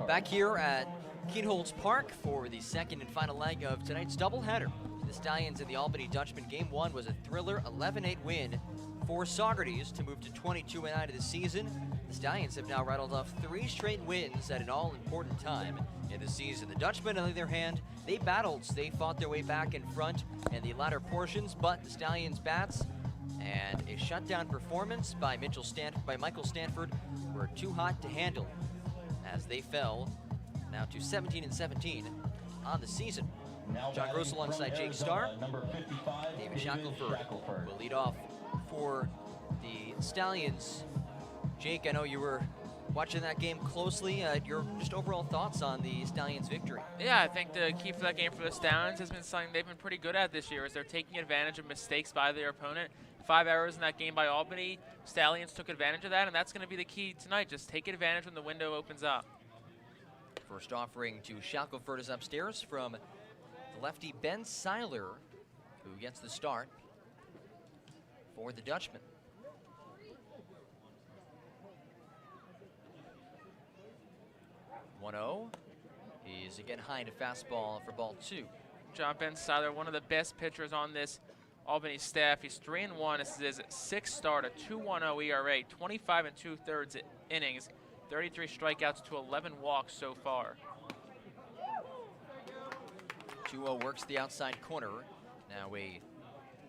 Back here at Keenholz Park for the second and final leg of tonight's doubleheader. The Stallions and the Albany Dutchmen. Game one was a thriller 11-8 win for Saugerties to move to 22-9 of the season. The Stallions have now rattled off 3 straight wins at an all-important time in the season. The Dutchmen, on the other hand, they battled. They fought their way back in front in the latter portions, but the Stallions' bats and a shutdown performance by Michael Stanford were too hot to handle as they fell now to 17-17 on the season. John Gross alongside Jake Starr. David Shackelford will lead off for the Stallions. Jake, I know you were watching that game closely. Your just overall thoughts on the Stallions' victory? Yeah, I think the key for that game for the Stallions has been something they've been pretty good at this year, is they're taking advantage of mistakes by their opponent. 5 errors in that game by Albany. Stallions took advantage of that, and that's going to be the key tonight. Just take advantage when the window opens up. First offering to Shackelford is upstairs from the lefty Ben Seiler, who gets the start for the Dutchman. (1-0). He's again high to fastball for ball 2. John Ben Seiler, one of the best pitchers on this Albany staff. He's 3-1. This is his 6th start, a 2.10 ERA, 25 2/3 innings, 33 strikeouts to 11 walks so far. 2-0 works the outside corner. Now a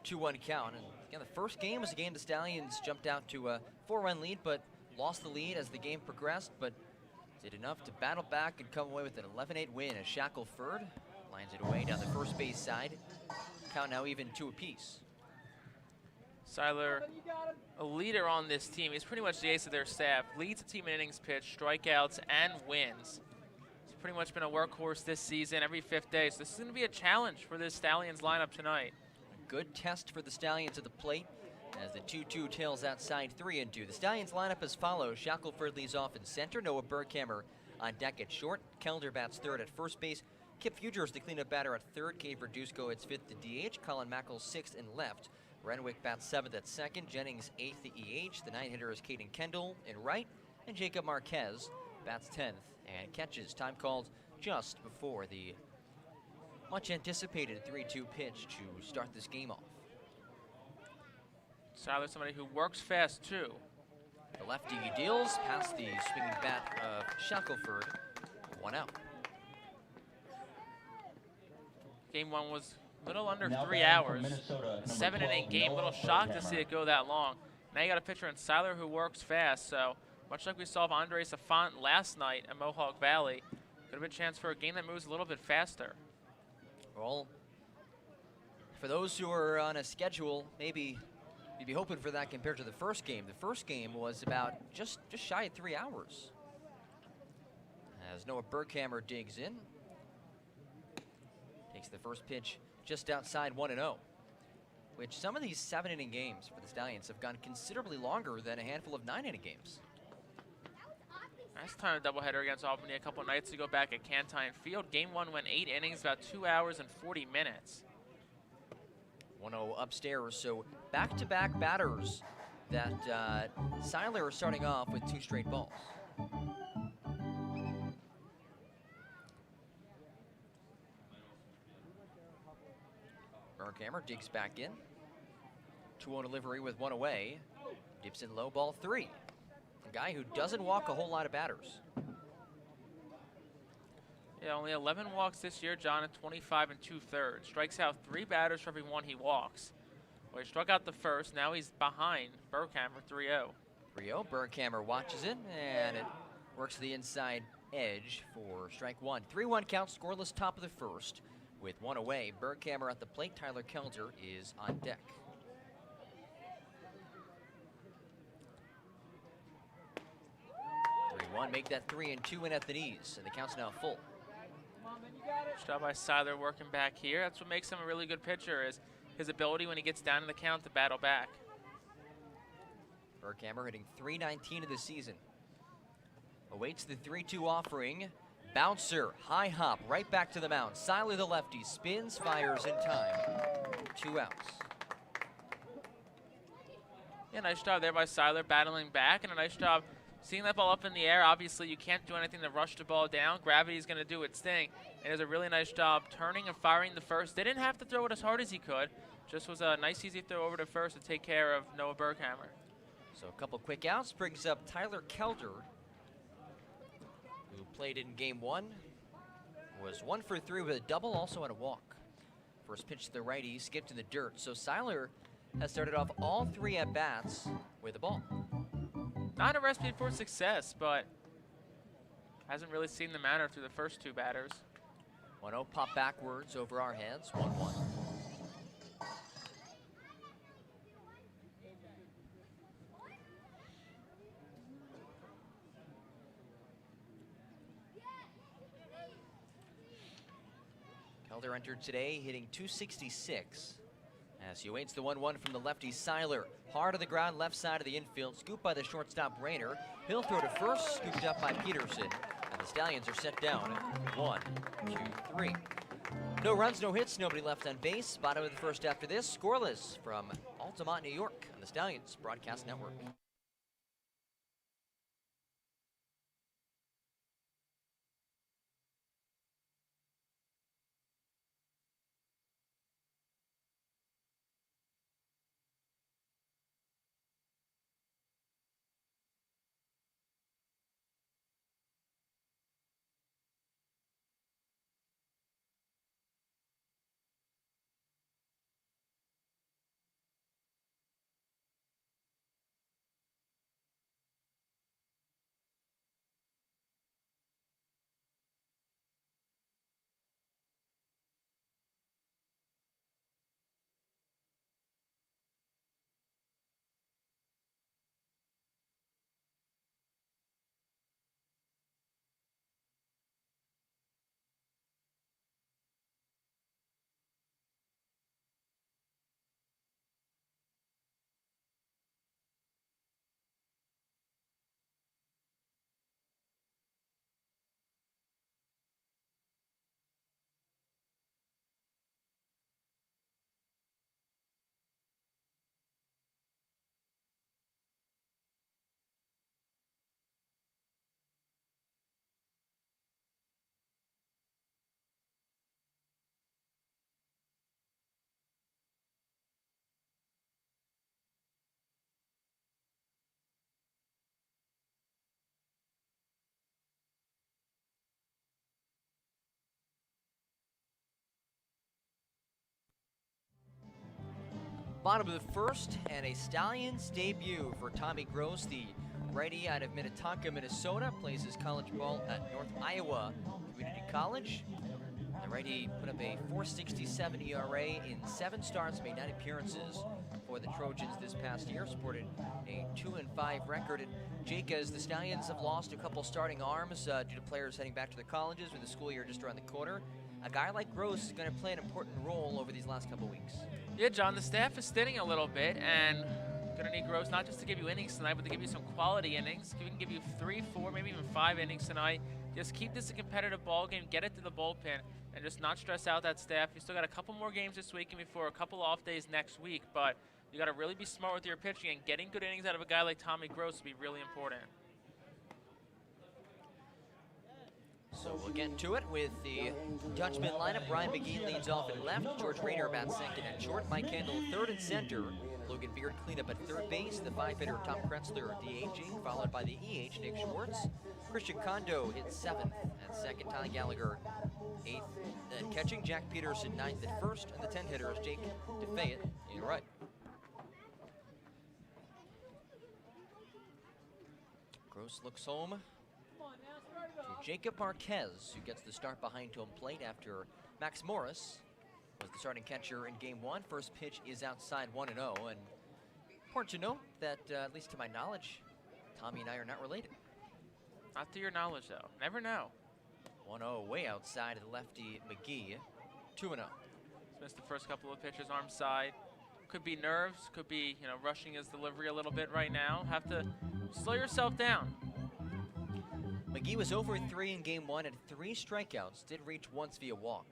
2-1 count. And again, the first game was a game the Stallions jumped out to a 4-run lead, but lost the lead as the game progressed, but did enough to battle back and come away with an 11-8 win as Shackelford lines it away down the first base side. Count now even 2 apiece. Seiler, a leader on this team. He's pretty much the ace of their staff. Leads the team in innings pitched, strikeouts, and wins. He's pretty much been a workhorse this season every 5th day. So this is going to be a challenge for this Stallions lineup tonight. A good test for the Stallions at the plate as the 2-2 tails outside 3-2. The Stallions lineup as follows. Shackelford leads off in center. Noah Berghammer on deck at short. Kelder bats third at first base. Kip Fuger is the cleanup batter at third. Gabe Verduzco hits 5th to DH. Colin Mackel 6th and left. Renwick bats 7th at second. Jennings 8th to EH. The 9-hitter is Caden Kendall in right. And Jacob Marquez bats 10th and catches. Time called just before the much anticipated 3-2 pitch to start this game off. Seiler, somebody who works fast too. The lefty deals past the swinging bat of Shackelford. 1 out. Game 1 was a little under 3 hours. A 7-inning game. A little shocked to see it go that long. Now you got a pitcher in Seiler who works fast. So much like we saw of Andre Safont last night at Mohawk Valley, could have been a chance for a game that moves a little bit faster. Well, for those who are on a schedule, maybe you'd be hoping for that compared to the first game. The first game was about just shy of 3 hours. As Noah Berghammer digs in. Takes the first pitch just outside 1-0, which some of these 7-inning games for the Stallions have gone considerably longer than a handful of 9-inning games. Last time a doubleheader against Albany a couple nights ago back at Cantine Field. Game 1 went 8 innings, about 2 hours and 40 minutes. 1-0 upstairs, so back-to-back batters that Seiler is starting off with 2 straight balls. Berghammer digs back in. 2-0 delivery with 1 away. Dips in low, ball 3. A guy who doesn't walk a whole lot of batters. Yeah, only 11 walks this year, John, at 25 2/3. Strikes out 3 batters for every 1 he walks. Well, he struck out the first. Now he's behind Berghammer 3-0. 3-0. Berghammer watches it, and it works the inside edge for strike 1. 3-1 count, scoreless top of the first. With 1 away, Berghammer at the plate. Tyler Kelder is on deck. Make that 3-2 in at the knees, and the count's now full. Good job by Seiler working back here. That's what makes him a really good pitcher, is his ability when he gets down in the count to battle back. Berghammer hitting .319 of the season. Awaits the 3-2 offering. Bouncer, high hop, right back to the mound. Seiler, the lefty, spins, fires in time. 2 outs. Yeah, nice job there by Seiler battling back, and a nice job seeing that ball up in the air, obviously you can't do anything to rush the ball down. Gravity's going to do its thing. And does a really nice job turning and firing the first. They didn't have to throw it as hard as he could. Just was a nice, easy throw over to first to take care of Noah Berghammer. So a couple quick outs brings up Tyler Kelder, who played in game 1. Was 1 for 3 with a double, also had a walk. First pitch to the righty, skipped in the dirt. So Seiler has started off all 3 at-bats with a ball. Not a recipe for success, but hasn't really seen the manner through the first 2 batters. 1-0 pop backwards over our heads, 1-1. Kelder entered today hitting .266 as he awaits the 1-1 from the lefty Seiler. Hard on the ground, left side of the infield, scooped by the shortstop Rayner. He'll throw to first, scooped up by Peterson, and the Stallions are set down 1, 2, 3. No runs, no hits, nobody left on base. Bottom of the first after this, scoreless from Altamont, New York on the Stallions Broadcast Network. Bottom of the first, and a Stallions debut for Tommy Gross, the righty out of Minnetonka, Minnesota, plays his college ball at North Iowa Community College. The righty put up a .467 ERA in 7 starts, made 9 appearances for the Trojans this past year, supported a 2-5 record. And Jake, as the Stallions have lost a couple starting arms due to players heading back to their colleges with the school year just around the corner, a guy like Gross is going to play an important role over these last couple weeks. Yeah, John, the staff is thinning a little bit, and going to need Gross not just to give you innings tonight, but to give you some quality innings. We can give you 3, 4, maybe even 5 innings tonight. Just keep this a competitive ball game, get it to the bullpen, and just not stress out that staff. You still got a couple more games this week and before a couple off days next week, but you got to really be smart with your pitching, and getting good innings out of a guy like Tommy Gross will be really important. So we'll get to it with the Dutchmen lineup. Brian McGee leads off at left. George Rayner bats second at short. Mike Kendall third and center. Logan Beard cleanup at third base. The 5-hitter Tom Kretzler DHing, followed by the EH Nick Schwartz. Christian Kondo hits 7th at second. Ty Gallagher 8th at catching. Jack Peterson 9th at first. And the 10-hitter is Jake DeFayette in right. Gross looks home to Jacob Marquez, who gets the start behind home plate after Max Morris was the starting catcher in game 1. First pitch is outside 1-0, and important to note that, at least to my knowledge, Tommy and I are not related. Not to your knowledge, though. Never know. 1-0 way outside of the lefty McGee. 2-0. Missed the first couple of pitches, arm side. Could be nerves, could be, rushing his delivery a little bit right now. Have to slow yourself down. McGee was over 3 in game 1 and 3 strikeouts. Did reach once via walk.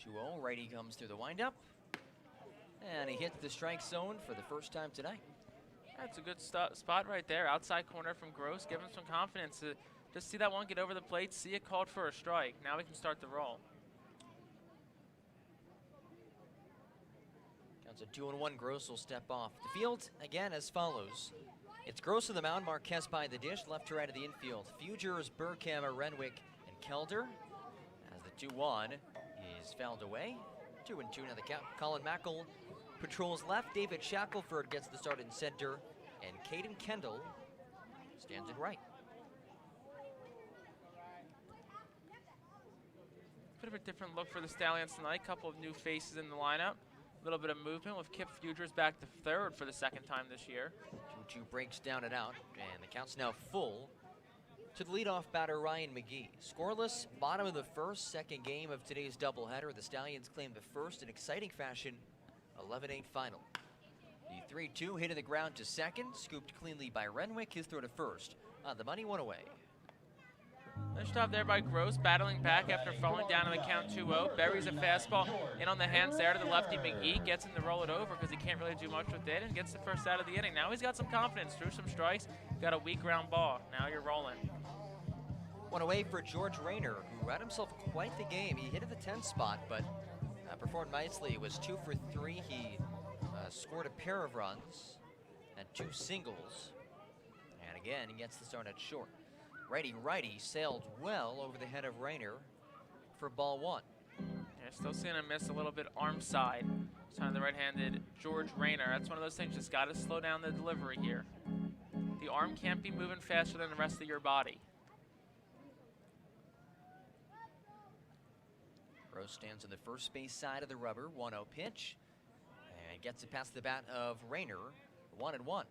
2-0, righty comes through the windup. And he hits the strike zone for the first time tonight. That's a good spot right there. Outside corner from Gross. Give him some confidence to just see that one get over the plate, see it called for a strike. Now we can start the roll. Counts at 2-1. Gross will step off the field again as follows. It's Gross in the mound, Marquez by the dish, left to right of the infield. Fugers, Burkhammer, Renwick, and Kelder. As the 2-1 is fouled away. 2-2 now the count. Colin Mackel patrols left. David Shackelford gets the start in center. And Caden Kendall stands in right. Bit of a different look for the Stallions tonight. Couple of new faces in the lineup. A little bit of movement with Kip Fugers back to third for the second time this year. 2-2 breaks down and out, and the count's now full to the leadoff batter, Ryan McGee. Scoreless, bottom of the first, second game of today's doubleheader. The Stallions claim the first in exciting fashion, 11-8 final. The 3-2 hit in the ground to second, scooped cleanly by Renwick, his throw to first. On the money, one away. Nice job there by Gross, battling back after falling down in the count 2-0. Buries a fastball in on the hands there to the lefty McGee. Gets him to roll it over because he can't really do much with it and gets the first out of the inning. Now he's got some confidence, threw some strikes, got a weak ground ball. Now you're rolling. One away for George Rayner, who had himself quite the game. He hit at the 10th spot, but performed nicely. It was 2 for 3. He scored a pair of runs and 2 singles. And again, he gets the start at short. Righty sailed well over the head of Rayner for ball 1. Yeah, still seeing him miss a little bit arm side. It's kind of the right-handed George Rayner. That's one of those things, just got to slow down the delivery here. The arm can't be moving faster than the rest of your body. Rose stands on the first base side of the rubber, 1-0 pitch, and gets it past the bat of Rayner, 1-1.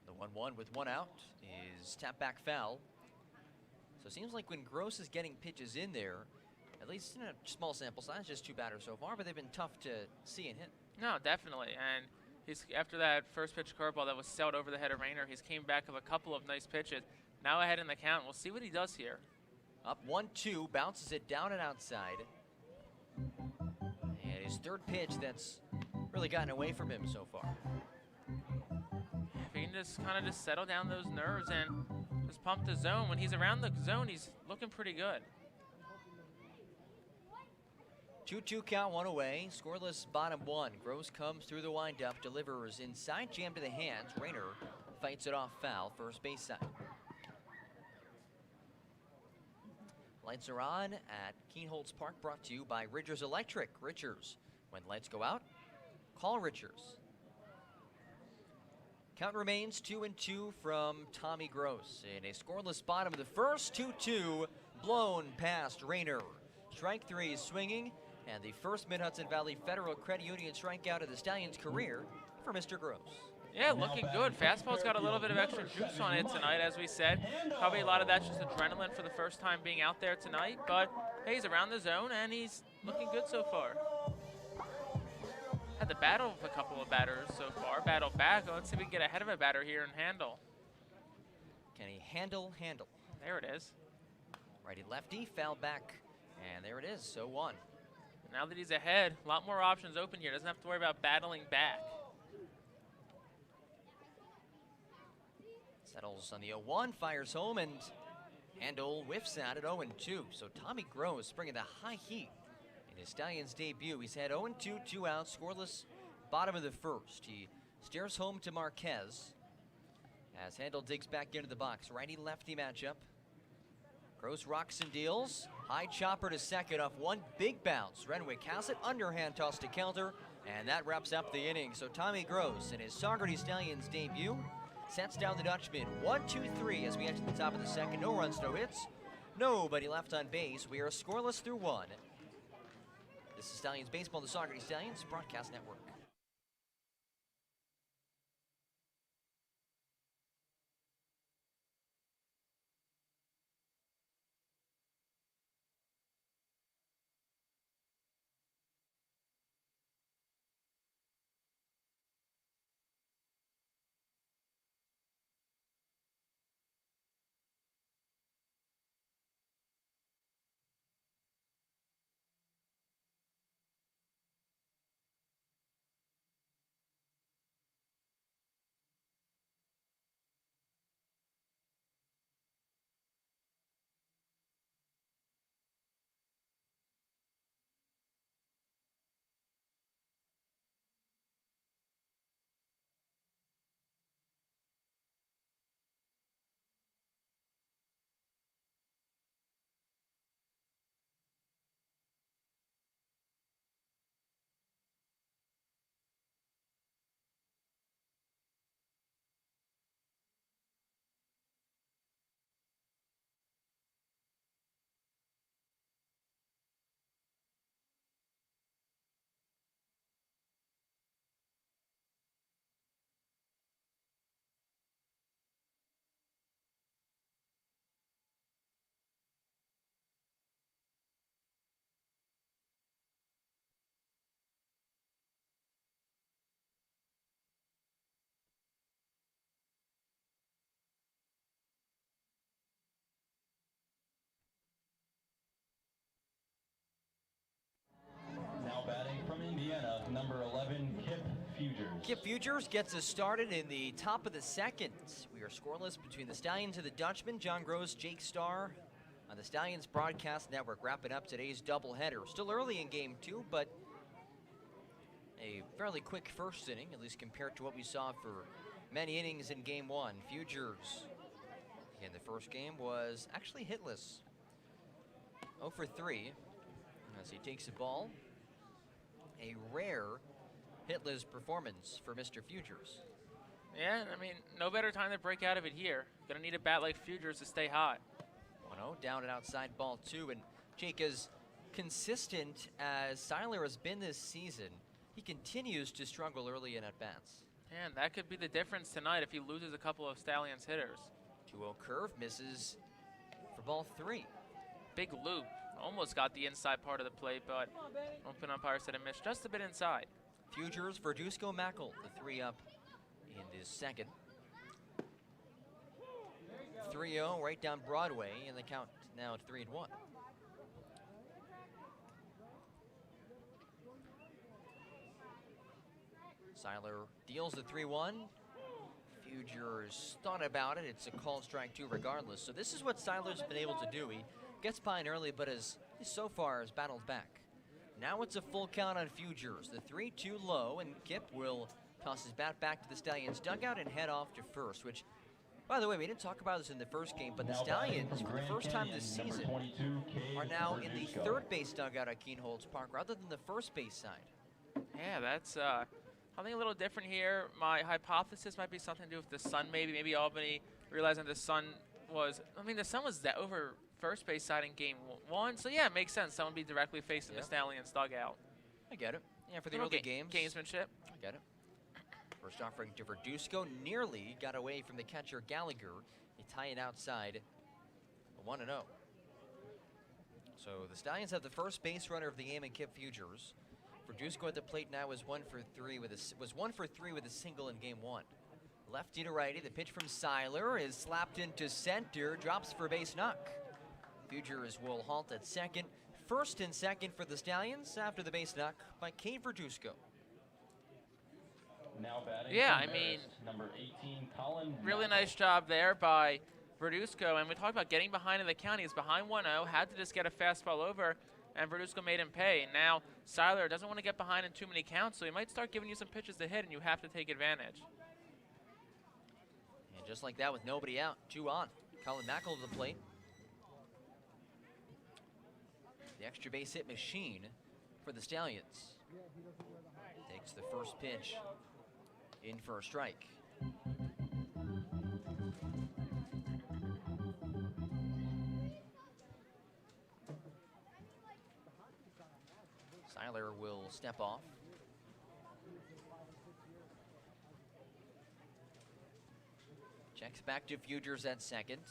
The 1-1 with 1 out is tapped back foul. So it seems like when Gross is getting pitches in there, at least in a small sample size, just 2 batters so far, but they've been tough to see and hit. No, definitely. And he's after that first pitch curveball that was sailed over the head of Rayner, he's came back with a couple of nice pitches. Now ahead in the count. We'll see what he does here. Up 1-2, bounces it down and outside. And his third pitch that's really gotten away from him so far. If he can just kind of just settle down those nerves and just pump the zone. When he's around the zone, he's looking pretty good. 2-2 count, 1 away. Scoreless bottom 1. Gross comes through the windup, delivers inside, jam to the hands. Rayner fights it off foul, first base side. Lights are on at Keenholz Park, brought to you by Ridgers Electric. Richards, when lights go out, call Richards. Count remains 2-2 from Tommy Gross. In a scoreless bottom of the first, 2-2, blown past Rayner. Strike 3 is swinging, and the first Mid-Hudson Valley Federal Credit Union strikeout of the Stallions' career for Mr. Gross. Yeah, looking good. Fastball's got a little bit of extra juice on it tonight, as we said. Probably a lot of that's just adrenaline for the first time being out there tonight, but hey, he's around the zone, and he's looking good so far. Had to battle with a couple of batters so far. Battle back. Let's see if we can get ahead of a batter here and handle. Can he handle? There it is. Righty-lefty, foul back, and there it is, so 1. Now that he's ahead, a lot more options open here. Doesn't have to worry about battling back. Settles on the 0-1, fires home, and Handel whiffs at it 0-2. So Tommy Gross bringing the high heat in his Stallions debut. He's had 0-2, 2 outs, scoreless bottom of the first. He stares home to Marquez as Handel digs back into the box. Righty-lefty matchup. Gross rocks and deals. High chopper to second off one big bounce. Renwick has it, underhand toss to Kelder, and that wraps up the inning. So Tommy Gross in his Saugerties Stallions debut sets down the Dutchmen 1-2-3 as we enter the top of the second. No runs, no hits. Nobody left on base. We are scoreless through 1. This is Stallions Baseball, the Saugerties Stallions Broadcast Network. Kip Futures gets us started in the top of the second. We are scoreless between the Stallions and the Dutchmen. John Gross, Jake Starr on the Stallions Broadcast Network, wrapping up today's doubleheader. Still early in game 2, but a fairly quick first inning, at least compared to what we saw for many innings in game 1. Futures in the first game was actually hitless. 0 for 3 as he takes the ball. A rare hitless performance for Mr. Futures. Yeah, I mean, no better time to break out of it here. Gonna need a bat like Futures to stay hot. 1-0, down and outside ball 2. And Jake, as consistent as Seiler has been this season, he continues to struggle early in at-bats. And that could be the difference tonight if he loses a couple of Stallions hitters. 2-0 curve, misses for ball 3. Big loop. Almost got the inside part of the plate, but open umpire said it missed just a bit inside. Futures, Verduzco, Mackel, the 3 up in the second. 3-0 right down Broadway, and the count now at 3-1. Seiler deals the 3-1. Futures thought about it. It's a called strike 2 regardless. So this is what Seiler's been able to do. He gets behind early, but so far has battled back. Now it's a full count on Futures. The 3-2 low, and Kip will toss his bat back to the Stallions' dugout and head off to first, which, by the way, we didn't talk about this in the first game, but the Stallions, for the first time this season, are now in the third base dugout at Keenholz Park rather than the first base side. Yeah, that's something a little different here. My hypothesis might be something to do with the sun, maybe Albany realizing the sun was, the sun was over first base side in game 1, so yeah, it makes sense. Someone be directly facing the Stallions dugout. I get it. Yeah, for the early games. Gamesmanship. I get it. First offering to Verduzco, nearly got away from the catcher Gallagher. They tie it outside, 1-0. So the Stallions have the first base runner of the game in Kip Futures. Verduzco at the plate now is 1 for 3 with a single in game 1. Lefty to righty, the pitch from Seiler is slapped into center, drops for a base knock. Futures will halt at second. First and second for the Stallions after the base knock by Kate Verduzco. Now batting number 18, Colin. Really nice job there by Verduzco. And we talked about getting behind in the count. He's behind 1-0, had to just get a fastball over, and Verduzco made him pay. Now Seiler doesn't want to get behind in too many counts, so he might start giving you some pitches to hit, and you have to take advantage. And just like that, with nobody out, 2 on. Colin Mackel to the plate. The extra base hit machine for the Stallions. Takes the first pitch in for a strike. Seiler will step off. Checks back to Futures at second.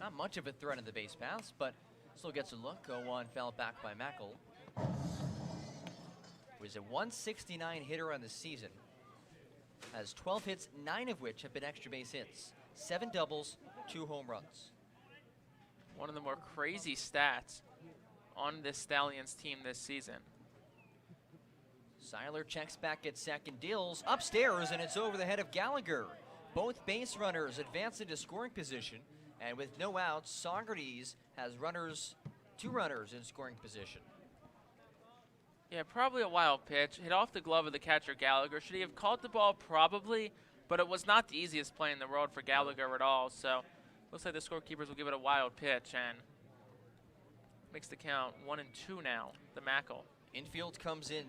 Not much of a threat in the base paths, but still gets a look. 0-1 foul back by Mackel. Was a 169 hitter on the season. Has 12 hits, 9 of which have been extra base hits. 7 doubles, 2 home runs. One of the more crazy stats on this Stallions team this season. Seiler checks back at second, deals upstairs, and it's over the head of Gallagher. Both base runners advance into scoring position, and with no outs, Saugerties has 2 runners in scoring position. Yeah, probably a wild pitch. Hit off the glove of the catcher Gallagher. Should he have caught the ball? Probably, but it was not the easiest play in the world for Gallagher at all. So looks like the scorekeepers will give it a wild pitch and makes the count 1-2 now, the Mackel. Infield comes in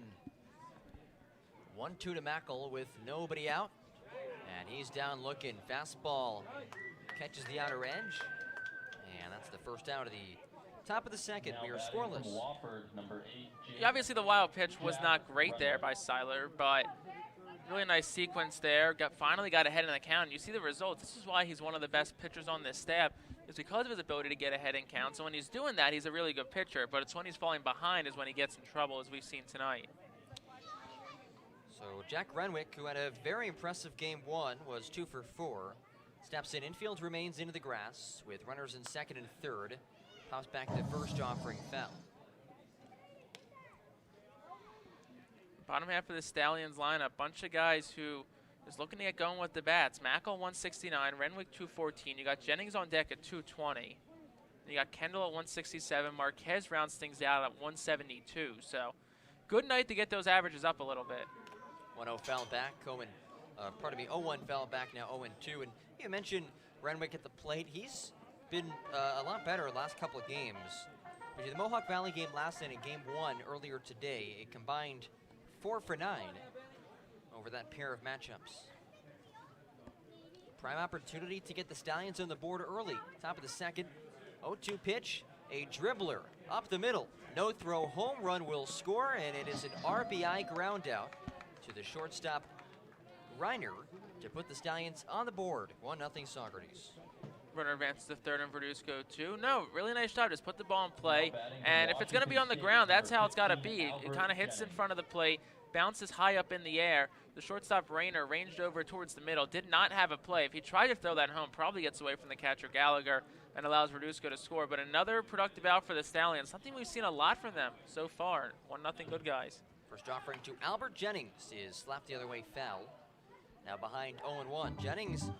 1-2 to Mackel with nobody out. And he's down looking. Fastball catches the outer edge. And that's the first out of the top of the second. We are scoreless. Yeah, obviously the wild pitch was not great there by Seiler, but really nice sequence there. Finally got ahead in the count. You see the results. This is why he's one of the best pitchers on this staff. It's because of his ability to get ahead in counts. So when he's doing that, he's a really good pitcher. But it's when he's falling behind is when he gets in trouble, as we've seen tonight. So Jack Renwick, who had a very impressive game 1, was 2 for 4. Steps in. Infield remains into the grass with runners in second and third. Pops back to first, offering foul. Bottom half of the Stallions lineup, bunch of guys who is looking to get going with the bats. Mackel 169, Renwick 214. You got Jennings on deck at 220. You got Kendall at 167. Marquez rounds things out at 172. So good night to get those averages up a little bit. 1-0 foul back. 0-1 foul back now, 0-2. And you mentioned Renwick at the plate. He's been a lot better the last couple of games. But the Mohawk Valley game last night in game 1 earlier today, it combined 4 for 9 over that pair of matchups. Prime opportunity to get the Stallions on the board early. Top of the second, 0-2 pitch, a dribbler up the middle. No throw, home run will score, and it is an RBI ground out to the shortstop, Reiner, to put the Stallions on the board. 1-0 Saugerties. Runner advances to third and Verduzco 2. No, really nice job. Just put the ball in play. And if it's going to be on the ground, that's how it's got to be. It kind of hits in front of the plate, bounces high up in the air. The shortstop, Reiner, ranged over towards the middle, did not have a play. If he tried to throw that home, probably gets away from the catcher, Gallagher, and allows Verduzco to score. But another productive out for the Stallions, something we've seen a lot from them so far. 1-0 good guys. First offering to Albert Jennings is slapped the other way, foul. Now behind 0-1. Jennings,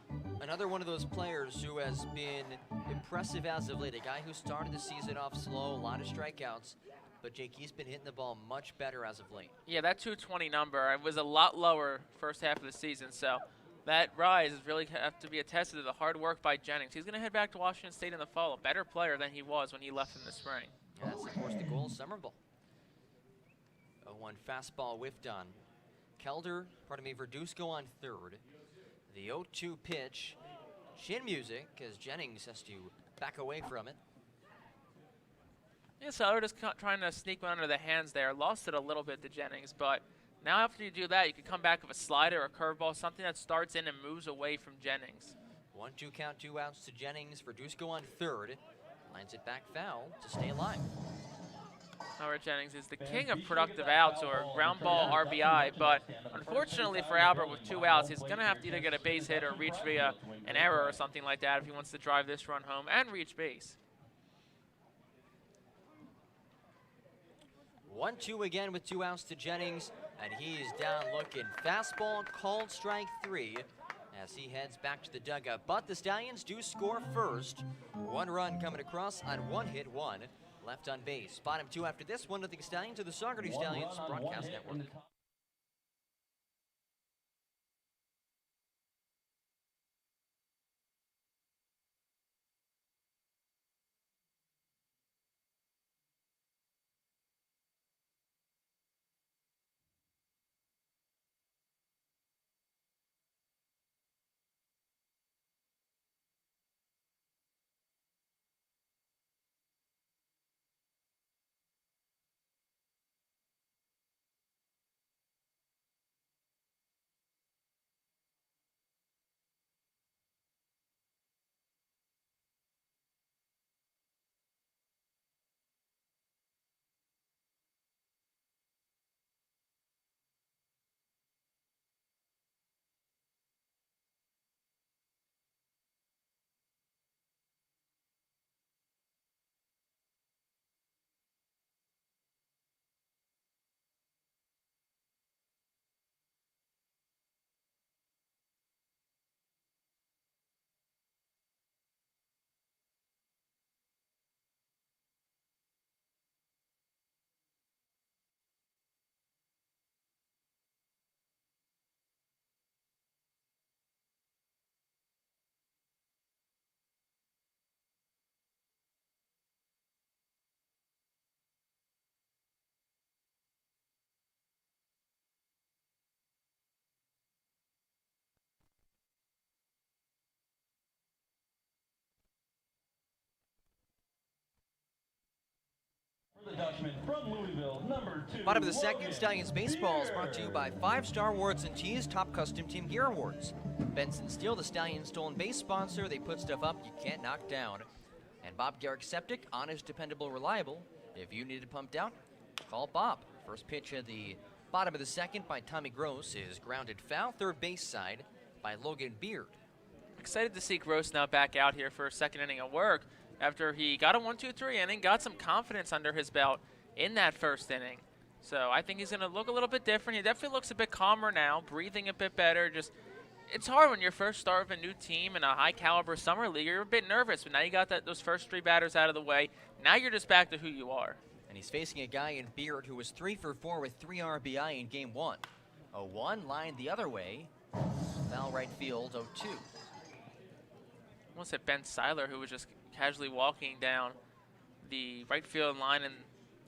another one of those players who has been impressive as of late. A guy who started the season off slow, a lot of strikeouts. But Jake, he's been hitting the ball much better as of late. Yeah, that 220 number was a lot lower first half of the season, so that rise is really have to be attested to the hard work by Jennings. He's going to head back to Washington State in the fall, a better player than he was when he left in the spring. Yeah, that's, of course, the goal, Summer Ball. 0-1 fastball whiffed on. Verduzco on third. The 0-2 pitch, chin music, as Jennings has to back away from it. Yeah, Seller just trying to sneak one under the hands there. Lost it a little bit to Jennings, but now after you do that, you can come back with a slider, a curveball, something that starts in and moves away from Jennings. 1-2 count, 2 outs to Jennings. Verduzco on third. Lines it back foul to stay alive. Albert Jennings is the king of productive outs or ground ball RBI, but unfortunately for Albert with 2 outs, he's going to have to either get a base hit or reach via an error or something like that if he wants to drive this run home and reach base. 1-2 again with 2 outs to Jennings, and he's down looking. Fastball called strike 3 as he heads back to the dugout. But the Stallions do score first. 1 run coming across on 1 hit, 1 left on base. Bottom 2 after this, 1-0 Stallions to the Saugerties Stallions Broadcast Network. The Dutchmen from Louisville, number 2. Bottom of the second, Stallions Baseball is brought to you by 5-Star Awards and Tees Top Custom Team Gear Awards. Benson Steel, the Stallions stolen base sponsor. They put stuff up you can't knock down. And Bob Garrick Septic, honest, dependable, reliable. If you need it pumped out, call Bob. First pitch at the bottom of the second by Tommy Gross is grounded foul. Third base side by Logan Beard. Excited to see Gross now back out here for a second inning of work after he got a 1-2-3 inning, got some confidence under his belt in that first inning. So I think he's going to look a little bit different. He definitely looks a bit calmer now, breathing a bit better. Just, it's hard when you're first start of a new team in a high-caliber summer league. You're a bit nervous, but now you got those first 3 batters out of the way. Now you're just back to who you are. And he's facing a guy in Beard who was 3 for 4 with 3 RBI in game 1. 0-1 lined the other way. Foul right field, 0-2. Almost at Ben Seiler, who was just casually walking down the right field line and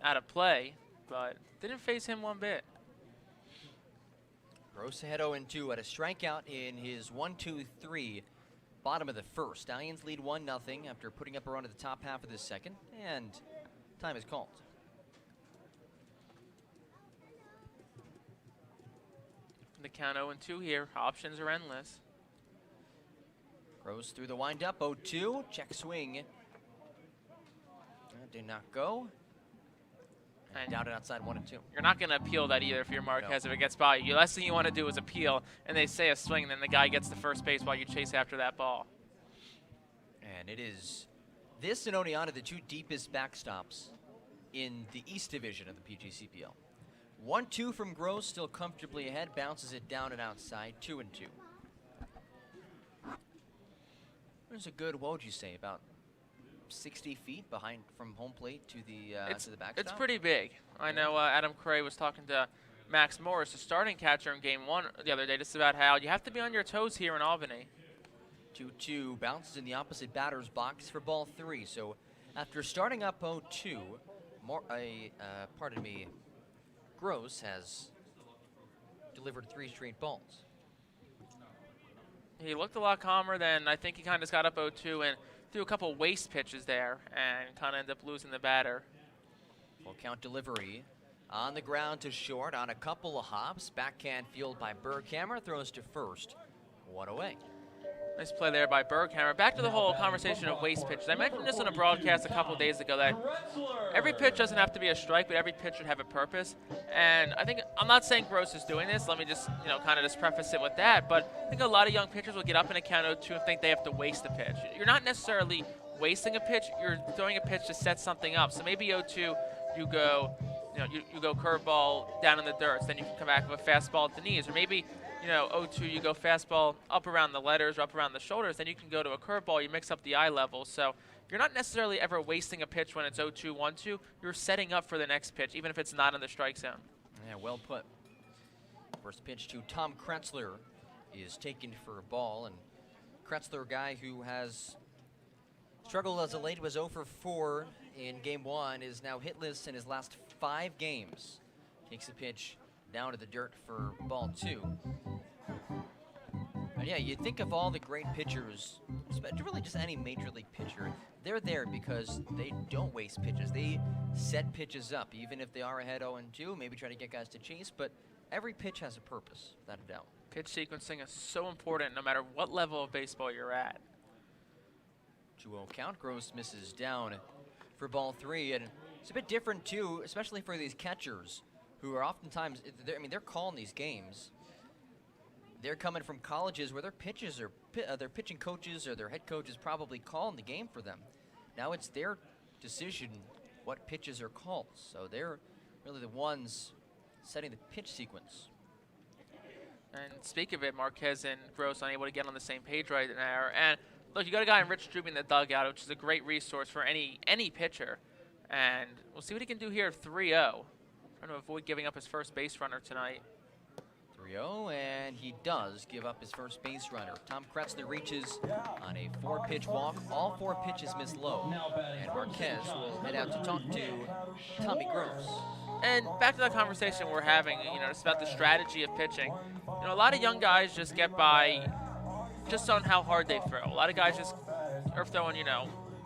out of play, but didn't face him one bit. Gross ahead 0-2 at a strikeout in his 1-2-3 bottom of the first. Stallions lead 1-0 after putting up a run at the top half of the second, and time is called. The count 0-2 here. Options are endless. Gross through the windup, 0-2, check swing. That did not go. And down and outside 1-2. You're not going to appeal that either if you're Marquez if it gets by you. The last thing you want to do is appeal, and they say a swing, and then the guy gets to first base while you chase after that ball. And it is this and Oneonta, the 2 deepest backstops in the East Division of the PGCPL. 1-2 from Gross, still comfortably ahead, bounces it down and outside, 2-2. There's a good, what would you say, about 60 feet behind from home plate to the backstop? It's pretty big. I know Adam Cray was talking to Max Morris, the starting catcher in game 1 the other day, just about how you have to be on your toes here in Albany. 2-2, bounces in the opposite batter's box for ball 3. So after starting up 0-2, Gross has delivered 3 straight balls. He looked a lot calmer than I think he kind of just got up 0-2 and threw a couple waste pitches there and kind of ended up losing the batter. Full count delivery on the ground to short on a couple of hops. Backhand field by Berghammer, throws to first. 1 away. Nice play there by Berghammer. Back to the whole conversation of waste pitches. I mentioned this on a broadcast a couple days ago that every pitch doesn't have to be a strike, but every pitch should have a purpose. And I think, I'm not saying Gross is doing this. Let me just, kind of just preface it with that. But I think a lot of young pitchers will get up in a count 0-2 and think they have to waste a pitch. You're not necessarily wasting a pitch. You're throwing a pitch to set something up. So maybe 0-2, you go, you go curveball down in the dirt. Then you can come back with a fastball at the knees. Or maybe 0-2, you go fastball up around the letters or up around the shoulders, then you can go to a curveball, you mix up the eye level. So you're not necessarily ever wasting a pitch when it's 0-2, 1-2. You're setting up for the next pitch, even if it's not in the strike zone. Yeah, well put. First pitch to Tom Kretzler is taken for a ball, and Kretzler, a guy who has struggled as of late, was 0 for 4 in game 1, is now hitless in his last 5 games. Takes a pitch down to the dirt for ball 2. But yeah, you think of all the great pitchers, really just any major league pitcher, they're there because they don't waste pitches. They set pitches up, even if they are ahead 0-2, maybe try to get guys to chase, but every pitch has a purpose, without a doubt. Pitch sequencing is so important no matter what level of baseball you're at. 2-0 count, Gross misses down for ball 3, and it's a bit different too, especially for these catchers, who are oftentimes, they're calling these games. They're coming from colleges where their pitching coaches or their head coaches probably calling the game for them. Now it's their decision what pitches are called. So they're really the ones setting the pitch sequence. And speak of it, Marquez and Gross unable to get on the same page right now. And look, you got a guy in Rich Strubing in the dugout, which is a great resource for any pitcher. And we'll see what he can do here at 3-0. Trying to avoid giving up his first base runner tonight. 3-0, and he does give up his first base runner. Tom Kretzler reaches on a 4-pitch walk. All 4 pitches miss low. And Marquez will head out to talk to Tommy Gross. And back to that conversation we're having, it's about the strategy of pitching. A lot of young guys just get by just on how hard they throw. A lot of guys just are throwing,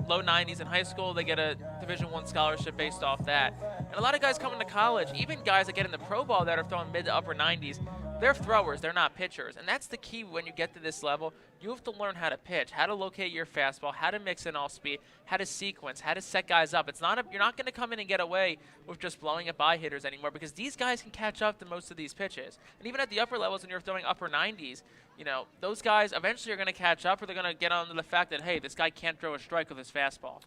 low 90s in high school. They get a Division I scholarship based off that. And a lot of guys coming to college, even guys that get in the pro ball that are throwing mid to upper 90s, they're throwers, they're not pitchers. And that's the key when you get to this level. You have to learn how to pitch, how to locate your fastball, how to mix in all speed, how to sequence, how to set guys up. You're not going to come in and get away with just blowing it by hitters anymore, because these guys can catch up to most of these pitches. And even at the upper levels, when you're throwing upper 90s, those guys eventually are going to catch up, or they're going to get onto the fact that, hey, this guy can't throw a strike with his fastball.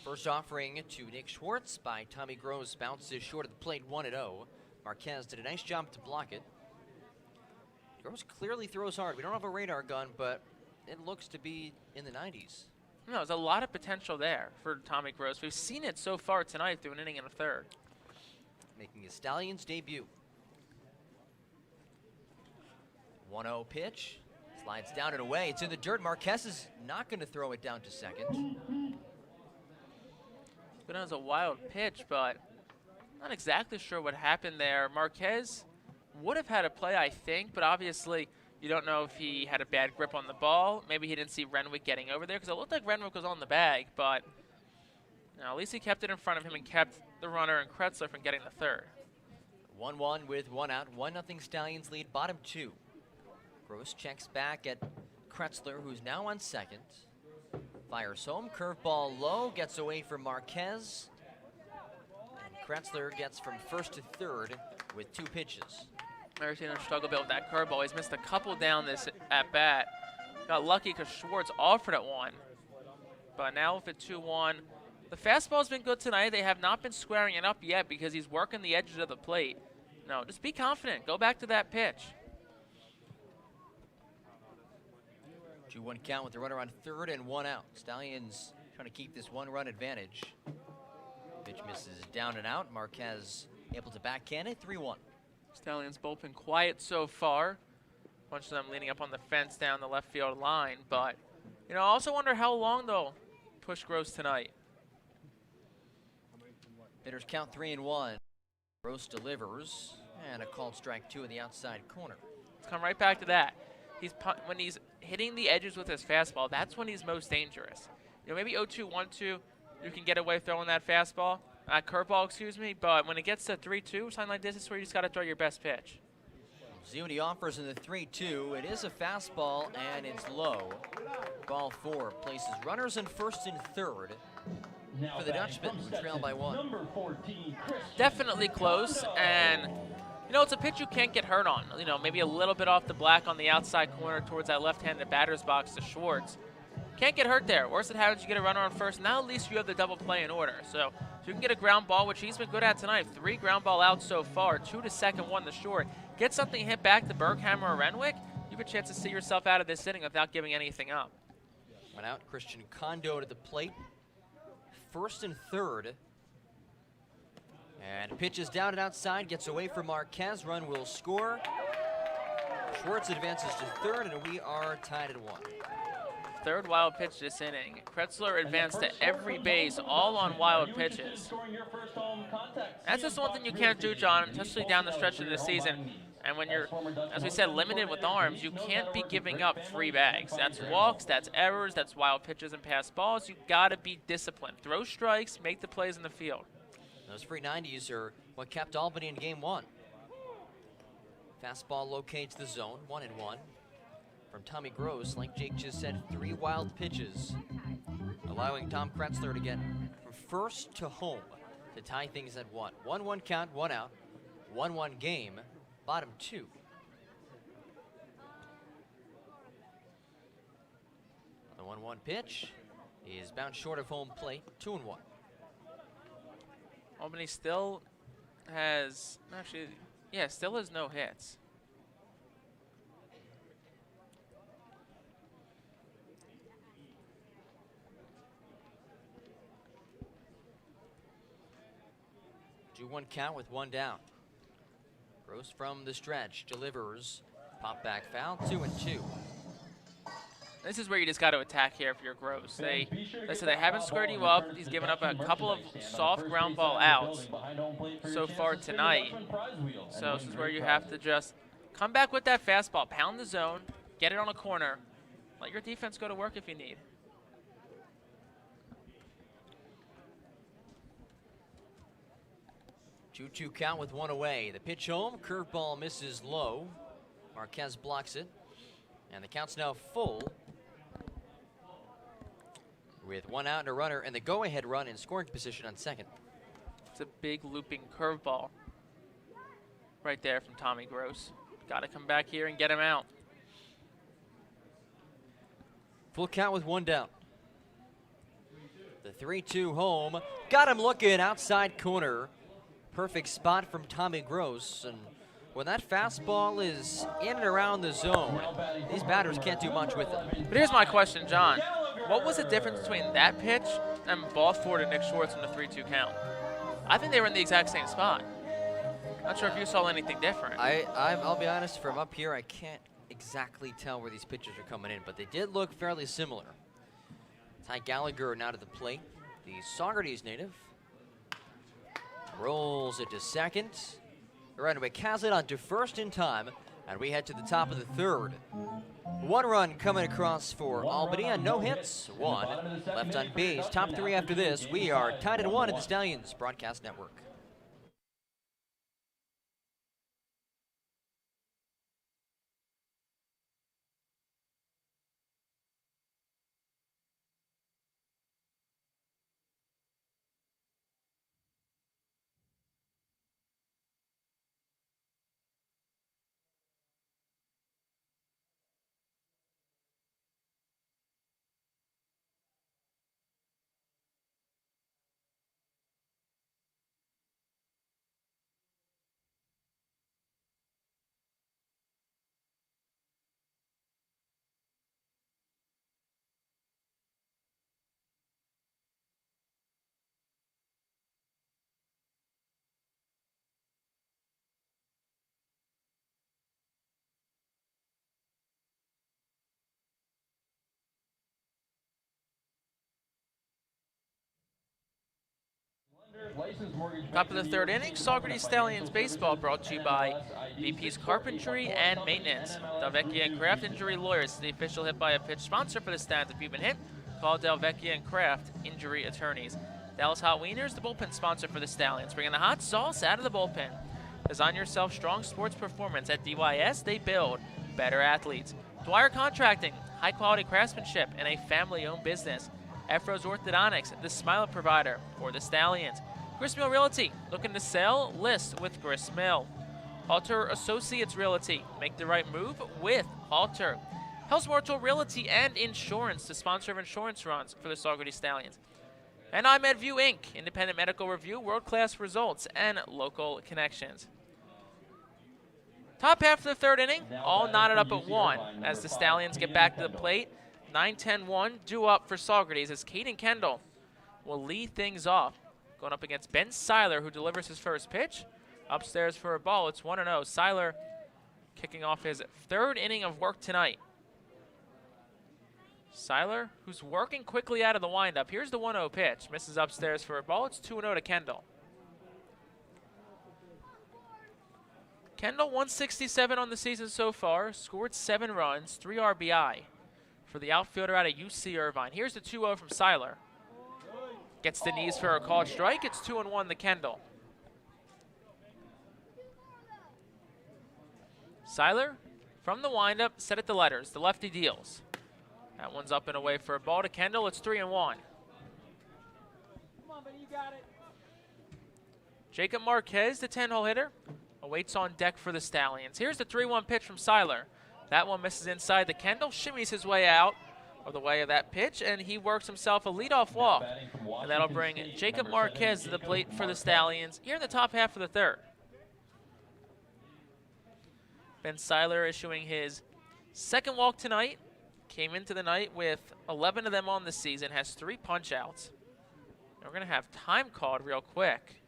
First offering to Nick Schwartz by Tommy Gross. Bounces short of the plate, 1-0. Marquez did a nice job to block it. Gross clearly throws hard. We don't have a radar gun, but it looks to be in the 90s. No, there's a lot of potential there for Tommy Gross. We've seen it so far tonight through an inning and a third. Making his Stallions debut. 1-0 pitch. Slides down and away. It's in the dirt. Marquez is not going to throw it down to second. It was a wild pitch, but not exactly sure what happened there. Marquez would have had a play, I think, but obviously you don't know if he had a bad grip on the ball. Maybe he didn't see Renwick getting over there, because it looked like Renwick was on the bag, but at least he kept it in front of him and kept the runner and Kretzler from getting the third. 1-1 with 1 out. 1-0 Stallions lead, bottom 2. Gross checks back at Kretzler, who's now on second. Fires home, curveball low, gets away from Marquez. And Kretzler gets from first to third with 2 pitches. Never seen him struggle a bit with that curveball. He's missed a couple down this at bat. Got lucky because Schwartz offered at one. But now with it 2-1, the fastball's been good tonight. They have not been squaring it up yet because he's working the edges of the plate. No, just be confident. Go back to that pitch. 2-1 count with the runner on third and 1 out. Stallions trying to keep this 1-run advantage. Pitch misses down and out. Marquez able to backhand it, 3-1. Stallions bullpen quiet so far. A bunch of them leaning up on the fence down the left field line. But, I also wonder how long they'll push Gross tonight. Hitters count 3-1. Gross delivers, and a called strike 2 in the outside corner. Let's come right back to that. When he's hitting the edges with his fastball, that's when he's most dangerous. Maybe 0-2, 1-2, you can get away throwing that fastball, curveball, excuse me. But when it gets to 3-2, something like this is where you just got to throw your best pitch. We'll see what he offers in the 3-2. It is a fastball, and it's low. Ball 4 places runners in first and third for the Dutchmen, who trail by 1. Definitely close, and it's a pitch you can't get hurt on. Maybe a little bit off the black on the outside corner towards that left-handed batter's box to Schwartz. Can't get hurt there. Worst that happens, you get a runner on first. Now at least you have the double play in order. So if you can get a ground ball, which he's been good at tonight. 3 ground ball outs so far, 2 to second, 1 to short. Get something hit back to Berghammer or Renwick, you have a chance to see yourself out of this inning without giving anything up. 1 out, Christian Kondo to the plate. First and third. And pitches down and outside, gets away from Marquez. Run will score. Schwartz advances to third, and we are tied at 1. Third wild pitch this inning. Kretzler advanced to every base, all on wild pitches. That's just one thing you can't do, John, especially down the stretch of the season. And when you're, as we said, limited with arms, you can't be giving up free bags. That's walks, that's errors, that's wild pitches and pass balls. You've got to be disciplined. Throw strikes, make the plays in the field. Those free 90s are what kept Albany in game 1. Fastball locates the zone, 1-1. From Tommy Gross, like Jake just said, 3 wild pitches, allowing Tom Kretzler to get from first to home to tie things at 1. 1-1 count, 1 out, 1-1 game, bottom 2. The 1-1 pitch is bounced short of home plate, 2-1. Albany still has, still has no hits. Do 1 count with 1 down. Gross from the stretch delivers. Pop back foul, 2-2. This is where you just got to attack here if you're Gross. They haven't squared you up. He's given up a couple of soft ground ball outs so far tonight. So this is where you have to just come back with that fastball, pound the zone, get it on a corner. Let your defense go to work if you need. Two count with 1 away. The pitch home, curveball misses low. Marquez blocks it, and the count's now full with 1 out and a runner, and the go-ahead run in scoring position on second. It's a big looping curveball right there from Tommy Gross. Got to come back here and get him out. Full count with 1 down. The 3-2 home. Got him looking outside corner. Perfect spot from Tommy Gross. And when that fastball is in and around the zone, these batters can't do much with it. But here's my question, John. What was the difference between that pitch and ball four to Nick Schwartz in the 3-2 count? I think they were in the exact same spot. Not sure if you saw anything different. I'll be honest, from up here, I can't exactly tell where these pitches are coming in, but they did look fairly similar. Ty Gallagher now to the plate, the Saugerties native. Rolls it to second. Right has it on to first in time, and we head to the top of the third. One run coming across for Albany on no hits, one left on base. Top three after this. We are tied at 1 at the Stallions Broadcast Network. Top of the third inning, Saugerties Stallions baseball brought to you by VP's Carpentry and Maintenance. Delvecchia and Kraft Injury Lawyers is the official hit by a pitch sponsor for the Stallions. If you've been hit, call Delvecchia and Kraft Injury Attorneys. Dallas Hot Wieners, the bullpen sponsor for the Stallions. Bringing the hot sauce out of the bullpen. Design yourself strong sports performance at DYS. They build better athletes. Dwyer Contracting, high quality craftsmanship in a family-owned business. Efro's Orthodontics, the smile provider for the Stallions. Gristmill Realty, looking to sell? List with Gristmill. Halter Associates Realty, make the right move with Halter. Hell's Mortal Realty and Insurance, the sponsor of insurance runs for the Saugerties Stallions. And I'm MedView Inc., independent medical review, world-class results, and local connections. Top half of the third inning, all knotted up at 1 as the Stallions get back to the plate. 9-10-1, due up for Saugerties as Caden Kendall will lead things off. Going up against Ben Seiler, who delivers his first pitch. Upstairs for a ball, it's 1-0. Seiler kicking off his third inning of work tonight. Seiler, who's working quickly out of the windup. Here's the 1-0 pitch. Misses upstairs for a ball. It's 2-0 to Kendall. Kendall, 167 on the season so far. Scored 7 runs, 3 RBI for the outfielder out of UC Irvine. Here's the 2-0 from Seiler. Gets the knees for a called strike. It's 2-1 to Kendall. Seiler, from the windup, set at the letters. The lefty deals. That one's up and away for a ball to Kendall. It's 3-1. Come on, buddy, you got it. Jacob Marquez, the 10-hole hitter, awaits on deck for the Stallions. Here's the 3-1 pitch from Seiler. That one misses inside the Kendall, shimmies his way out of the way of that pitch, and he works himself a leadoff walk. And that'll bring Jacob Marquez to the plate for the Stallions here in the top half of the third. Ben Seiler issuing his second walk tonight. Came into the night with 11 of them on the season, has 3 punch-outs. We're going to have time called real quick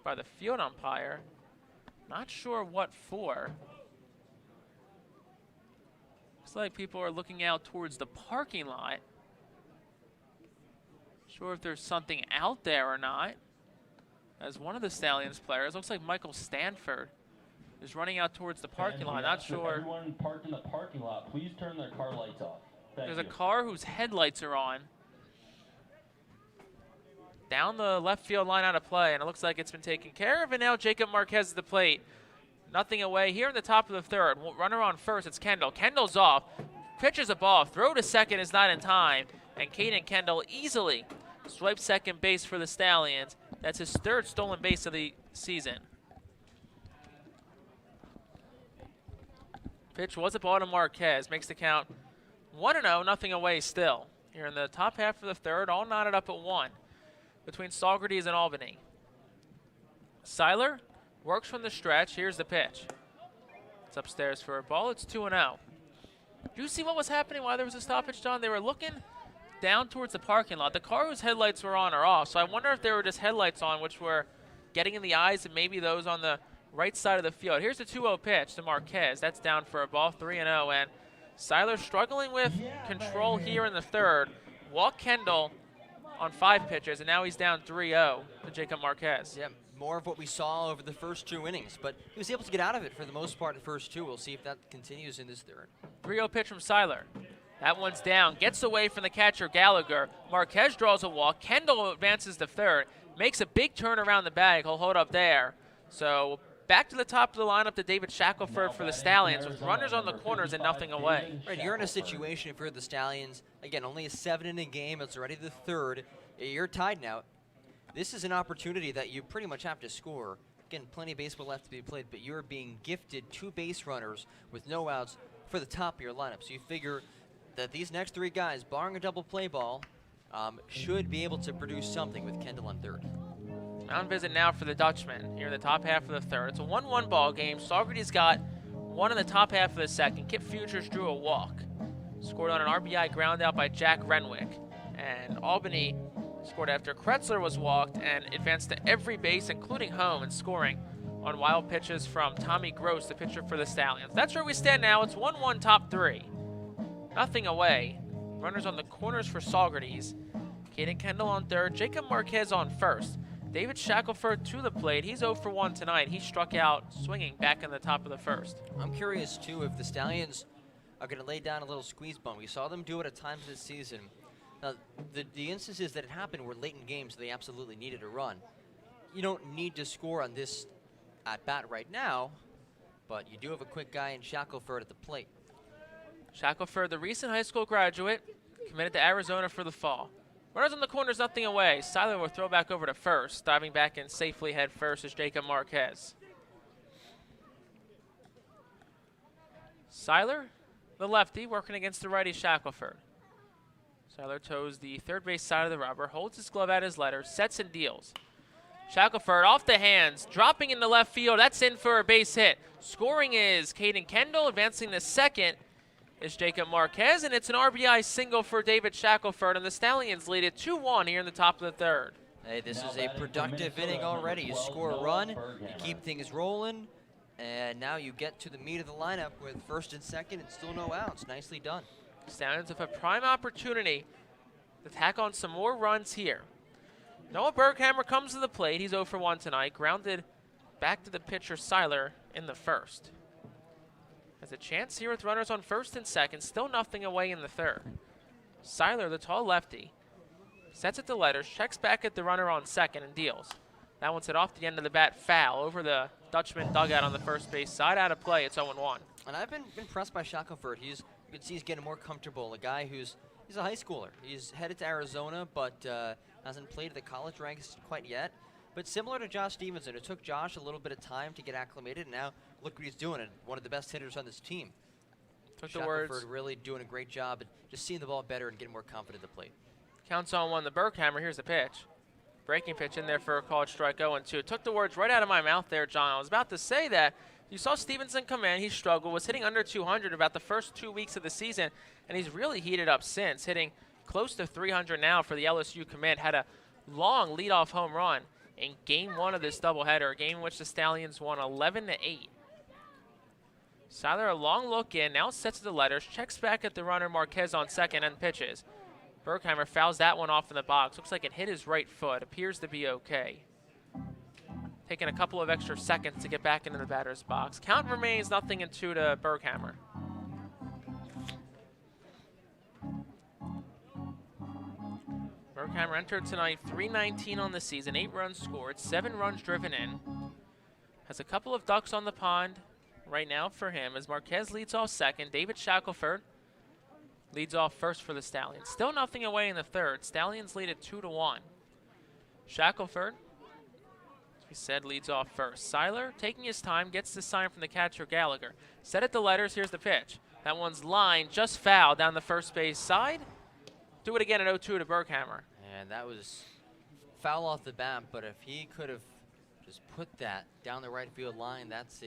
by the field umpire. Not sure what for. Looks like people are looking out towards the parking lot. Sure if there's something out there or not. As one of the Stallions players, looks like Michael Stanford, is running out towards the parking lot. Not sure. Everyone parked in the parking lot, please turn their car lights off. There's a car whose headlights are on. Down the left field line out of play, and it looks like it's been taken care of, and now Jacob Marquez at the plate. Nothing away here in the top of the third. Runner on first, it's Kendall. Kendall's off, pitches a ball, throw to second is not in time, and Caden Kendall easily swipes second base for the Stallions. That's his third stolen base of the season. Pitch was a ball to Marquez, makes the count 1-0, nothing away still. here in the top half of the third, all knotted up at 1 between Saugerties and Albany. Seiler works from the stretch. Here's the pitch. It's upstairs for a ball. It's 2-0. Do you see what was happening while there was a stoppage, John? They were looking down towards the parking lot. The car whose headlights were on are off, so I wonder if there were just headlights on which were getting in the eyes and maybe those on the right side of the field. Here's the 2-0 pitch to Marquez. That's down for a ball, 3-0, and Seiler struggling with control here in the third. Walked Kendall on 5 pitches, and now he's down 3-0 to Jacob Marquez. Yeah, more of what we saw over the first 2 innings, but he was able to get out of it for the most part in the first 2. We'll see if that continues in this third. 3-0 pitch from Seiler. That one's down, gets away from the catcher Gallagher. Marquez draws a walk. Kendall advances to third, makes a big turn around the bag. He'll hold up there. So back to the top of the lineup to David Shackelford for the Stallions with runners on the corners and nothing away. Right, you're in a situation, if you're the Stallions, again, only a 7-inning game. It's already the third. You're tied now. This is an opportunity that you pretty much have to score. Again, plenty of baseball left to be played, but you're being gifted 2 base runners with no outs for the top of your lineup. So you figure that these next 3 guys, barring a double play ball, should be able to produce something with Kendall on third. Mound visit now for the Dutchmen here in the top half of the third. It's a 1-1 ball game. Saugerties got 1 in the top half of the second. Kip Futures drew a walk. Scored on an RBI ground out by Jack Renwick. And Albany scored after Kretzler was walked and advanced to every base, including home, and scoring on wild pitches from Tommy Gross, the pitcher for the Stallions. That's where we stand now. It's 1-1 top 3. Nothing away. Runners on the corners for Saugerties. Caden Kendall on third. Jacob Marquez on first. David Shackelford to the plate. He's 0 for 1 tonight. He struck out swinging back in the top of the first. I'm curious, too, if the Stallions are going to lay down a little squeeze bump. We saw them do it at times this season. Now, the instances that it happened were late in games, so they absolutely needed a run. You don't need to score on this at-bat right now, but you do have a quick guy in Shackelford at the plate. Shackelford, the recent high school graduate, committed to Arizona for the fall. Runners on the corners, nothing away. Seiler will throw back over to first. Diving back in safely head first is Jacob Marquez. Seiler, the lefty, working against the righty Shackelford. Seiler toes the third base side of the rubber, holds his glove at his letters, sets and deals. Shackelford off the hands, dropping into left field. That's in for a base hit. Scoring is Caden Kendall. Advancing to second is Jacob Marquez, and it's an RBI single for David Shackelford, and the Stallions lead it 2-1 here in the top of the third. Hey, this is a productive inning already. You score a run, you keep things rolling, and now you get to the meat of the lineup with first and second and still no outs. Nicely done. Stallions with a prime opportunity to tack on some more runs here. Noah Berghammer comes to the plate. He's 0 for 1 tonight. Grounded back to the pitcher Seiler in the first. Has a chance here with runners on first and second. Still nothing away in the third. Seiler, the tall lefty, sets it to letters, checks back at the runner on second and deals. That one's hit off the end of the bat, foul over the Dutchman dugout on the first base side. Out of play, it's 0-1. And I've been impressed by Shackelford. You can see he's getting more comfortable. A guy he's a high schooler. He's headed to Arizona, but hasn't played at the college ranks quite yet. But similar to Josh Stevenson, it took Josh a little bit of time to get acclimated, and now look what he's doing, and one of the best hitters on this team. Shackelford really doing a great job at just seeing the ball better and getting more confident at the plate. Counts on 1 the Berghammer. Here's the pitch. Breaking pitch in there for a called strike, 0-2. Took the words right out of my mouth there, John. I was about to say that. You saw Stevenson come in. He struggled, was hitting under 200 about the first 2 weeks of the season, and he's really heated up since, hitting close to 300 now for the LSU commit. Had a long leadoff home run in Game 1 of this doubleheader, a game in which the Stallions won 11-8. Seiler, a long look in, now sets the letters, checks back at the runner Marquez on second and pitches. Berghammer fouls that one off in the box. Looks like it hit his right foot. Appears to be okay. Taking a couple of extra seconds to get back into the batter's box. Count remains 0-2 to Berghammer. Berghammer entered tonight 319 on the season, 8 runs scored, 7 runs driven in. Has a couple of ducks on the pond right now for him as Marquez leads off second. David Shackelford leads off first for the Stallions. Still nothing away in the third. Stallions lead at 2-1. Shackelford, as we said, leads off first. Seiler taking his time, gets the sign from the catcher Gallagher. Set at the letters, here's the pitch. That one's lined, just foul down the first base side. do it again at 0-2 to Berghammer. And that was foul off the bat, but if he could have just put that down the right field line, it's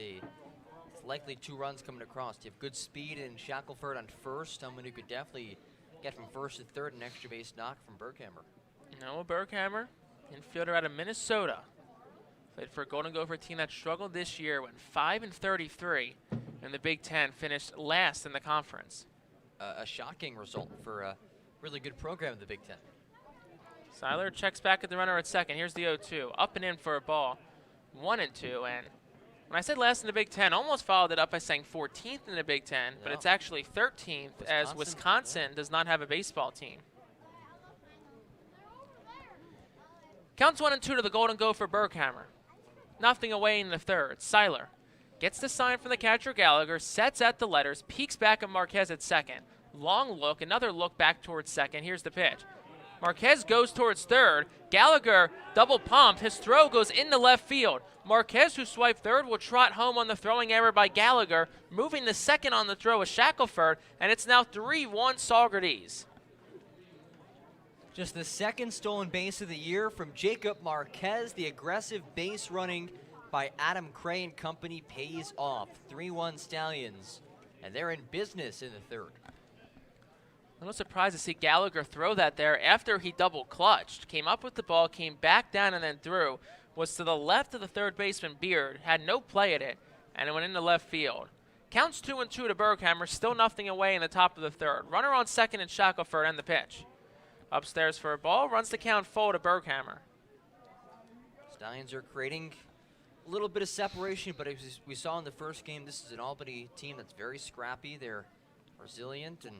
likely 2 runs coming across. You have good speed in Shackelford on first, someone who could definitely get from first to third, an extra base knock from Berghammer. Noah Berghammer, infielder out of Minnesota. Played for a Golden Gopher team that struggled this year, went 5-33 in the Big Ten, finished last in the conference. A shocking result for a really good program in the Big Ten. Seiler checks back at the runner at second. Here's the 0-2, up and in for a ball, 1-2. And when I said last in the Big Ten, almost followed it up by saying 14th in the Big Ten, but it's actually 13th as Wisconsin does not have a baseball team. Counts 1-2 to the Golden Gopher Berghammer. Nothing away in the third. Seiler gets the sign from the catcher Gallagher, sets at the letters, peeks back at Marquez at second. Long look, another look back towards second. Here's the pitch. Marquez goes towards third. Gallagher double pump. His throw goes into left field. Marquez, who swiped third, will trot home on the throwing error by Gallagher, moving the second on the throw with Shackelford, and it's now 3-1 Saugerties. Just the second stolen base of the year from Jacob Marquez. The aggressive base running by Adam Cray and company pays off. 3-1 Stallions, and they're in business in the third. A little surprised to see Gallagher throw that there after he double clutched. Came up with the ball, came back down and then threw. Was to the left of the third baseman Beard, had no play at it, and it went into left field. Counts 2-2 to Berghammer, still nothing away in the top of the third. Runner on second and Shackelford and the pitch. Upstairs for a ball, runs the count full to Berghammer. Stallions are creating a little bit of separation, but as we saw in the first game, this is an Albany team that's very scrappy. They're resilient and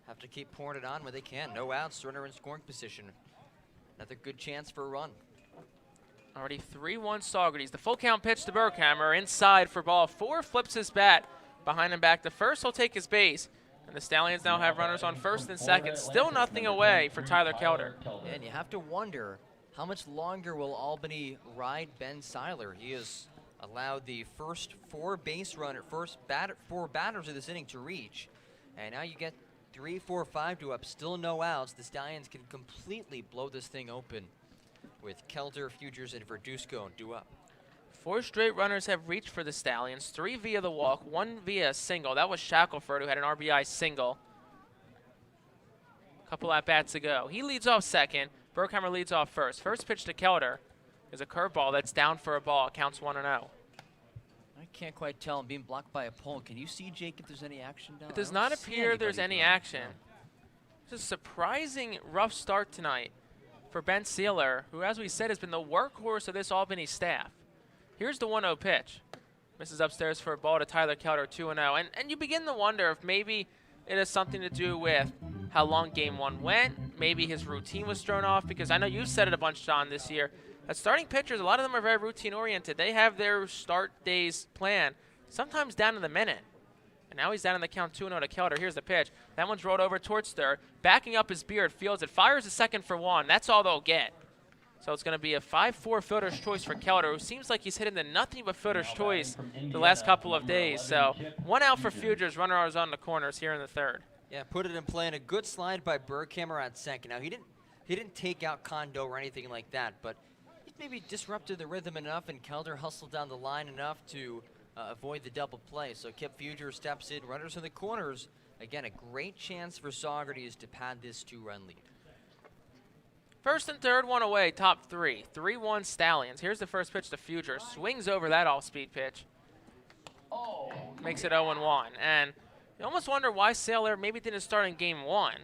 have to keep pouring it on when they can. No outs, runner in scoring position. Another good chance for a run. Already 3-1 Saugerties. The full count pitch to Berghammer, inside for ball 4, flips his bat behind him back to first. He'll take his base. And the Stallions now have runners on first and second. Still nothing away for Tyler Kelder. Yeah, and you have to wonder, how much longer will Albany ride Ben Seiler? He has allowed the first 4 batters of this inning to reach. And now you get 3, 4, 5 to up, still no outs. The Stallions can completely blow this thing open with Kelder, Fugers, and Verduzco due up. 4 straight runners have reached for the Stallions, 3 via the walk, 1 via a single. That was Shackelford, who had an RBI single. Couple at-bats to go. He leads off second. Berghammer leads off first. First pitch to Kelder is a curveball that's down for a ball. Counts 1-0. I can't quite tell. I'm being blocked by a pole. Can you see, Jake, if there's any action down? It does not appear there's any action. It's a surprising rough start tonight for Ben Seiler, who, as we said, has been the workhorse of this Albany staff. Here's the 1-0 pitch. Misses upstairs for a ball to Tyler Kelder, 2-0. And you begin to wonder if maybe it has something to do with how long game 1 went. Maybe his routine was thrown off, because I know you've said it a bunch, John, this year. That starting pitchers, a lot of them are very routine-oriented. They have their start days planned, sometimes down to the minute. And now he's down in the count 2-0 to Kelder. Here's the pitch. That one's rolled over towards third. Backing up his Beard, fields it, fires a second for 1. That's all they'll get. So it's going to be a 5-4 fielder's choice for Kelder, who seems like he's hitting the nothing but fielder's choice the last couple of days. So 1 out for Fugers, runner is on the corners here in the third. Yeah, put it in play, and a good slide by Berghammer at second. Now, he didn't take out Kondo or anything like that, but he maybe disrupted the rhythm enough, and Kelder hustled down the line enough to avoid the double play. So Kip Fuger steps in, runners in the corners. Again, a great chance for Saugerties to pad this 2-run lead. First and third, 1 away, top 3. 3-1 Stallions. Here's the first pitch to Fuger. Swings over that off-speed pitch. Makes it 0-1. And you almost wonder why Seiler maybe didn't start in game 1.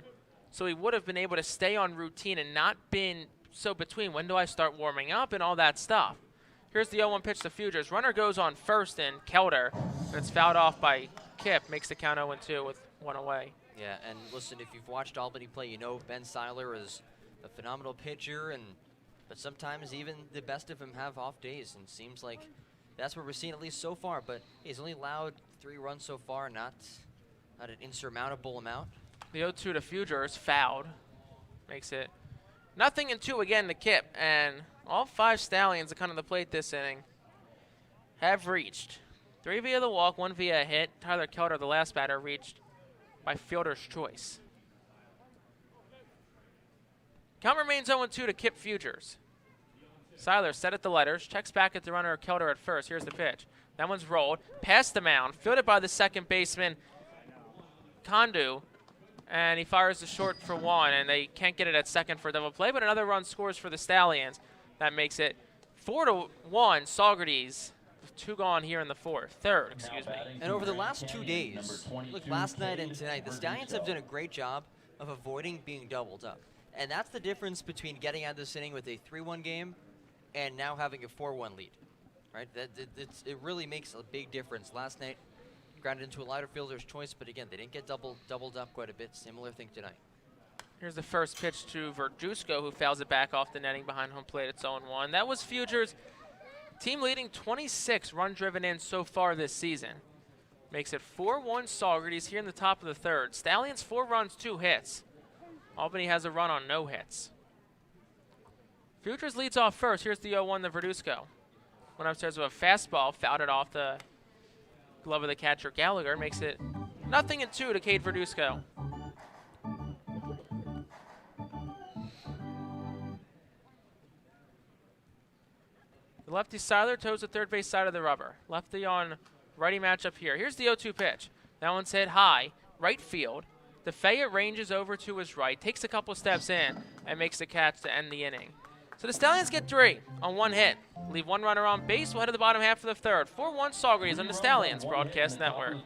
So he would have been able to stay on routine and not been so between when do I start warming up and all that stuff. Here's the 0-1 pitch to Fugers. Runner goes on first and Kelder. And it's fouled off by Kip. Makes the count 0-2 with 1 away. Yeah, and listen, if you've watched Albany play, you know Ben Seiler is a phenomenal pitcher, but sometimes even the best of them have off days, and seems like that's what we're seeing at least so far. But he's only allowed 3 runs so far, not an insurmountable amount. The 0-2 to Fuger is fouled. Makes it 0-2 again to Kip, and all 5 Stallions that come to the plate this inning have reached. 3 via the walk, 1 via a hit. Tyler Kelder, the last batter, reached by fielder's choice. Count remains 0-2 to Kip Futures. Seiler set at the letters, checks back at the runner Kelder at first. Here's the pitch. That one's rolled, past the mound, fielded by the second baseman, Kondu, and he fires the short for one, and they can't get it at second for a double play, but another run scores for the Stallions. That makes it 4-1 Saugerties. 2 gone here in the third, excuse me. And over the last 2 days, look, last night and tonight, the Stallions have done a great job of avoiding being doubled up. And that's the difference between getting out of this inning with a 3-1 game and now having a 4-1 lead, right? It really makes a big difference. Last night, grounded into a lighter fielder's choice, but again, they didn't get doubled up quite a bit. Similar thing tonight. Here's the first pitch to Verduzco, who fouls it back off the netting behind home plate. It's 0-1. That was Futures' team leading 26 run driven in so far this season. Makes it 4-1 Saugerties here in the top of the third. Stallions 4 runs, 2 hits. Albany has a run on no hits. Futures leads off first. Here's the 0-1 to Verduzco. Went upstairs with a fastball, fouled it off the glove of the catcher Gallagher. Makes it 0-2 to Cade Verduzco. The lefty Seiler toes the third base side of the rubber. Lefty on righty matchup here. Here's the 0-2 pitch. That one's hit high, right field. DeFea ranges over to his right, takes a couple steps in, and makes the catch to end the inning. So the Stallions get 3 on 1 hit. Leave 1 runner on base. We'll head to the bottom half of the third. 4-1 Saugerties on the Stallions Broadcast Network.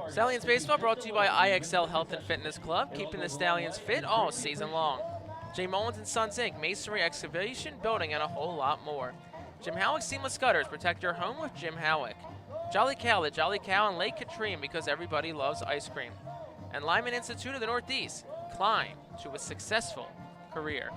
Stallions Baseball brought to you by IXL Health and Fitness Club, keeping the Stallions fit all season long. J. Mullins & Sons, Inc., masonry, excavation, building, and a whole lot more. Jim Howick Seamless Gutters, protect your home with Jim Howick. Jolly Cow, the Jolly Cow in Lake Katrine, because everybody loves ice cream. And Lyman Institute of the Northeast, climb to a successful career.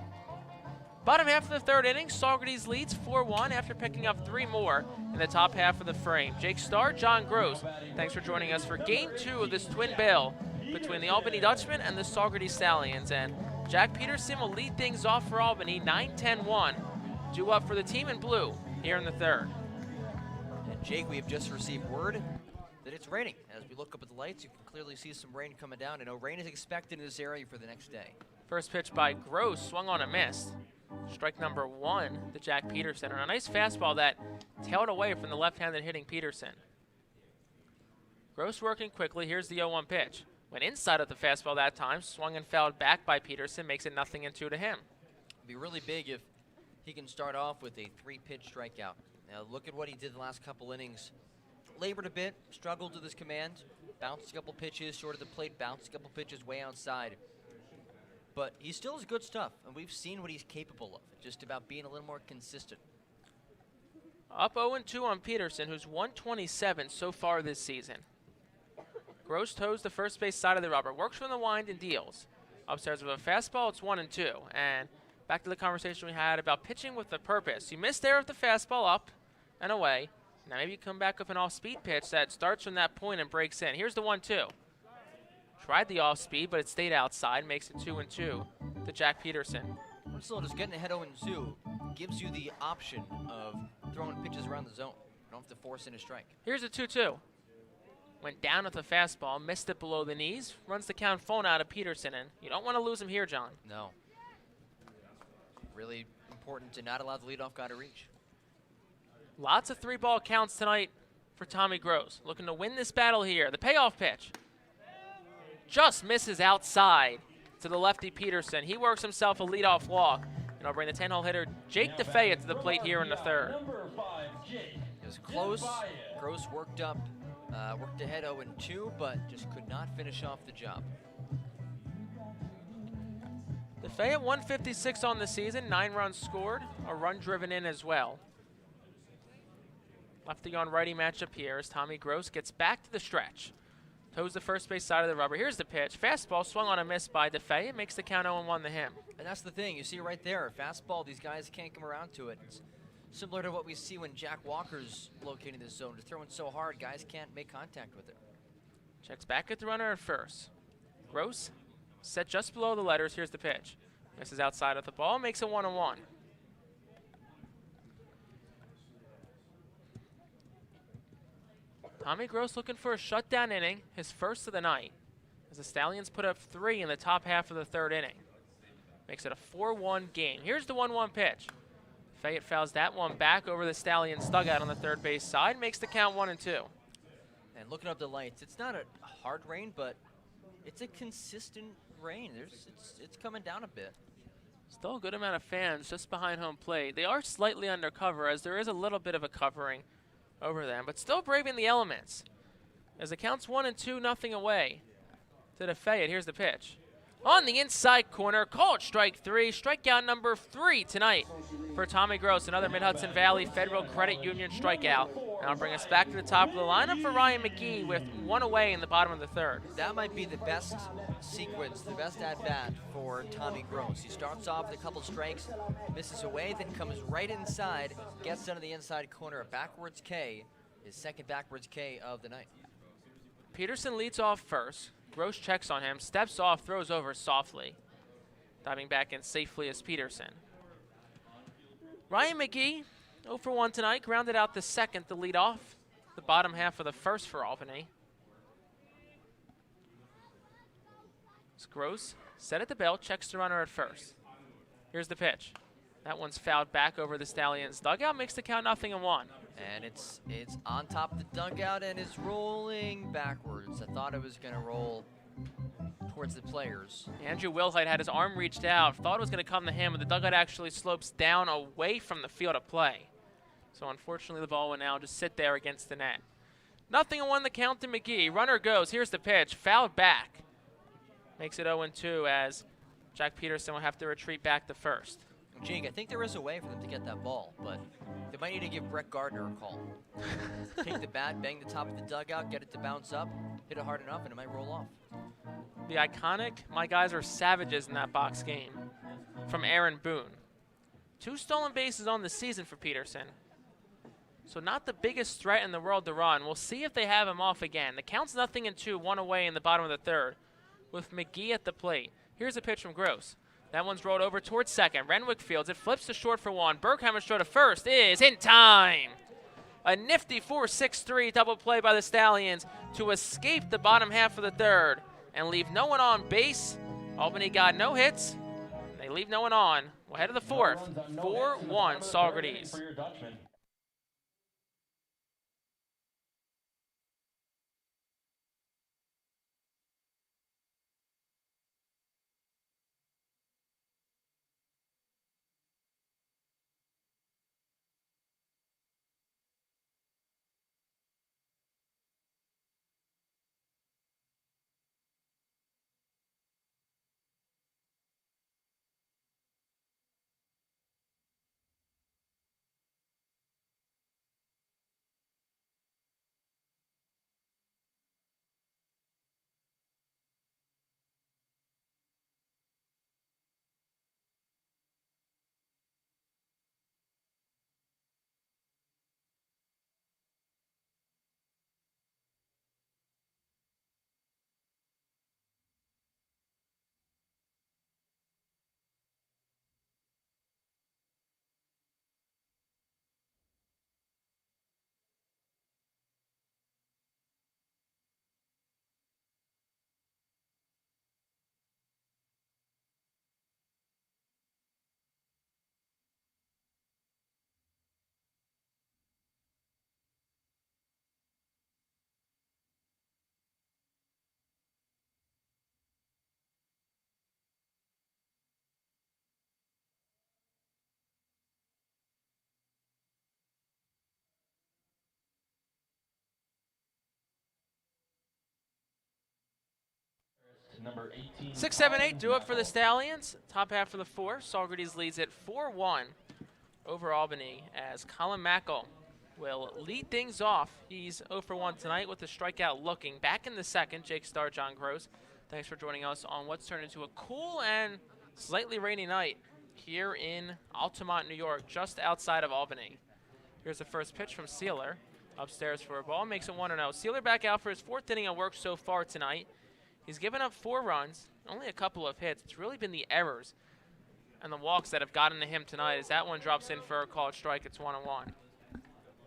Bottom half of the third inning, Saugerties leads 4-1 after picking up 3 more in the top half of the frame. Jake Starr, John Gross, thanks for joining us for Game 2 of this twin bill between the Albany Dutchmen and the Saugerties Stallions. And Jack Peterson will lead things off for Albany, 9-10-1. Due up for the team in blue here in the third. And Jake, we have just received word that it's raining. As we look up at the lights, you can clearly see some rain coming down. I know rain is expected in this area for the next day. First pitch by Gross, swung on a miss. Strike number 1 to Jack Peterson. And a nice fastball that tailed away from the left-handed hitting Peterson. Gross working quickly. Here's the 0-1 pitch. Went inside of the fastball that time. Swung and fouled back by Peterson. Makes it 0-2 to him. It'd be really big if he can start off with a 3-pitch strikeout. Now look at what he did the last couple innings. Labored a bit, struggled with his command, bounced a couple pitches short of the plate, bounced a couple pitches way outside. But he still has good stuff, and we've seen what he's capable of, just about being a little more consistent. Up 0-2 on Peterson, who's 127 so far this season. Gross toes the first base side of the rubber, works from the wind and deals. Upstairs with a fastball, it's 1-2. And back to the conversation we had about pitching with a purpose. You missed there with the fastball up and away. Now maybe you come back with an off-speed pitch that starts from that point and breaks in. Here's the 1-2. Tried the off-speed, but it stayed outside, makes it 2-2 to Jack Peterson. Still, just getting ahead 0-2 gives you the option of throwing pitches around the zone. You don't have to force in a strike. Here's a 2-2. Went down with the fastball, missed it below the knees, runs the count phone out of Peterson, and you don't want to lose him here, John. No. Really important to not allow the leadoff guy to reach. Lots of 3-ball counts tonight for Tommy Gross. Looking to win this battle here. The payoff pitch just misses outside. to the lefty Peterson. He works himself a leadoff walk, and I'll bring the 10-hole hitter Jake DeFaya to the plate here in the third. Number 5, Jake. It was close. Gross worked ahead 0-2, but just could not finish off the job. DeFaya 156 on the season, 9 runs scored, a run driven in as well. Lefty on righty matchup here as Tommy Gross gets back to the stretch. Toes the first base side of the rubber. Here's the pitch. Fastball swung on a miss by DeFaya. It makes the count 0-1 to him. And that's the thing. You see it right there. Fastball, these guys can't come around to it. It's similar to what we see when Jack Walker's locating the zone. Just throwing so hard, guys can't make contact with it. Checks back at the runner at first. Gross set just below the letters. Here's the pitch. Misses outside of the ball. Makes it 1-1. Tommy Gross looking for a shutdown inning, his first of the night, as the Stallions put up 3 in the top half of the third inning. Makes it a 4-1 game. Here's the 1-1 pitch. Fayette fouls that one back over the Stallions' dugout on the third base side. Makes the count 1-2. And looking up the lights, it's not a hard rain, but it's a consistent rain. It's coming down a bit. Still a good amount of fans just behind home plate. They are slightly undercover as there is a little bit of a covering over them, but still braving the elements. As it counts 1-2, nothing away to the Fayette. Here's the pitch. On the inside corner, called strike 3. Strikeout number 3 tonight for Tommy Gross. Another Mid-Hudson Valley Federal Credit Union strikeout. Now bring us back to the top of the lineup for Ryan McGee with 1 away in the bottom of the third. That might be the best sequence, the best at-bat for Tommy Gross. He starts off with a couple strikes, misses away, then comes right inside, gets down to the inside corner, a backwards K, his second backwards K of the night. Peterson leads off first. Gross checks on him, steps off, throws over softly. Diving back in safely is Peterson. Ryan McGee, 0 for 1 tonight, grounded out the second to lead off the bottom half of the first for Albany. It's Gross, set at the belt, checks the runner at first. Here's the pitch. That one's fouled back over the Stallions' dugout, makes the count 0-1. And it's on top of the dugout and it's rolling backwards. I thought it was going to roll towards the players. Andrew Wilhite had his arm reached out, thought it was going to come to him, but the dugout actually slopes down away from the field of play. So unfortunately the ball will now just sit there against the net. 0-1 the count to McGee. Runner goes. Here's the pitch. Fouled back. Makes it 0-2 as Jack Peterson will have to retreat back to first. Jake, I think there is a way for them to get that ball, but they might need to give Brett Gardner a call. Take the bat, bang the top of the dugout, get it to bounce up, hit it hard enough, and it might roll off. The iconic "My guys are savages in that box game" from Aaron Boone. 2 stolen bases on the season for Peterson. So not the biggest threat in the world to run. We'll see if they have him off again. The count's 0-2, 1 away in the bottom of the third with McGee at the plate. Here's a pitch from Gross. That one's rolled over towards second. Renwick fields it, flips to short for 1. Bergheimer's throw to first is in time. A nifty 4-6-3 double play by the Stallions to escape the bottom half of the third and leave no one on base. Albany got no hits. They leave no one on. We'll head to the fourth. 4-1 Saugerties. number 18. 6, 7, 8 do it for the Stallions. Top half of the 4. Saugerties leads it 4-1 over Albany as Colin Mackel will lead things off. He's 0 for 1 tonight with the strikeout looking. Back in the second, Jake Starr, John Gross. Thanks for joining us on what's turned into a cool and slightly rainy night here in Altamont, New York, just outside of Albany. Here's the first pitch from Sealer. Upstairs for a ball, makes it 1-0. Sealer back out for his 4th inning of work so far tonight. He's given up 4 runs, only a couple of hits. It's really been the errors and the walks that have gotten to him tonight. As that one drops in for a called strike, it's 1-1.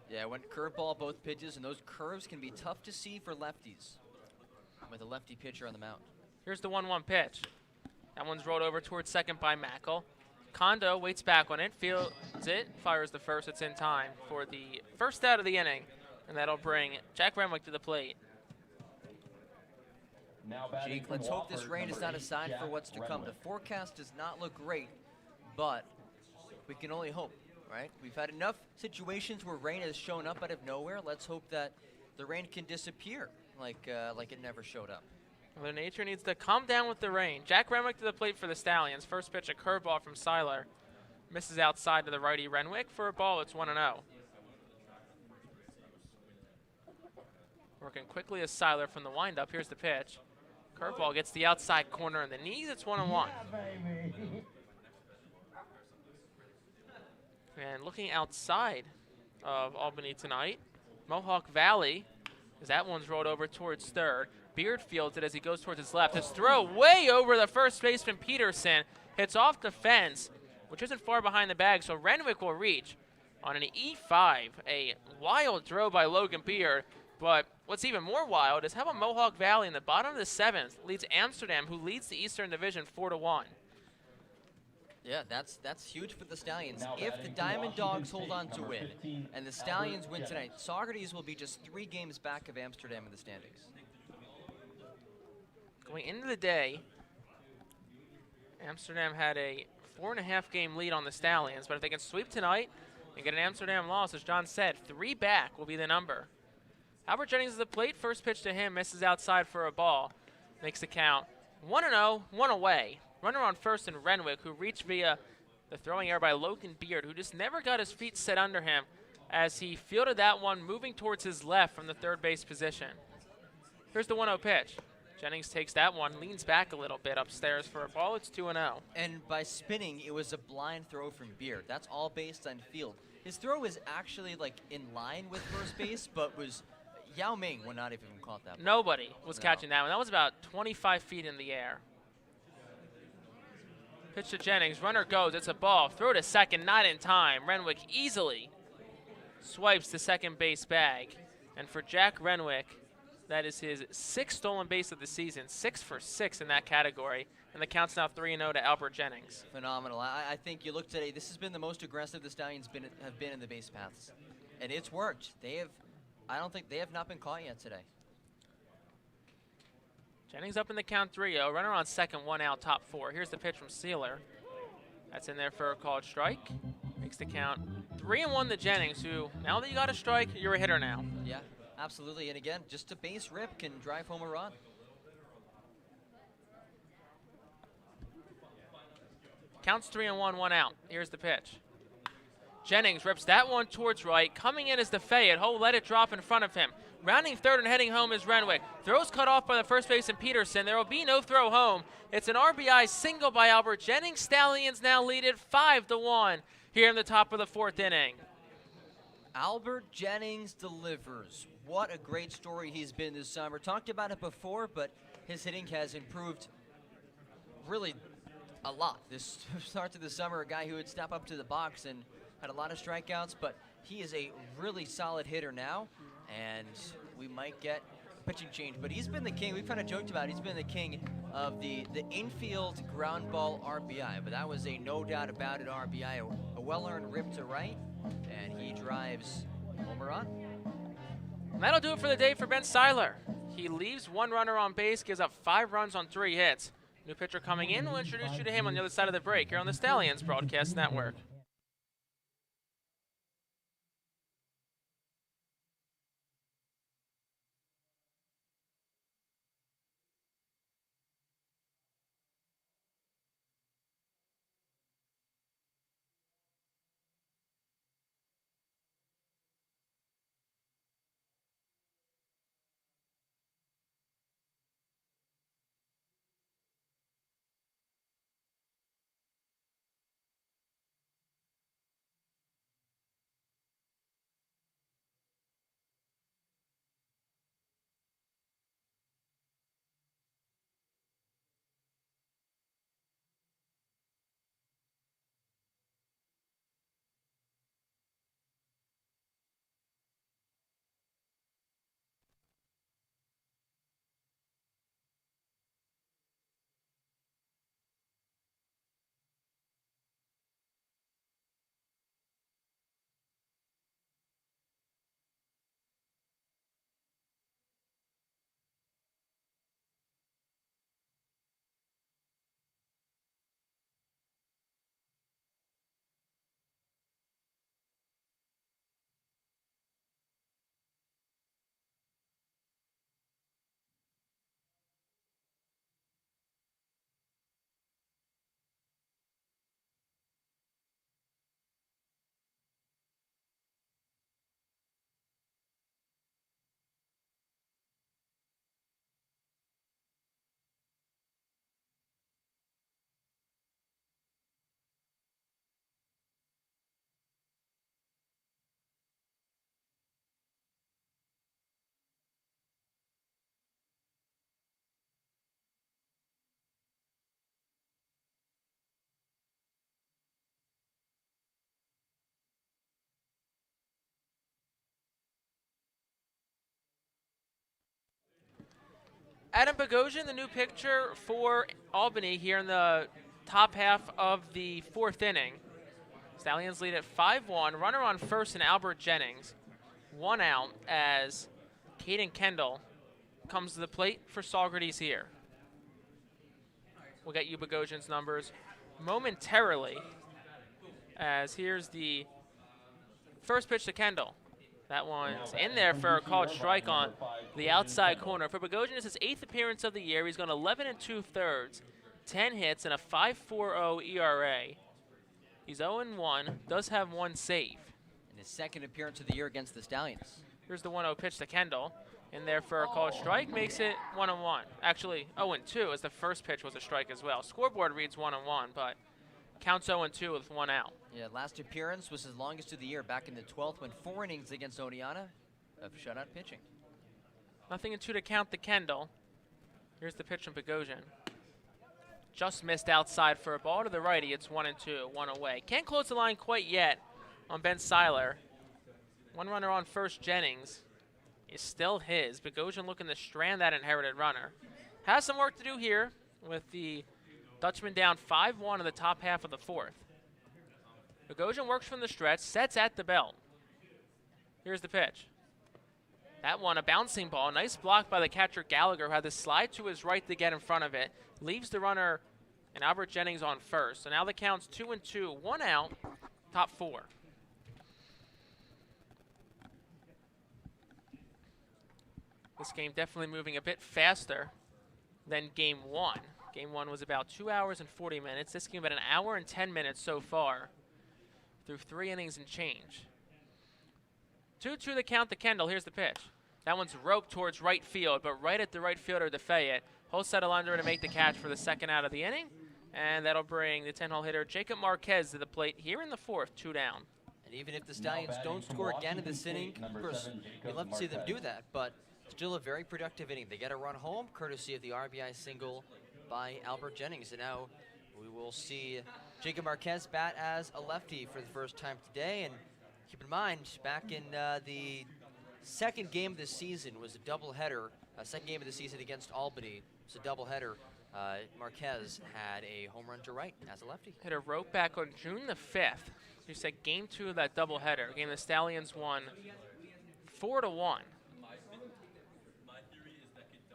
Yeah, went curveball both pitches, and those curves can be tough to see for lefties with a lefty pitcher on the mound. Here's the 1-1 pitch. That one's rolled over towards second by Mackel. Kondo waits back on it, fields it, fires the first. It's in time for the first out of the inning, and that'll bring Jack Renwick to the plate. Jake, let's hope this rain is not a sign for what's to come. The forecast does not look great, but we can only hope, right? We've had enough situations where rain has shown up out of nowhere. Let's hope that the rain can disappear like it never showed up. Mother Nature needs to calm down with the rain. Jack Renwick to the plate for the Stallions. First pitch, a curveball from Seiler. Misses outside to the righty Renwick for a ball. It's 1-0. Working quickly as Seiler from the windup. Here's the pitch. Curveball gets the outside corner in the knees. It's 1-1. And looking outside of Albany tonight, Mohawk Valley, as that one's rolled over towards third. Beard fields it as he goes towards his left. His throw way over the first baseman Peterson. Hits off the fence, which isn't far behind the bag, so Renwick will reach on an E5. A wild throw by Logan Beard. But what's even more wild is how about Mohawk Valley in the bottom of the 7th leads Amsterdam, who leads the Eastern Division 4-1. Yeah, that's huge for the Stallions. If the Diamond Dogs hold on to win and the Stallions win tonight, Saugerties will be just 3 games back of Amsterdam in the standings. Going into the day, Amsterdam had a 4.5 game lead on the Stallions, but if they can sweep tonight and get an Amsterdam loss, as John said, 3 back will be the number. Albert Jennings is the plate. First pitch to him, misses outside for a ball. Makes the count 1-0, 1 away. Runner on first and Renwick, who reached via the throwing error by Logan Beard, who just never got his feet set under him as he fielded that one moving towards his left from the third base position. Here's the 1-0 pitch. Jennings takes that one, leans back a little bit upstairs for a ball. It's 2-0. And by spinning, it was a blind throw from Beard. That's all based on field. His throw was actually like in line with first base, but was Yao Ming would not even caught that. Nobody was catching that one. That was about 25 feet in the air. Pitch to Jennings. Runner goes. It's a ball. Throw to second. Not in time. Renwick easily swipes the second base bag. And for Jack Renwick, that is his 6th stolen base of the season. 6 for 6 in that category. And the count's now 3-0 to Albert Jennings. Phenomenal. I think you look today, this has been the most aggressive the Stallions have been in the base paths. And it's worked. I don't think they have not been caught yet today. Jennings up in the count 3-0. Runner on second, 1 out, top 4. Here's the pitch from Sealer. That's in there for a called strike. Makes the count 3-1 to Jennings, who, now that you got a strike, you're a hitter now. Yeah, absolutely. And again, just a base rip can drive home a run. Counts 3-1, 1 out. Here's the pitch. Jennings rips that one towards right. Coming in is the Fayette. He'll let it drop in front of him. Rounding third and heading home is Renwick. Throws cut off by the first baseman Peterson. There will be no throw home. It's an RBI single by Albert Jennings. Stallions now lead it 5-1 here in the top of the 4th inning. Albert Jennings delivers. What a great story he's been this summer. Talked about it before, but his hitting has improved really a lot. This start to the summer, a guy who would step up to the box and had a lot of strikeouts, but he is a really solid hitter now, and we might get a pitching change. But he's been the king. We've kind of joked about it. He's been the king of the infield ground ball RBI, but that was a no doubt about it RBI, a well-earned rip to right, and he drives home run. And that'll do it for the day for Ben Seiler. He leaves 1 runner on base, gives up 5 runs on 3 hits. New pitcher coming in. We'll introduce you to him on the other side of the break here on the Stallions Broadcast Network. Adam Bogosian, the new pitcher for Albany here in the top half of the 4th inning. Stallions lead at 5-1. Runner on first and Albert Jennings. 1 out as Caden Kendall comes to the plate for Saugerties here. We'll get you Bogosian's numbers momentarily, as here's the first pitch to Kendall. That one's in there for a called strike on the outside corner. For Bogosian, it's his 8th appearance of the year. He's gone 11 2/3, 10 hits, and a 5.40 ERA. He's 0-1, does have 1 save. In his 2nd appearance of the year against the Stallions. Here's the 1-0 pitch to Kendall. In there for a called strike, makes it 1-1. Actually, 0-2, as the first pitch was a strike as well. Scoreboard reads 1-1, but counts 0-2 with 1 out. Yeah, last appearance was his longest of the year, back in the 12th, went 4 innings against Oneonta of shutout pitching. 0-2 to count the Kendall. Here's the pitch from Bogosian. Just missed outside for a ball to the righty. It's 1-2, 1 away. Can't close the line quite yet on Ben Seiler. 1 runner on first, Jennings, is still his. Bogosian looking to strand that inherited runner. Has some work to do here with the Dutchmen down 5-1 in the top half of the 4th. Bogosian works from the stretch, sets at the belt. Here's the pitch. That one, a bouncing ball. Nice block by the catcher Gallagher, who had to slide to his right to get in front of it. Leaves the runner and Albert Jennings on first. So now the count's 2-2, 1 out, top 4. This game definitely moving a bit faster than Game 1. Game 1 was about 2 hours and 40 minutes. This game about 1 hour and 10 minutes so far through 3 innings and change. 2-2 the count to Kendall. Here's the pitch. That one's roped towards right field, but right at the right fielder DeFayette. He'll settle under to make the catch for the 2nd out of the inning, and that'll bring the 10-hole hitter Jacob Marquez to the plate here in the 4th, 2 down. And even if the Stallions don't score again in this inning, of course, we'd love to see them do that, but still a very productive inning. They get a run home, courtesy of the RBI single by Albert Jennings. And now we will see Jacob Marquez bat as a lefty for the first time today. And keep in mind, back in the 2nd game of the season was a doubleheader. 2nd game of the season against Albany was a doubleheader. Marquez had a home run to right as a lefty. Hit a rope back on June the 5th. You said Game 2 of that doubleheader. Game the Stallions won 4-1.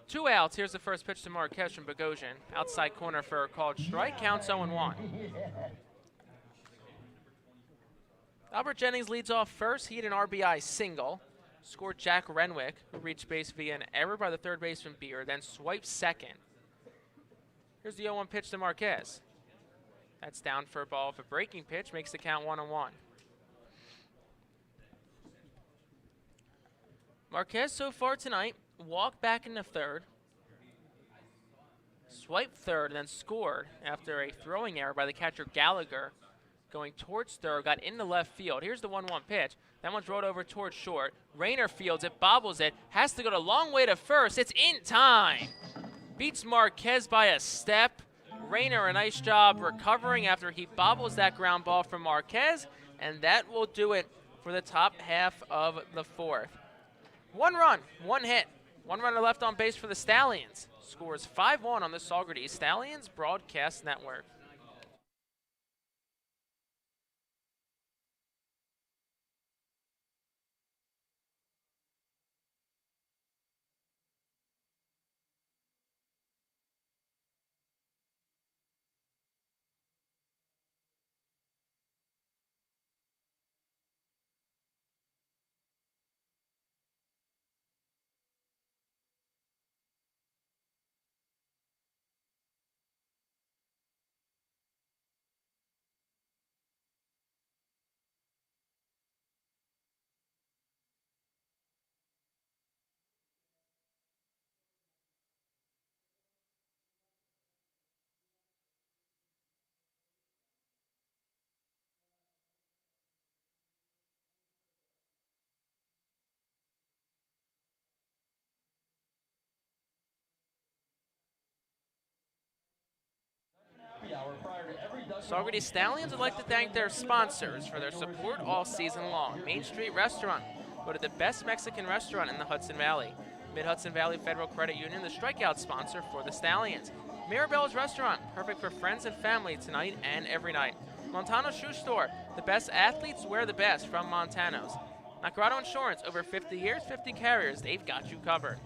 2 outs. Here's the first pitch to Marquez from Bogosian. Outside corner for a called strike. Counts 0-1. Albert Jennings leads off first. He hit an RBI single. Scored Jack Renwick, who reached base via an error by the 3rd baseman Beer, then swiped 2nd. Here's the 0-1 pitch to Marquez. That's down for a ball of a breaking pitch. Makes the count 1-1. Marquez so far tonight walked back in the 3rd, swiped 3rd, and then scored after a throwing error by the catcher Gallagher. Going towards 3rd, got into left field. Here's the 1-1 pitch. That one's rolled over towards short. Rayner fields it, bobbles it, has to go a long way to first. It's in time. Beats Marquez by a step. Rayner, a nice job recovering after he bobbles that ground ball from Marquez, and that will do it for the top half of the 4th. 1 run, 1 hit, 1 runner left on base for the Stallions. Scores 5-1 on the Saugerties Stallions Broadcast Network. Saugerties Stallions would like to thank their sponsors for their support all season long. Main Street Restaurant, voted the best Mexican restaurant in the Hudson Valley. Mid-Hudson Valley Federal Credit Union, the strikeout sponsor for the Stallions. Mirabelle's Restaurant, perfect for friends and family tonight and every night. Montano's Shoe Store, the best athletes wear the best from Montano's. Nacarado Insurance, over 50 years, 50 carriers, they've got you covered.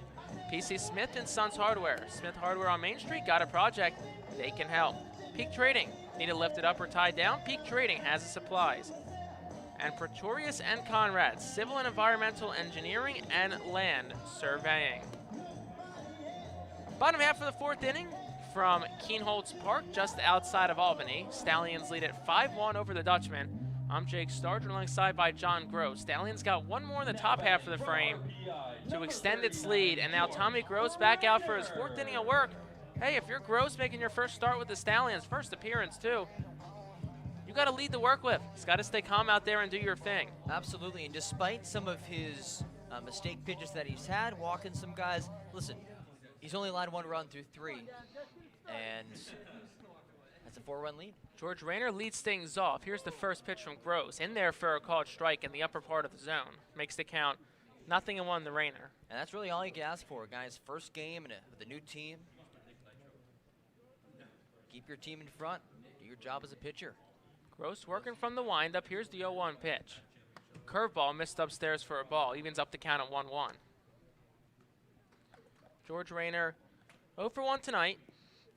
PC Smith & Sons Hardware, Smith Hardware on Main Street, got a project, they can help. Peak Trading, need it lifted up or tied down? Peak Trading has the supplies. And Pretorius and Conrad, Civil and Environmental Engineering and Land Surveying. Bottom half of the fourth inning from Keenholz Park, just outside of Albany. Stallions lead at 5-1 over the Dutchmen. I'm Jake Starr, alongside by John Gross. Stallions got one more in the top half of the frame to extend its lead, and now Tommy Gross back out for his fourth inning of work. Hey, if you're Gross making your first start with the Stallions, first appearance too, you got to lead the work with. He's got to stay calm out there and do your thing. Absolutely, and despite some of his mistake pitches that he's had, walking some guys, listen, he's only allowed one run through 3, and that's a 4-run lead. George Rayner leads things off. Here's the first pitch from Gross, in there for a called strike in the upper part of the zone. Makes the count 0-1 to Rayner. And that's really all you can ask for, guys. First game with a new team. Keep your team in front. Do your job as a pitcher. Gross working from the windup. Here's the 0-1 pitch. Curveball missed upstairs for a ball. Evens up the count at 1-1. George Rayner 0 for 1 tonight.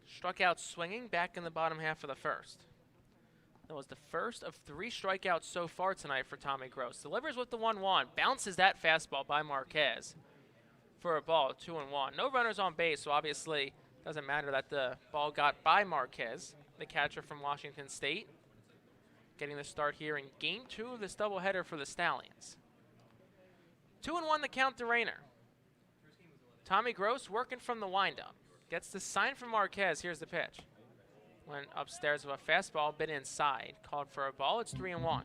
Struck out swinging back in the bottom half of the first. That was the first of 3 strikeouts so far tonight for Tommy Gross. Delivers with the 1-1. Bounces that fastball by Marquez for a ball, 2-1. No runners on base, so obviously doesn't matter that the ball got by Marquez, the catcher from Washington State. Getting the start here in Game 2 of this doubleheader for the Stallions. 2-1 the count to Rayner. Tommy Gross working from the windup. Gets the sign from Marquez. Here's the pitch. Went upstairs with a fastball, bit inside. Called for a ball. It's 3-1.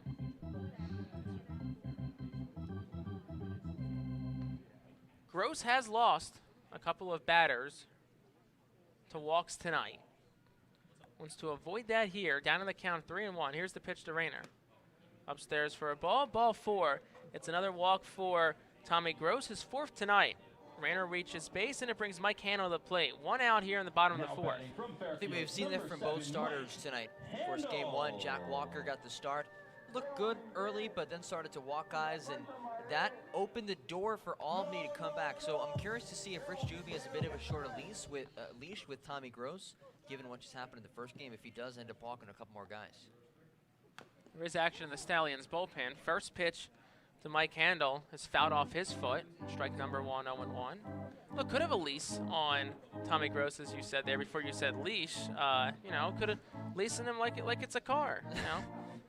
Gross has lost a couple of batters to walks tonight. Wants to avoid that here. Down in the count, 3-1. Here's the pitch to Rayner. Upstairs for a ball. Ball 4. It's another walk for Tommy Gross, his 4th tonight. Rayner reaches base, and it brings Mike Hanno to the plate. 1 out here in the bottom of the 4th. I think we've seen that from both starters tonight. Of course, Game 1, Jack Walker got the start. Looked good early, but then started to walk guys, and that opened the door for Albany to come back. So I'm curious to see if Rich Juvie has a bit of a shorter leash with Tommy Gross, given what just happened in the first game, if he does end up walking a couple more guys. There is action in the Stallions bullpen. First pitch to Mike Handel is fouled off his foot. Strike number 1, 0-1. Look, could have a lease on Tommy Gross, as you said there before you said leash. You know, could have leasing him like it's a car, you know.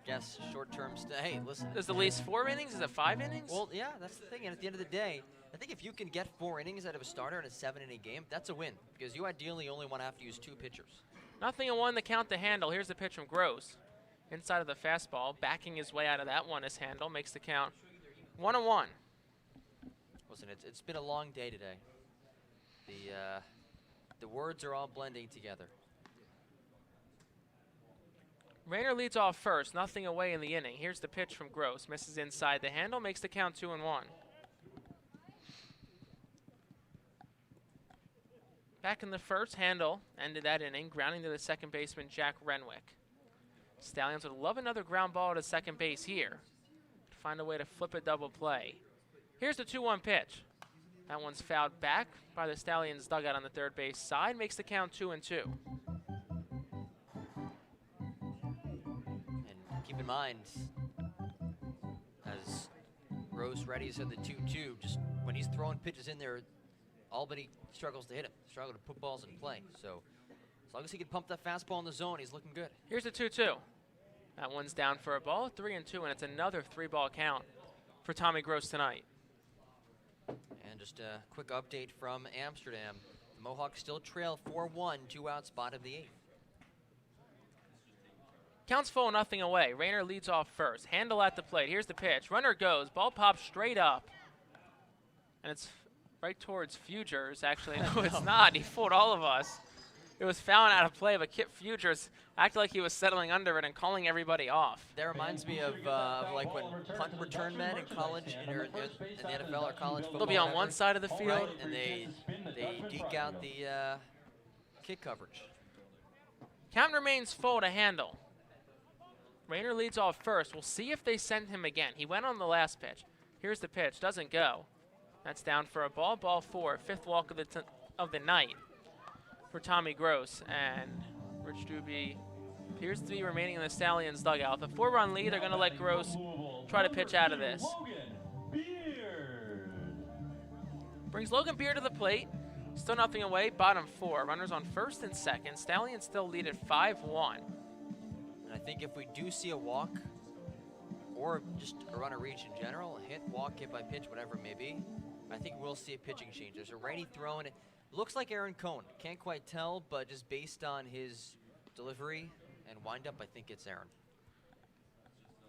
Yes, short-term stay. Hey, listen. Is the lease 4 innings? Is it 5 innings? Well, yeah, that's the thing. And at the end of the day, I think if you can get 4 innings out of a starter in a 7-inning game, that's a win, because you ideally only want to have to use 2 pitchers. 0-1 the count to Handel. Here's the pitch from Gross. Inside of the fastball, backing his way out of that one is Handel. Makes the count 1-1. Listen, it's been a long day today. The words are all blending together. Rayner leads off first, 0 away in the inning. Here's the pitch from Gross. Misses inside the handle, makes the count 2-1. Back in the first, Handel ended that inning, grounding to the second baseman, Jack Renwick. Stallions would love another ground ball to second base here. Find a way to flip a double play. Here's the 2-1 pitch. That one's fouled back by the Stallions dugout on the third base side. Makes the count 2-2. And keep in mind, as Rose readies at the 2-2, just when he's throwing pitches in there, Albany struggles to hit him, struggle to put balls in play. So as long as he can pump that fastball in the zone, he's looking good. Here's the 2-2. That one's down for a ball, 3-2, and it's another 3-ball count for Tommy Gross tonight. And just a quick update from Amsterdam. The Mohawks still trail 4-1, 2-out spot of the 8th. Counts full, 0 away. Rayner leads off first. Handel at the plate. Here's the pitch. Runner goes. Ball pops straight up. And it's right towards Fugers. Actually, no, it's not. He fooled all of us. It was fouled out of play, but Kip Fugers acted like he was settling under it and calling everybody off. That reminds me of like when punt return men in college or in the NFL or college football. They'll be on whatever, one side of the field. right, and they deke out the kick coverage. Count remains full to handle. Rayner leads off first. We'll see if they send him again. He went on the last pitch. Here's the pitch. Doesn't go. That's down for a ball. Ball 4. Fifth walk of the night for Tommy Gross. And Rich Doobie appears to be remaining in the Stallions dugout. The 4-run lead, they're going to let Gross try to pitch out of this. Brings Logan Beard to the plate. Still nothing away. Bottom 4. Runners on first and second. Stallions still lead at 5-1. And I think if we do see a walk or just a runner reach in general, a hit, walk, hit by pitch, whatever it may be, I think we'll see a pitching change. There's a righty throwing it. Looks like Aaron Cohn. Can't quite tell, but just based on his delivery and windup, I think it's Aaron.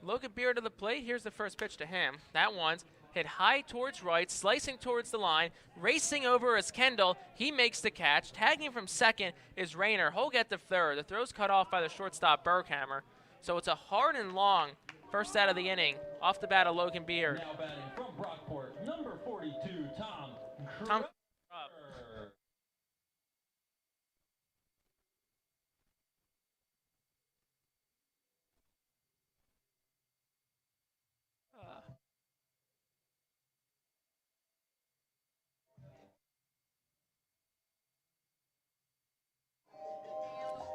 Logan Beard to the plate. Here's the first pitch to him. That one's hit high towards right, slicing towards the line, racing over is Kendall. He makes the catch. Tagging from second is Rayner. He'll get the third. The throw's cut off by the shortstop Berghammer. So it's a hard and long first out of the inning. Off the bat of Logan Beard. Now batting from Brockport, number 42, Tom.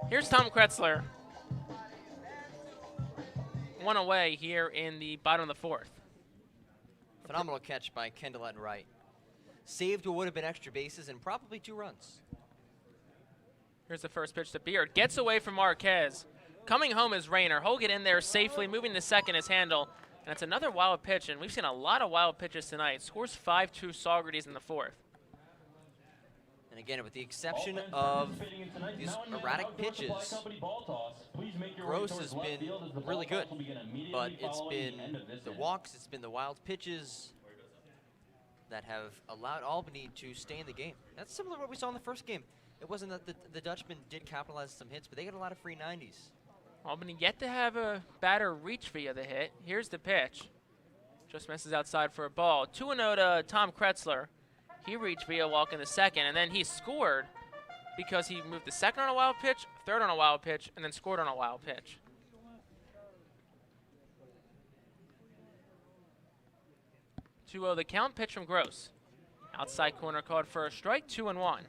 Here's Tom Kretzler. One away here in the bottom of the 4th. Phenomenal catch by Kendall at right. Saved what would have been extra bases and probably 2 runs. Here's the first pitch to Beard. Gets away from Marquez. Coming home is Rayner. He'll get in there safely. Moving to second is Handel. And it's another wild pitch, and we've seen a lot of wild pitches tonight. Scores 5-2 Saugerties in the 4th. And again, with the exception of these erratic pitches, Gross has been really good. But it's been the walks, it's been the wild pitches that have allowed Albany to stay in the game. That's similar to what we saw in the first game. It wasn't that the Dutchmen did capitalize some hits, but they got a lot of free 90s. Albany yet to have a batter reach via the hit. Here's the pitch. Just misses outside for a ball. 2-0 to Tom Kretzler. He reached via walk in the second, and then he scored because he moved the second on a wild pitch, third on a wild pitch, and then scored on a wild pitch. Two-0 the count. Pitch from Gross. Outside corner called for a strike. 2-1.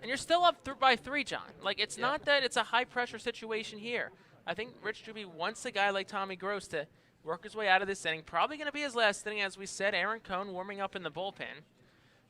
And you're still up by 3, John. Like, it's not that it's a high-pressure situation here. I think Rich Doobie wants a guy like Tommy Gross to work his way out of this inning. Probably going to be his last inning, as we said. Aaron Cohn warming up in the bullpen.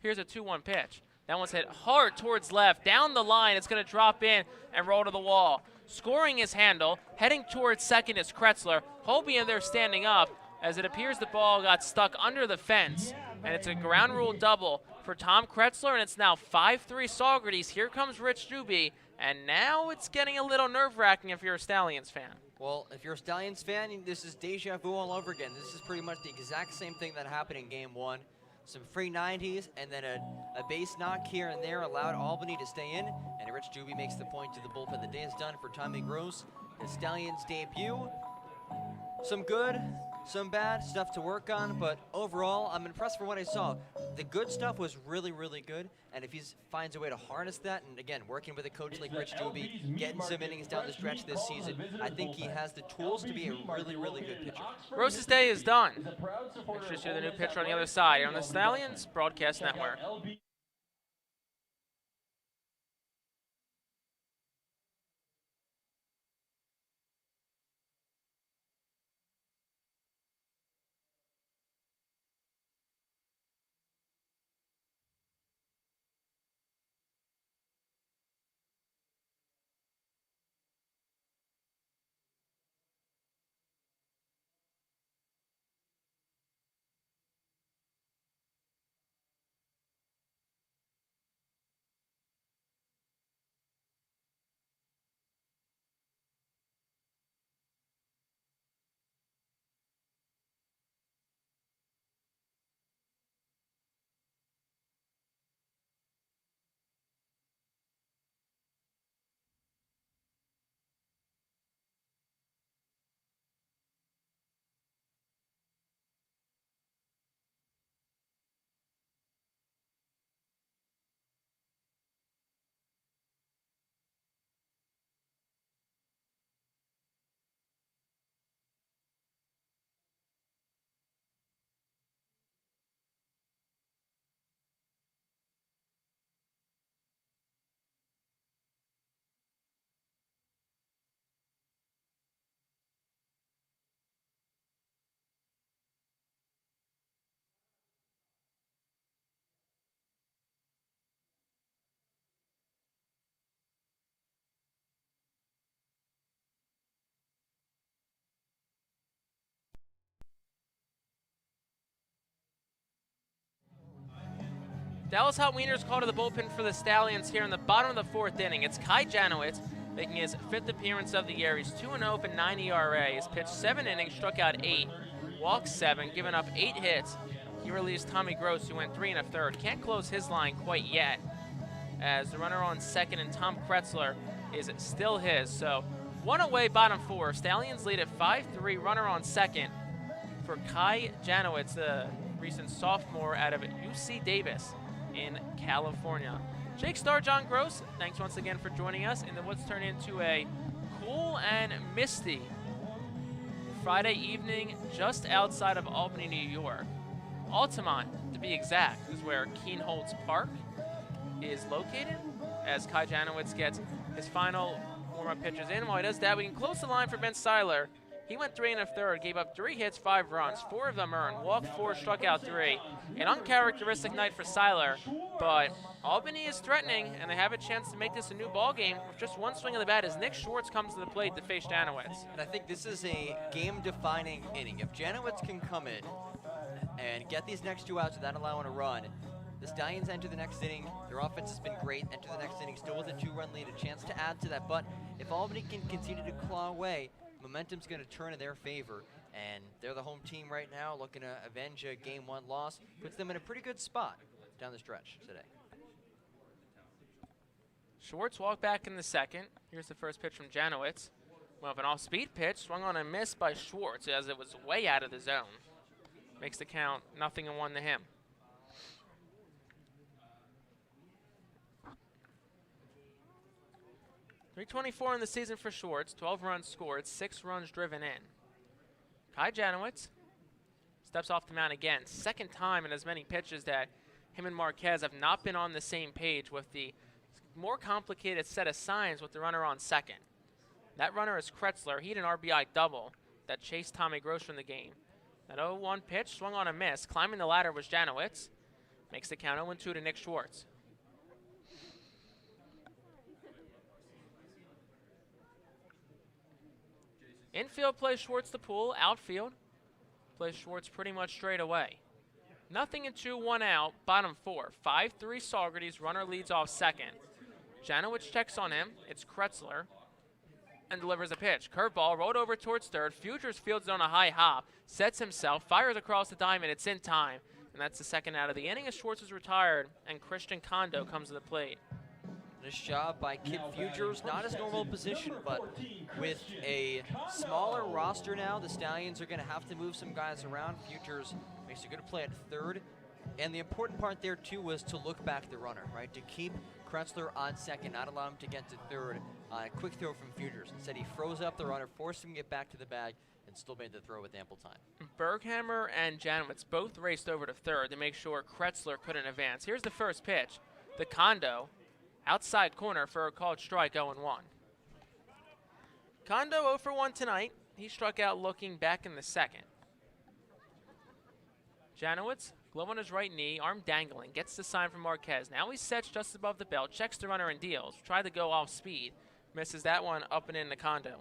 Here's a 2-1 pitch. That one's hit hard towards left. Down the line, it's going to drop in and roll to the wall. Scoring is Handel. Heading towards second is Kretzler. Holby in there standing up, as it appears the ball got stuck under the fence. And it's a ground rule double for Tom Kretzler, and it's now 5-3 Saugerties. Here comes Rich Doobie, and now it's getting a little nerve-wracking if you're a Stallions fan. Well, if you're a Stallions fan, this is deja vu all over again. This is pretty much the exact same thing that happened in Game 1. Some free 90s, and then a base knock here and there allowed Albany to stay in, and Rich Doobie makes the point to the bullpen. The day is done for Tommy Gross. The Stallions debut. Some good, some bad stuff to work on, but overall, I'm impressed for what I saw. The good stuff was really, really good, and if he finds a way to harness that, and again, working with a coach like Rich Doobie, getting some innings down the stretch this season, I think he has the tools to be a really, really good pitcher. Gross's day is done. Let's just hear the new pitcher on the other side here on the Stallions Broadcast Network. Dallas Hot Wiener's called to the bullpen for the Stallions here in the bottom of the 4th inning. It's Kai Janowitz making his 5th appearance of the year. He's 2-0 with a 9 ERA. He's pitched 7 innings, struck out 8, walked 7, given up 8 hits. He released Tommy Gross, who went 3 1/3. Can't close his line quite yet, as the runner on second and Tom Kretzler is still his. So 1 away, bottom 4. Stallions lead at 5-3. Runner on second for Kai Janowitz, the recent sophomore out of UC Davis in California. Jake Star, John Gross, thanks once again for joining us in what's turned into a cool and misty Friday evening just outside of Albany, New York. Altamont, to be exact, is where Kienholz Park is located, as Kai Janowitz gets his final warm-up pitches in. While he does that, we can close the line for Ben Seiler. He went 3 1/3, gave up 3 hits, 5 runs, 4 of them earned, walked 4, struck out 3. An uncharacteristic night for Seiler, but Albany is threatening, and they have a chance to make this a new ball game with just one swing of the bat as Nick Schwartz comes to the plate to face Janowitz. And I think this is a game-defining inning. If Janowitz can come in and get these next 2 outs without allowing a run, the Stallions enter the next inning. Their offense has been great. Enter the next inning still with a 2-run lead, a chance to add to that. But if Albany can continue to claw away, momentum's going to turn in their favor. And they're the home team right now, looking to avenge a Game 1 loss. Puts them in a pretty good spot down the stretch today. Schwartz walked back in the second. Here's the first pitch from Janowitz. Well, an off-speed pitch, swung on a miss by Schwartz as it was way out of the zone. Makes the count 0-1 to him. .324 in the season for Schwartz, 12 runs scored, 6 runs driven in. Kai Janowitz steps off the mound again. Second time in as many pitches that him and Marquez have not been on the same page with the more complicated set of signs with the runner on second. That runner is Kretzler. He had an RBI double that chased Tommy Gross from the game. That 0-1 pitch swung on a miss. Climbing the ladder was Janowitz. Makes the count 0-2 to Nick Schwartz. Infield plays Schwartz the pull. Outfield plays Schwartz pretty much straight away. 0-2, 1 out, bottom 4. 5-3 Saugerties. Runner leads off second. Janowitz checks on him. It's Kretzler. And delivers a pitch. Curveball rolled over towards third. Futures fields it on a high hop. Sets himself. Fires across the diamond. It's in time. And that's the second out of the inning as Schwartz is retired. And Christian Kondo comes to the plate. Nice job by Kid Futures. Not his normal position, but with a smaller roster now, the Stallions are going to have to move some guys around. Futures makes a good play at third. And the important part there, too, was to look back the runner, right? To keep Kretzler on second, not allow him to get to third. A quick throw from Futures. Instead, he froze up the runner, forced him to get back to the bag, and still made the throw with ample time. Berghammer and Janowitz both raced over to third to make sure Kretzler couldn't advance. Here's the first pitch. The Kondo, outside corner for a called strike, 0-1. Kondo 0 for 1 tonight. He struck out looking back in the second. Janowitz, glove on his right knee, arm dangling, gets the sign from Marquez. Now he sets just above the belt, checks the runner and deals. Tried to go off speed. Misses that one up and in the Kondo.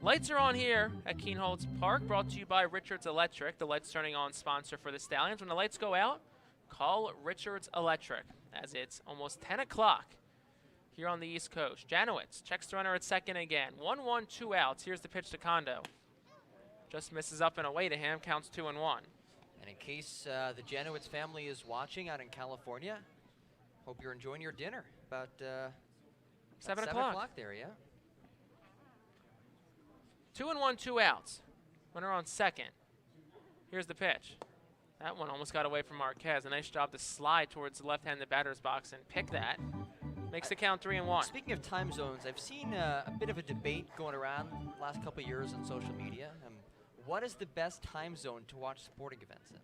Lights are on here at Kienholz Park, brought to you by Richards Electric, the lights turning on sponsor for the Stallions. When the lights go out, call Richards Electric, as it's almost 10 o'clock here on the East Coast. Janowitz checks the runner at second again. 1-1, 2 outs. Here's the pitch to Kondo. Just misses up and away to him, counts 2-1. And in case the Janowitz family is watching out in California, hope you're enjoying your dinner. About 7 7 o'clock there, yeah. 2-1, 2 outs. Runner on second. Here's the pitch. That one almost got away from Marquez. A nice job to slide towards the left-handed batter's box and pick that. Makes the count 3-1. Speaking of time zones, I've seen a bit of a debate going around the last couple of years on social media. What is the best time zone to watch sporting events in?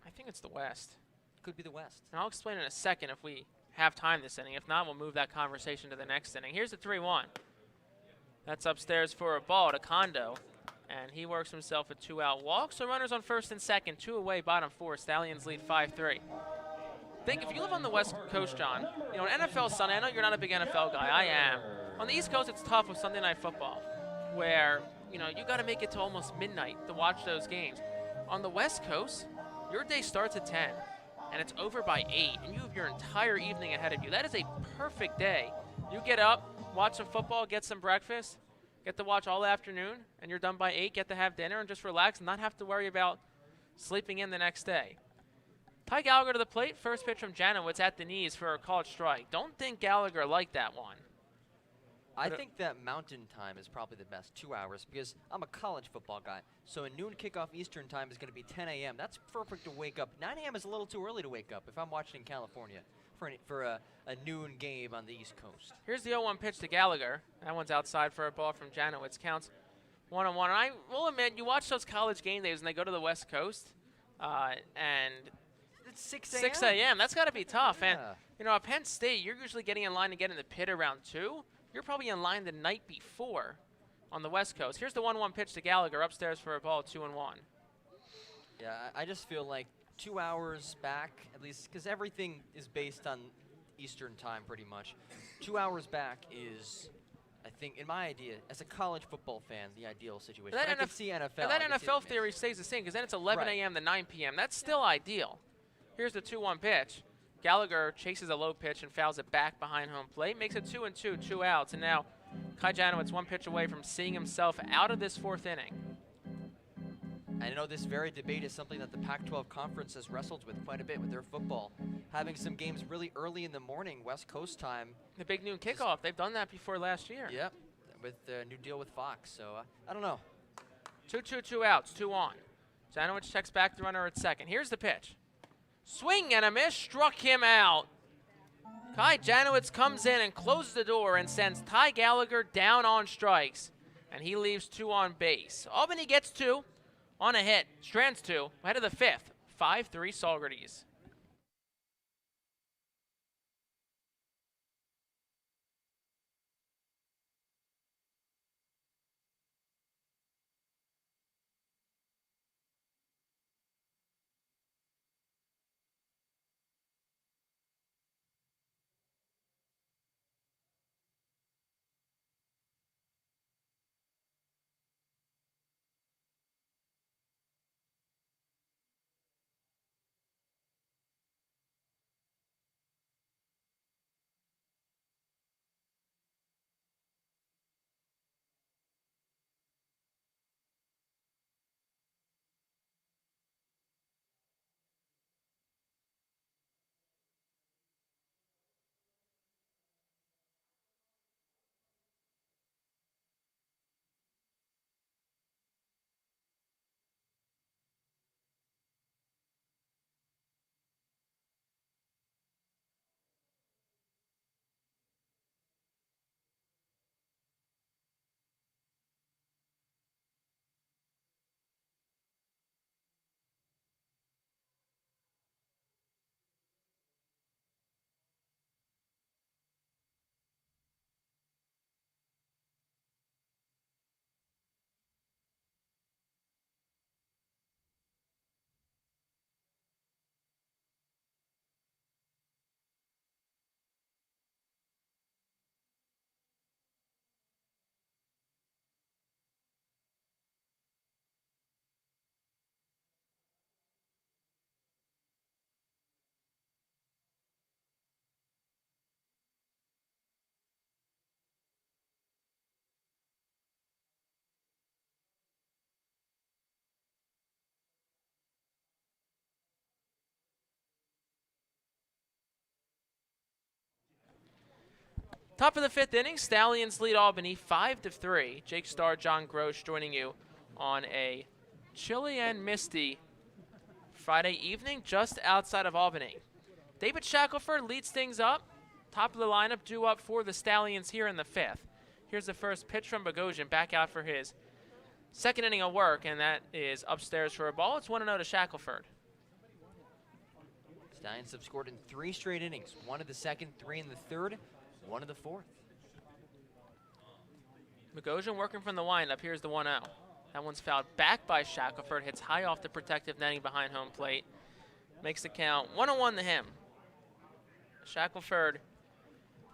I think it's the West. Could be the West. And I'll explain in a second if we have time this inning. If not, we'll move that conversation to the next inning. Here's the 3-1. That's upstairs for a ball to Kondo. And he works himself a 2-out walk. So runners on first and second, 2 away, bottom 4. Stallions lead 5-3. Think if you live on the West Coast, John, you know, NFL Sunday, I know you're not a big NFL guy. I am. On the East Coast, it's tough with Sunday Night Football, where, you know, you got to make it to almost midnight to watch those games. On the West Coast, your day starts at 10 and it's over by 8, and you have your entire evening ahead of you. That is a perfect day. You get up, watch some football, get some breakfast, get to watch all afternoon, and you're done by 8, get to have dinner and just relax and not have to worry about sleeping in the next day. Ty Gallagher to the plate. First pitch from Janowitz at the knees for a called strike. Don't think Gallagher liked that one. I think that mountain time is probably the best, 2 hours, because I'm a college football guy. So a noon kickoff Eastern time is going to be 10 a.m. That's perfect to wake up. 9 a.m. is a little too early to wake up if I'm watching in California for a noon game on the East Coast. Here's the 0-1 pitch to Gallagher. That one's outside for a ball from Janowitz. Counts 1-1. And I will admit, you watch those college game days and they go to the West Coast, and It's 6 a.m. 6 a.m. That's got to be tough. Yeah. And, you know, at Penn State, you're usually getting in line to get in the pit around 2. You're probably in line the night before on the West Coast. Here's the 1-1 pitch to Gallagher upstairs for a ball, 2-1. Yeah, I just feel like 2 hours back, at least, because everything is based on Eastern time pretty much. 2 hours back is, I think, in my idea, as a college football fan, the ideal situation. I can see NFL. And that I can see NFL it, theory stays the same, because then it's 11 Right. a.m. to 9 p.m. That's still ideal. Here's the 2-1 pitch. Gallagher chases a low pitch and fouls it back behind home plate. Makes it 2-2, 2 outs. And now Kai Janowitz 1 pitch away from seeing himself out of this 4th inning. I know this very debate is something that the Pac-12 conference has wrestled with quite a bit with their football. Having some games really early in the morning, West Coast time. The big noon kickoff. They've done that before last year. Yep, with the new deal with Fox. So I don't know. 2-2, 2 outs, 2 on. Janowitz checks back the runner at second. Here's the pitch. Swing and a miss, struck him out. Kai Janowitz comes in and closes the door and sends Ty Gallagher down on strikes. And he leaves 2 on base. Albany gets 2 on a hit. Strands 2, ahead of the 5th. 5-3 Saugerties. Top of the 5th inning, Stallions lead Albany 5-3. Jake Starr, John Grosh joining you on a chilly and misty Friday evening just outside of Albany. David Shackelford leads things up. Top of the lineup due up for the Stallions here in the 5th. Here's the first pitch from Bogosian, back out for his 2nd inning of work, and that is upstairs for a ball. It's 1-0 to Shackelford. Stallions have scored in 3 straight innings. 1 in the 2nd, 3 in the 3rd, 1 in the 4th. Bogosian working from the windup. Here's the 1-0. That one's fouled back by Shackelford. Hits high off the protective netting behind home plate. Makes the count 1-1 to him. Shackelford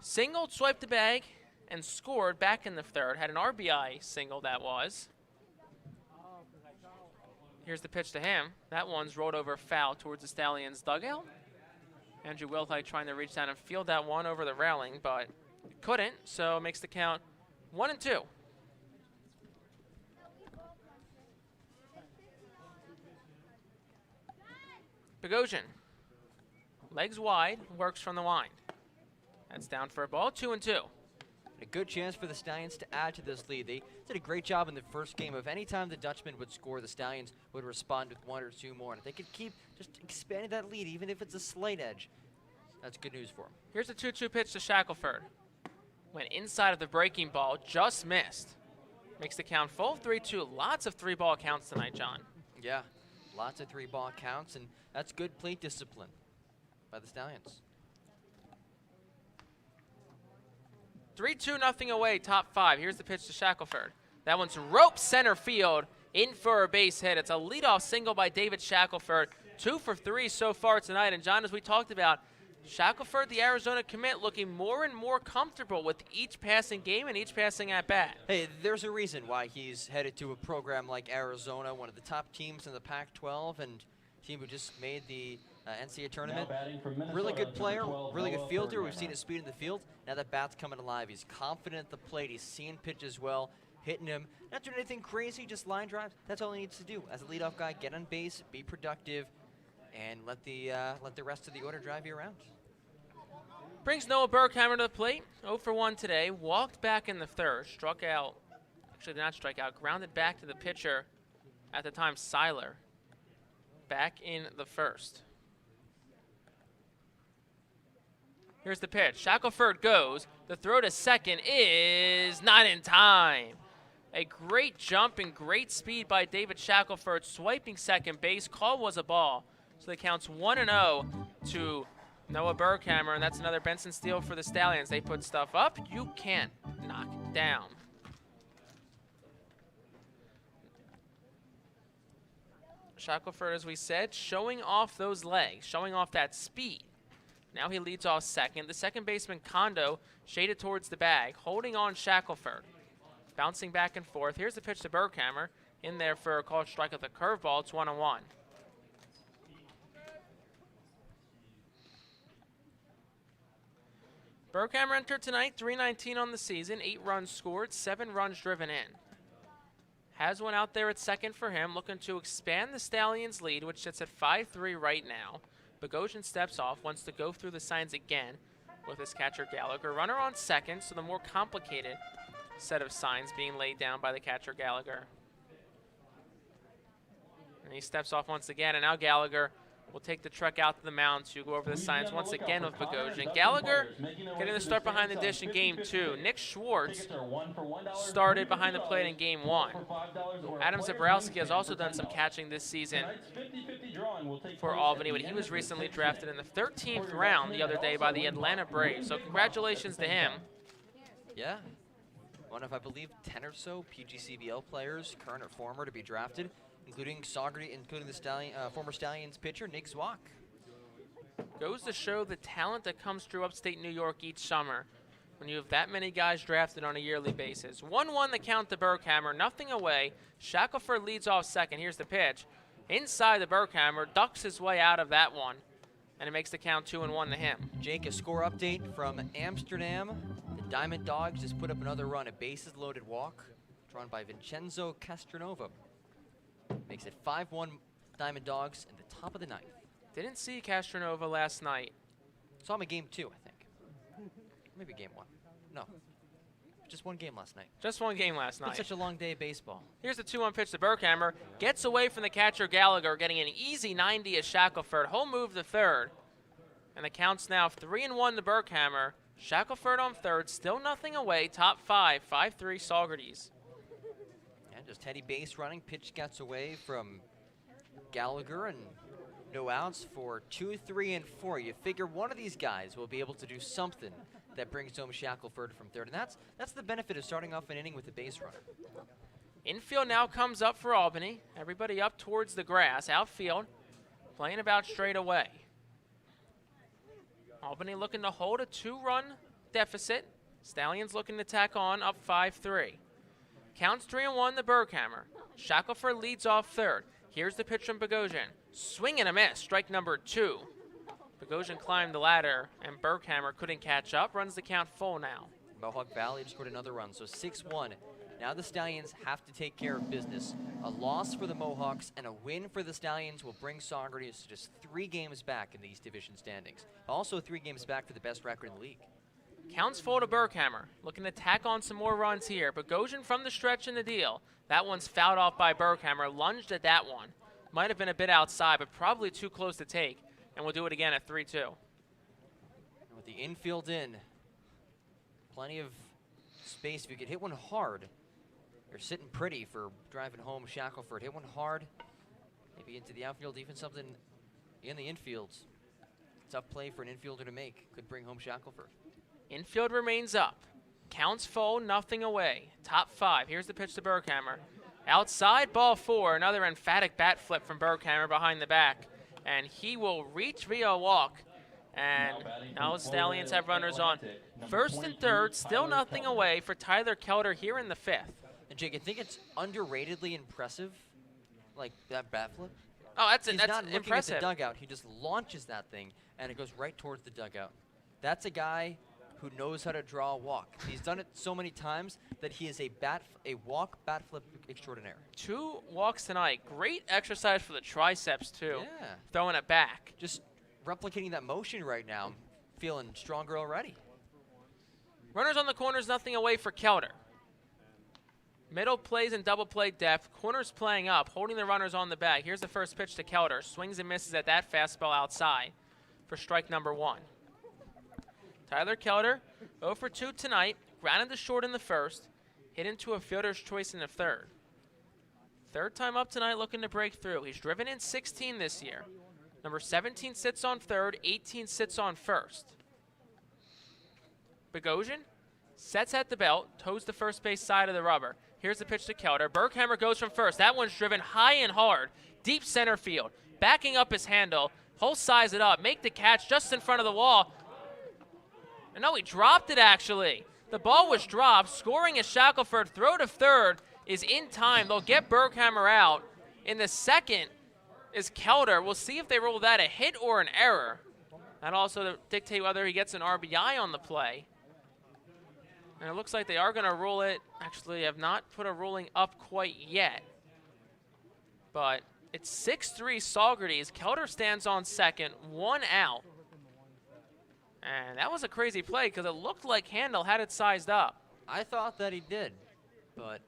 singled, swiped the bag, and scored back in the 3rd. Had an RBI single, that was. Here's the pitch to him. That one's rolled over foul towards the Stallions dugout. Andrew Wilhite trying to reach down and field that one over the railing, but couldn't, so it makes the count 1-2. Bogosian, legs wide, works from the wind. That's down for a ball, 2-2. A good chance for the Stallions to add to this lead. They did a great job in the first game of any time the Dutchmen would score, the Stallions would respond with 1 or 2 more. And if they could keep just expanding that lead, even if it's a slight edge, that's good news for them. Here's a 2-2 pitch to Shackelford. Went inside of the breaking ball, just missed. Makes the count full, 3-2. Lots of 3-ball counts tonight, John. Yeah, lots of 3-ball counts, and that's good plate discipline by the Stallions. 3-2, nothing away, top 5. Here's the pitch to Shackelford. That one's rope center field, in for a base hit. It's a leadoff single by David Shackelford. 2 for 3 so far tonight. And John, as we talked about, Shackelford, the Arizona commit, looking more and more comfortable with each passing game and each passing at bat. Hey, there's a reason why he's headed to a program like Arizona, one of the top teams in the Pac-12, and team who just made the NCAA tournament. Really good player, really good fielder. We've seen his speed in the field. Now that bat's coming alive. He's confident at the plate. He's seeing pitches well, hitting him. Not doing anything crazy, just line drives. That's all he needs to do. As a leadoff guy, get on base, be productive, and let the rest of the order drive you around. Brings Noah Berghammer to the plate. 0 for 1 today. Walked back in the third. Struck out. Actually, did not strike out. Grounded back to the pitcher. At the time, Seiler. Back in the first. Here's the pitch. Shackelford goes. The throw to second is not in time. A great jump and great speed by David Shackelford, swiping second base. Call was a ball. So the count's 1-0 to Noah Berghammer, and that's another Benson steal for the Stallions. They put stuff up you can't knock down. Shackelford, as we said, showing off those legs, showing off that speed. Now he leads off second. The second baseman, Kondo, shaded towards the bag, holding on Shackelford. Bouncing back and forth. Here's the pitch to Berghammer. In there for a called strike with a curveball. It's 1-1. Berghammer entered tonight, 319 on the season, 8 runs scored, 7 runs driven in. Has one out there at second for him, looking to expand the Stallions' lead, which sits at 5-3 right now. Bogosian steps off, wants to go through the signs again with his catcher Gallagher. Runner on second, so the more complicated set of signs being laid down by the catcher Gallagher. And he steps off once again, and now Gallagher will take the truck out to the mound to go over the signs once again with Bogosian. Gallagher getting the start behind the dish in Game 2. Nick Schwartz started behind the plate in Game 1. Adam Zabrowski has also done some catching this season for Albany, but he was recently drafted in the 13th round the other day by the Atlanta Braves. So congratulations to him. Yeah. One of, I believe, 10 or so PGCBL players, current or former, to be drafted, including the former Stallions pitcher, Nick Zwak. Goes to show the talent that comes through upstate New York each summer when you have that many guys drafted on a yearly basis. 1-1 the count to Berghammer, nothing away. Shackelford leads off second. Here's the pitch. Inside the Berghammer, ducks his way out of that one, and it makes the count 2-1 to him. Jake, a score update from Amsterdam. The Diamond Dogs just put up another run, a bases-loaded walk, drawn by Vincenzo Castronova. Makes it 5-1 Diamond Dogs in the top of the ninth. Didn't see Castronova last night. Saw him in Game 2, I think. Maybe Game 1. No. Just one game last night. Just one game last night. It's such a long day of baseball. Here's the 2-1 pitch to Berghammer. Gets away from the catcher Gallagher, getting an easy 90 as Shackelford. Home move to third. And the count's now 3-1 to Berghammer. Shackelford on third, still nothing away. Top 5, 5-3 Saugerties. And just heady base running. Pitch gets away from Gallagher, and no outs for 2, 3, and 4. You figure one of these guys will be able to do something that brings home Shackelford from third. And that's the benefit of starting off an inning with a base runner. Infield now comes up for Albany. Everybody up towards the grass. Outfield playing about straight away. Albany looking to hold a 2-run deficit. Stallions looking to tack on up 5-3. Counts 3-1 the Berghammer. Shackelford leads off third. Here's the pitch from Bogosian. Swing and a miss, strike number 2. Bogosian climbed the ladder, and Berghammer couldn't catch up. Runs the count full now. Mohawk Valley just scored another run, so 6-1. Now the Stallions have to take care of business. A loss for the Mohawks and a win for the Stallions will bring Saugerties to just 3 games back in the East Division standings. Also 3 games back for the best record in the league. Counts full to Berghammer, looking to tack on some more runs here. Bogosian from the stretch in the deal. That one's fouled off by Berghammer, lunged at that one. Might have been a bit outside, but probably too close to take. And we'll do it again at 3-2. And with the infield in, plenty of space. If you could hit one hard, you're sitting pretty for driving home Shackelford. Hit one hard, maybe into the outfield, even something in the infields. Tough play for an infielder to make. Could bring home Shackelford. Infield remains up. Counts full, nothing away. Top 5. Here's the pitch to Berghammer. Outside, ball 4. Another emphatic bat flip from Berghammer behind the back. And he will reach via walk. And now the Stallions have runners on first and third. Still nothing away for Tyler Kelder here in the 5th. And Jake, I think it's underratedly impressive, like that bat flip. Oh, that's He's that's not looking impressive. at the dugout. He just launches that thing, and it goes right towards the dugout. That's a guy who knows how to draw a walk. He's done it so many times that he is a walk bat flip extraordinaire. 2 walks tonight. Great exercise for the triceps, too. Yeah. Throwing it back. Just replicating that motion right now. I'm feeling stronger already. Runners on the corners, nothing away for Kelder. Middle plays in double play depth. Corners playing up, holding the runners on the bag. Here's the first pitch to Kelder. Swings and misses at that fastball outside for strike number 1. Tyler Kelder, 0 for 2 tonight. Grounded to short in the first. Hit into a fielder's choice in the third. Third time up tonight looking to break through. He's driven in 16 this year. Number 17 sits on third, 18 sits on first. Bogosian sets at the belt, toes the first base side of the rubber. Here's the pitch to Kelder. Berghammer goes from first. That one's driven high and hard, deep center field. Backing up his handle, he'll size it up, make the catch just in front of the wall. And no, he dropped it actually. The ball was dropped, scoring is Shackelford. Throw to third is in time. They'll get Berghammer out. In the second is Kelder. We'll see if they rule that a hit or an error. That also dictate whether he gets an RBI on the play. And it looks like they are going to rule it. Actually, have not put a ruling up quite yet. But it's 6-3 Saugerties. Kelder stands on second, 1 out. And that was a crazy play because it looked like Handel had it sized up. I thought that he did, but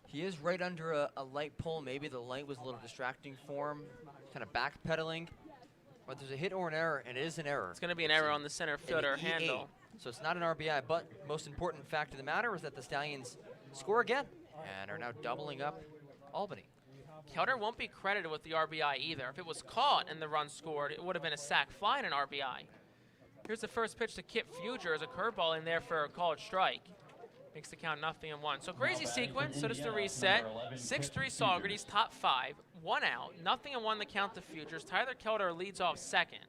he is right under a light pole. Maybe the light was a little distracting for him, kind of backpedaling. But there's a hit or an error, and it is an error. It's going to be an error on the center fielder, Handel. So it's not an RBI, but most important fact of the matter is that the Stallions score again and are now doubling up Albany. Kelder won't be credited with the RBI either. If it was caught and the run scored, it would have been a sac fly and an RBI. Here's the first pitch to Kip Fuger as a curveball in there for a called strike. Makes the count 0-1. So crazy sequence, so just the reset. 6-3 Saugerties, top 5, 1 out, 0-1 the count to Fugers. Tyler Kelder leads off second.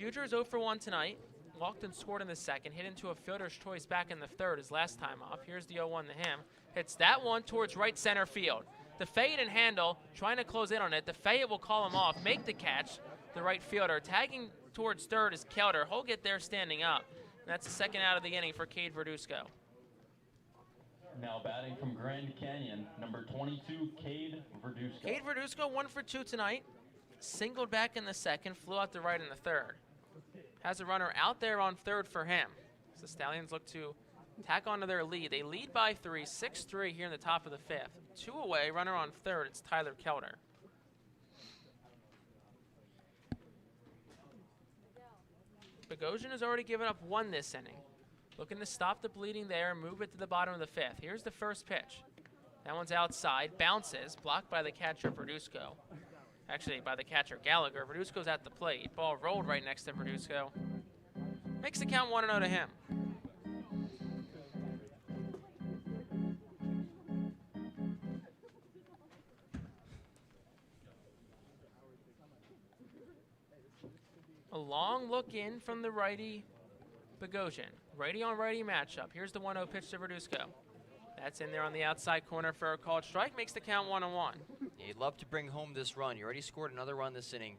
Fugers 0 for 1 tonight. Walked and scored in the second. Hit into a fielder's choice back in the third his last time up. Here's the 0-1 to him. Hits that one towards right center field. The Fayette and Handel trying to close in on it. The Fayette will call him off, make the catch. The right fielder tagging towards third is Kelder. He'll get there standing up. And that's the second out of the inning for Cade Verduzco. Now batting from Grand Canyon, number 22, Cade Verduzco. Cade Verduzco 1 for 2 tonight. Singled back in the second, flew out the right in the third. Has a runner out there on third for him. So the Stallions look to tack onto their lead. They lead by 3, 6-3 here in the top of the 5th. 2 away, runner on third. It's Tyler Kelder. Bogosian has already given up 1 this inning. Looking to stop the bleeding there and move it to the bottom of the 5th. Here's the first pitch. That one's outside, bounces, blocked by the catcher Verduzco. Actually, by the catcher Gallagher. Verduzco's at the plate. Ball rolled right next to Verduzco. Makes the count 1-0 to him. A long look in from the righty Bogosian. Righty on righty matchup. Here's the 1-0 pitch to Verduzco. That's in there on the outside corner for a called strike. Makes the count 1-1. You'd love to bring home this run. You already scored another run this inning.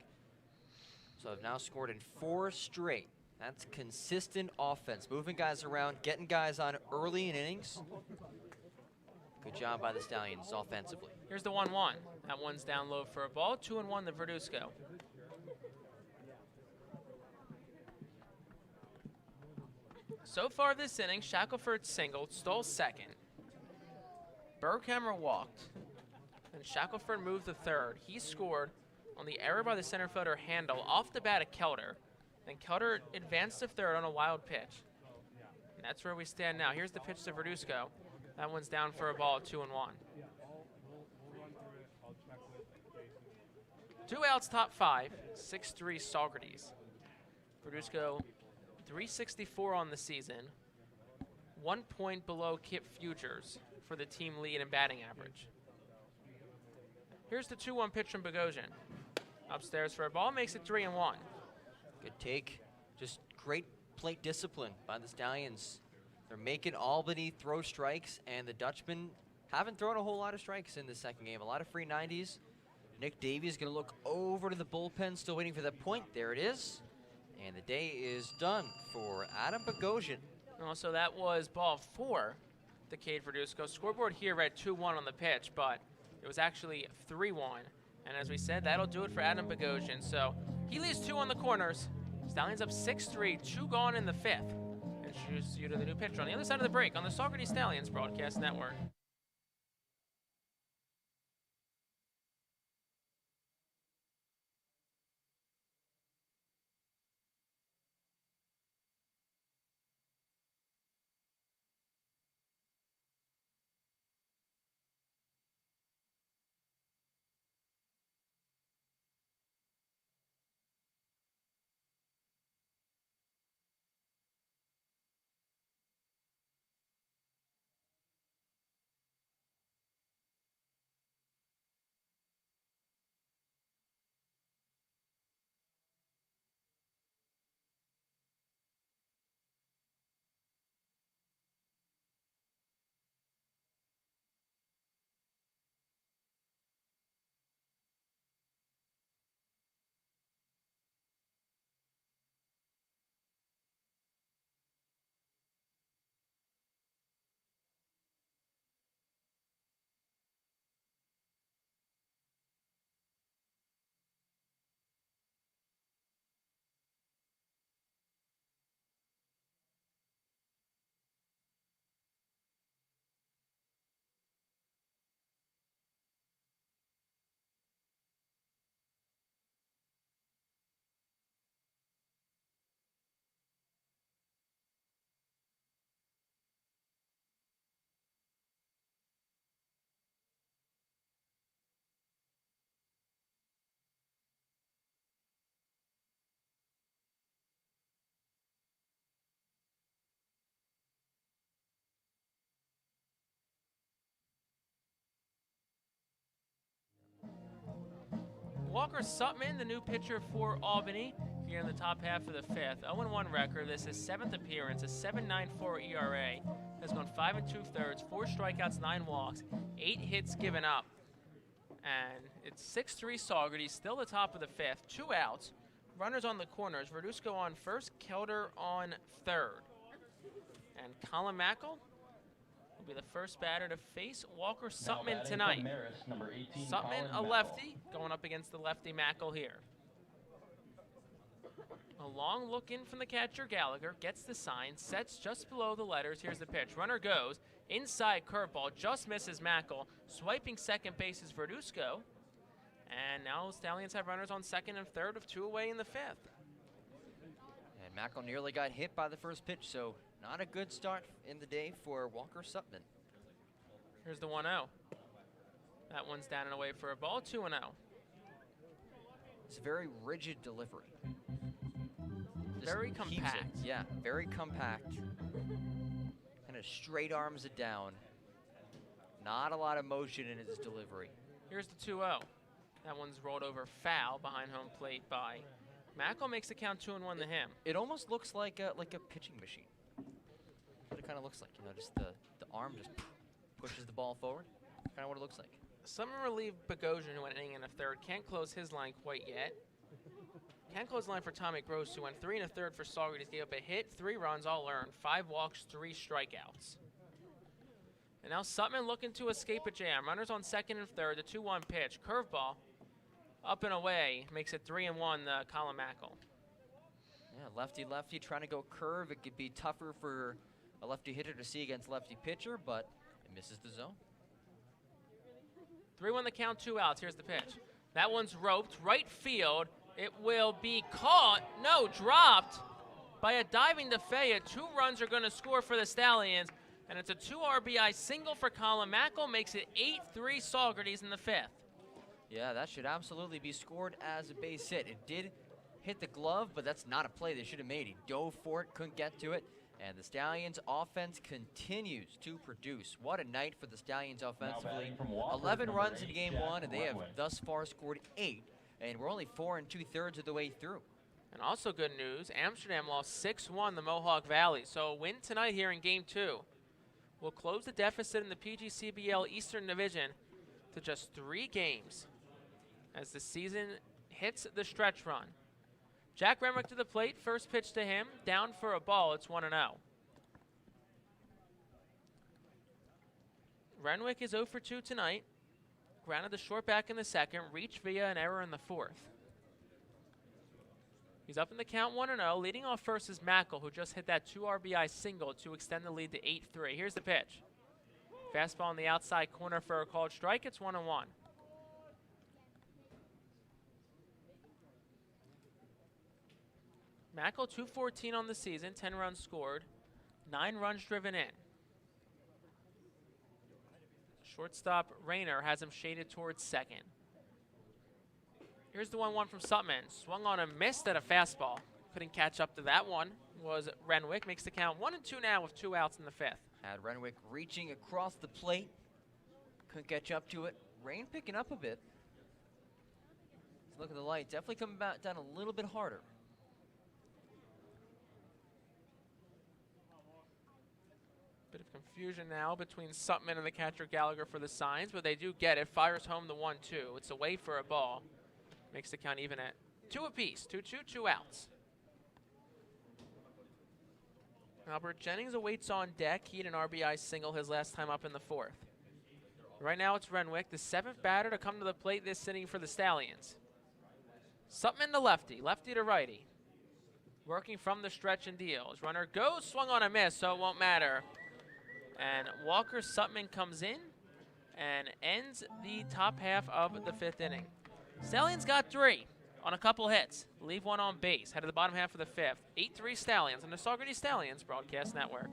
So I've now scored in 4 straight. That's consistent offense. Moving guys around, getting guys on early in innings. Good job by the Stallions offensively. Here's the 1-1. That one's down low for a ball. 2-1 to Verduzco. So far this inning, Shackelford singled, stole second. Berghammer walked. And Shackelford moved to third. He scored on the error by the center fielder Handel off the bat of Kelder. Then Kelder advanced to third on a wild pitch. And that's where we stand now. Here's the pitch to Verduzco. That one's down for a ball at 2-1. 2 outs, top 5, 6-3 Saugerties. Verduzco, 364 on the season, 1 point below Kip Futures for the team lead in batting average. Here's the 2-1 pitch from Bogosian. Upstairs for a ball, makes it 3-1. Good take. Just great plate discipline by the Stallions. They're making Albany throw strikes, and the Dutchmen haven't thrown a whole lot of strikes in the second game. A lot of free 90s. Nick Davies going to look over to the bullpen, still waiting for the point. There it is. And the day is done for Adam Bogosian. Also, that was ball 4 to Cade Verduzco. Scoreboard here read 2-1 on the pitch, but it was actually 3-1. And as we said, that'll do it for Adam Bogosian. So he leaves 2 on the corners. Stallions up 6-3, 2 gone in the 5th. Introduce you to the new pitcher on the other side of the break on the Saugerties Stallions Broadcast Network. Walker Sutman, the new pitcher for Albany, here in the top half of the 5th. 0-1 record. This is 7th appearance, a 7.94 ERA. Has gone 5 2/3, 4 strikeouts, 9 walks, 8 hits given up. And it's 6-3 Saugerties, still the top of the 5th. 2 outs. Runners on the corners. Verduzco on first, Kelder on third. And Colin Mackel will be the first batter to face Walker Sutman tonight. Maris, number 18, Sutman, a Colin lefty, going up against the lefty Mackel here. A long look in from the catcher Gallagher, gets the sign, sets just below the letters. Here's the pitch. Runner goes, inside curveball, just misses Mackel. Swiping second base is Verduzco. And now Stallions have runners on second and third with 2 away in the 5th. And Mackel nearly got hit by the first pitch, so not a good start in the day for Walker Sutman. Here's the 1-0. That one's down and away for a ball, 2-0. It's a very rigid delivery. Just Very keeps compact. it, yeah, very compact. Kind of straight arms it down. Not a lot of motion in his delivery. Here's the 2-0. That one's rolled over foul behind home plate by Mackel. Makes the count 2-1 to him. It almost looks like a pitching machine. it kind of looks like. You know, just the arm just pushes the ball forward. Kind of what it looks like. Sutton relieved Bogosian, who went inning in the third. Can't close his line quite yet. Can't close the line for Tommy Gross, who went 3 1/3 for Saugerties. Gave up a hit, 3 runs, all earned, 5 walks, 3 strikeouts. And now Sutton looking to escape a jam. Runners on second and third. The 2-1 pitch. Curveball. Up and away. Makes it 3-1 Colin Mackel. Yeah, lefty-lefty trying to go curve. It could be tougher for a lefty hitter to see against lefty pitcher, but it misses the zone. 3-1 the count, 2 outs. Here's the pitch. That one's roped. Right field. It will be caught. No, dropped by a diving DeFea. 2 runs are going to score for the Stallions. And it's a 2 RBI single for Colin Mackel. Makes it 8-3 Saugerties in the 5th. Yeah, that should absolutely be scored as a base hit. It did hit the glove, but that's not a play they should have made. He dove for it, couldn't get to it. And the Stallions offense continues to produce. What a night for the Stallions offensively. 11 runs in game 1, and they have thus far scored 8. And we're only 4 2/3 of the way through. And also good news, Amsterdam lost 6-1 the Mohawk Valley. So a win tonight here in game 2 will close the deficit in the PGCBL Eastern Division to just 3 games as the season hits the stretch run. Jack Renwick to the plate, first pitch to him, down for a ball, it's 1-0. Renwick is 0 for 2 tonight. Grounded the short back in the second, reached via an error in the 4th. He's up in the count 1-0. Leading off first is Mackel, who just hit that 2 RBI single to extend the lead to 8-3. Here's the pitch. Fastball on the outside corner for a called strike. It's 1-1. Mackel 214 on the season, 10 runs scored, 9 runs driven in. Shortstop Rayner has him shaded towards second. Here's the 1-1 from Sutton. Swung on and missed at a fastball. Couldn't catch up to that one. Was Renwick. Makes the count 1-2 now with 2 outs in the 5th. Had Renwick reaching across the plate. Couldn't catch up to it. Rain picking up a bit. Let's look at the light. Definitely coming back down a little bit harder. Bit of confusion now between Sutton and the catcher Gallagher for the signs, but they do get it. Fires home the 1-2. It's away for a ball. Makes the count even at 2 apiece. 2-2, 2 outs. Albert Jennings awaits on deck. He had an RBI single his last time up in the 4th. Right now it's Renwick, the 7th batter to come to the plate this inning for the Stallions. Sutton to lefty, lefty to righty. Working from the stretch and deals. Runner goes, swung on a miss, so it won't matter. And Walker Sutton comes in and ends the top half of the 5th inning. Stallions got 3 on a couple hits. Leave 1 on base. Head to the bottom half of the 5th. 8-3 Stallions on the Saugerties Stallions Broadcast Network.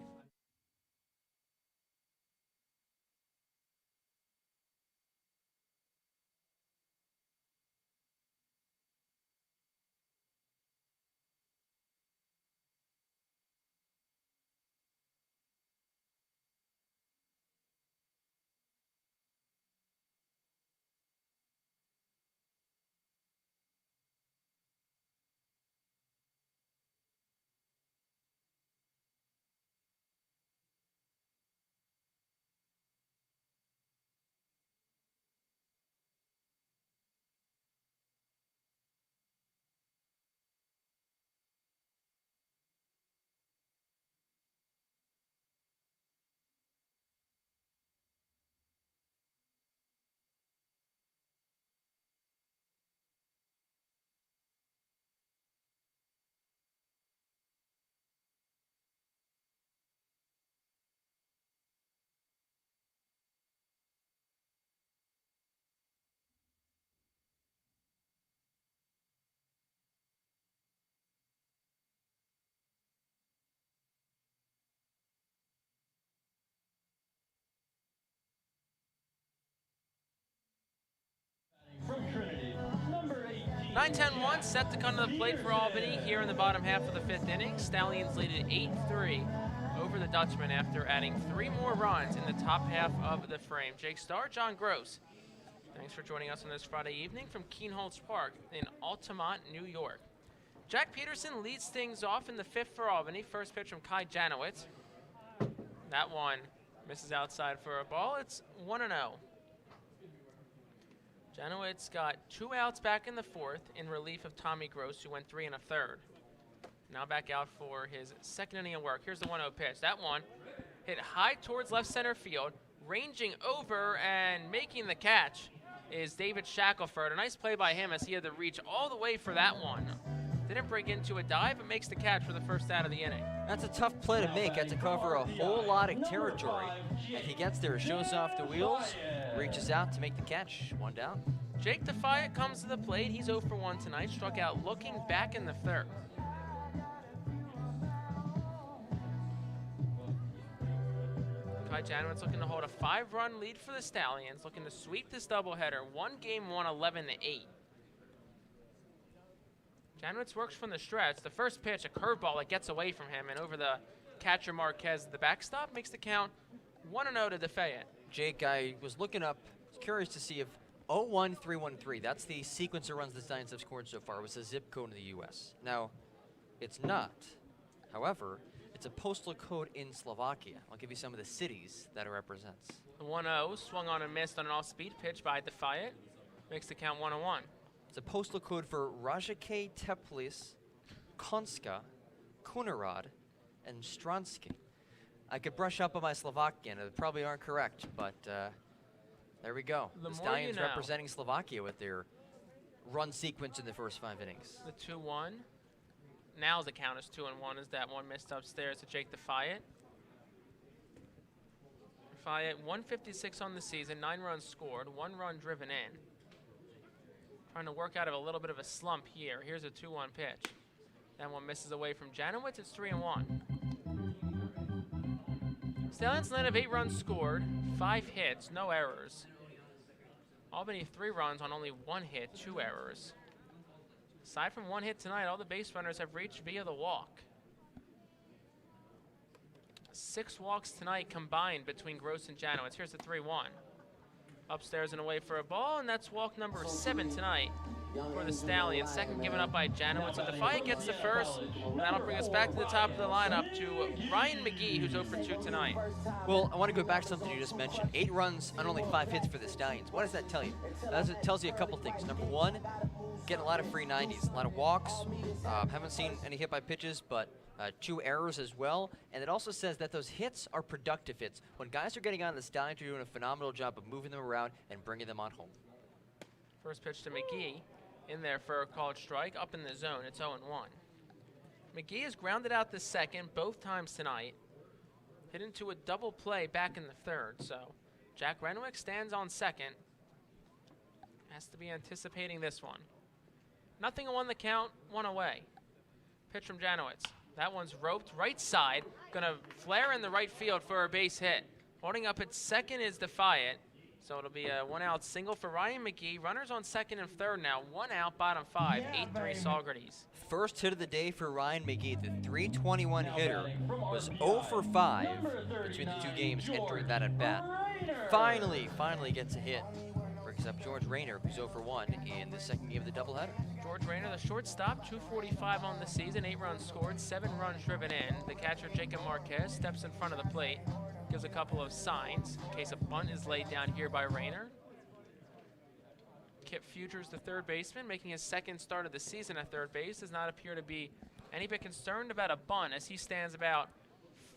From Trinity, number 18. 9-10-1 set to come to the plate for Albany here in the bottom half of the 5th inning. Stallions lead at 8-3 over the Dutchmen after adding 3 more runs in the top half of the frame. Jake Starr, John Gross. Thanks for joining us on this Friday evening from Keenholz Park in Altamont, New York. Jack Peterson leads things off in the 5th for Albany. First pitch from Kai Janowitz. That one misses outside for a ball. It's 1-0. Janowitz got 2 outs back in the 4th in relief of Tommy Gross, who went 3 1/3. Now back out for his 2nd inning of work. Here's the 1-0 pitch. That one hit high towards left center field, ranging over and making the catch is David Shackelford. A nice play by him as he had to reach all the way for that one. Didn't break into a dive, but makes the catch for the first out of the inning. That's a tough play to make. Had to cover a whole lot of territory. And he gets there, shows off the wheels, reaches out to make the catch. 1 down. Jake Defiant comes to the plate. He's 0 for 1 tonight. Struck out looking back in the 3rd. Kai Janowitz looking to hold a 5-run lead for the Stallions, looking to sweep this doubleheader. Game 1, 11-8. Janowitz works from the stretch. The first pitch, a curveball that gets away from him and over the catcher Marquez. The backstop makes the count 1-0 to Defiant. Jake, I was looking up, curious to see if 0-1-3-1-3, that's the sequence of runs the Stallions have scored so far, was a zip code in the U.S. Now, it's not. However, it's a postal code in Slovakia. I'll give you some of the cities that it represents. The 1-0 swung on and missed on an off-speed pitch by Defiant. Makes the count 1-1. It's a postal code for Rajake, Teplis, Konska, Kunarad, and Stransky. I could brush up on my Slovakian. They probably aren't correct, but there we go. The The more Stallions you know. representing Slovakia with their run sequence in the first 5 innings. The 2-1. Now the count is 2-1 as that one missed upstairs to Jake Defiant. Defiant, 156 on the season, 9 runs scored, 1 run driven in. Trying to work out of a little bit of a slump here. Here's a 2-1 pitch. That one misses away from Janowitz. It's 3-1. Stallions land of 8 runs scored, 5 hits, no errors. Albany 3 runs on only 1 hit, 2 errors. Aside from 1 hit tonight, all the base runners have reached via the walk. 6 walks tonight combined between Gross and Janowitz. Here's the 3-1. Upstairs and away for a ball, and that's walk number 7 tonight for the Stallions. Second given up by Janowitz. So Defiant gets the first, and that'll bring us back to the top of the lineup to Ryan McGee, who's 0 for 2 tonight. Well, I want to go back to something you just mentioned. 8 runs on only 5 hits for the Stallions. What does that tell you? It tells you a couple things. Number 1, getting a lot of free 90s, a lot of walks. Haven't seen any hit by pitches, but 2 errors as well. And it also says that those hits are productive hits. When guys are getting on the Stallions, you're doing a phenomenal job of moving them around and bringing them on home. First pitch to McGee. In there for a called strike, up in the zone. It's 0-1. McGee has grounded out the second both times tonight. Hit into a double play back in the 3rd. So Jack Renwick stands on second. Has to be anticipating this one. Nothing on the count, 1 away. Pitch from Janowitz. That one's roped right side. Gonna flare in the right field for a base hit. Holding up at second is Defiant. So it'll be a 1-out single for Ryan McGee. Runners on 2nd and 3rd now. 1 out, bottom 5, 8-3 Saugerties. First hit of the day for Ryan McGee. The .321 hitter was 0 for 5 between the 2 games entering that at bat. Finally gets a hit. Brings up George Rayner, who's 0 for 1 in the second game of the doubleheader. George Rayner, the shortstop, 245 on the season, 8 runs scored, 7 runs driven in. The catcher, Jacob Marquez, steps in front of the plate. Gives a couple of signs in case a bunt is laid down here by Rayner. Kip Futures, the 3rd baseman, making his 2nd start of the season at 3rd base, does not appear to be any bit concerned about a bunt as he stands about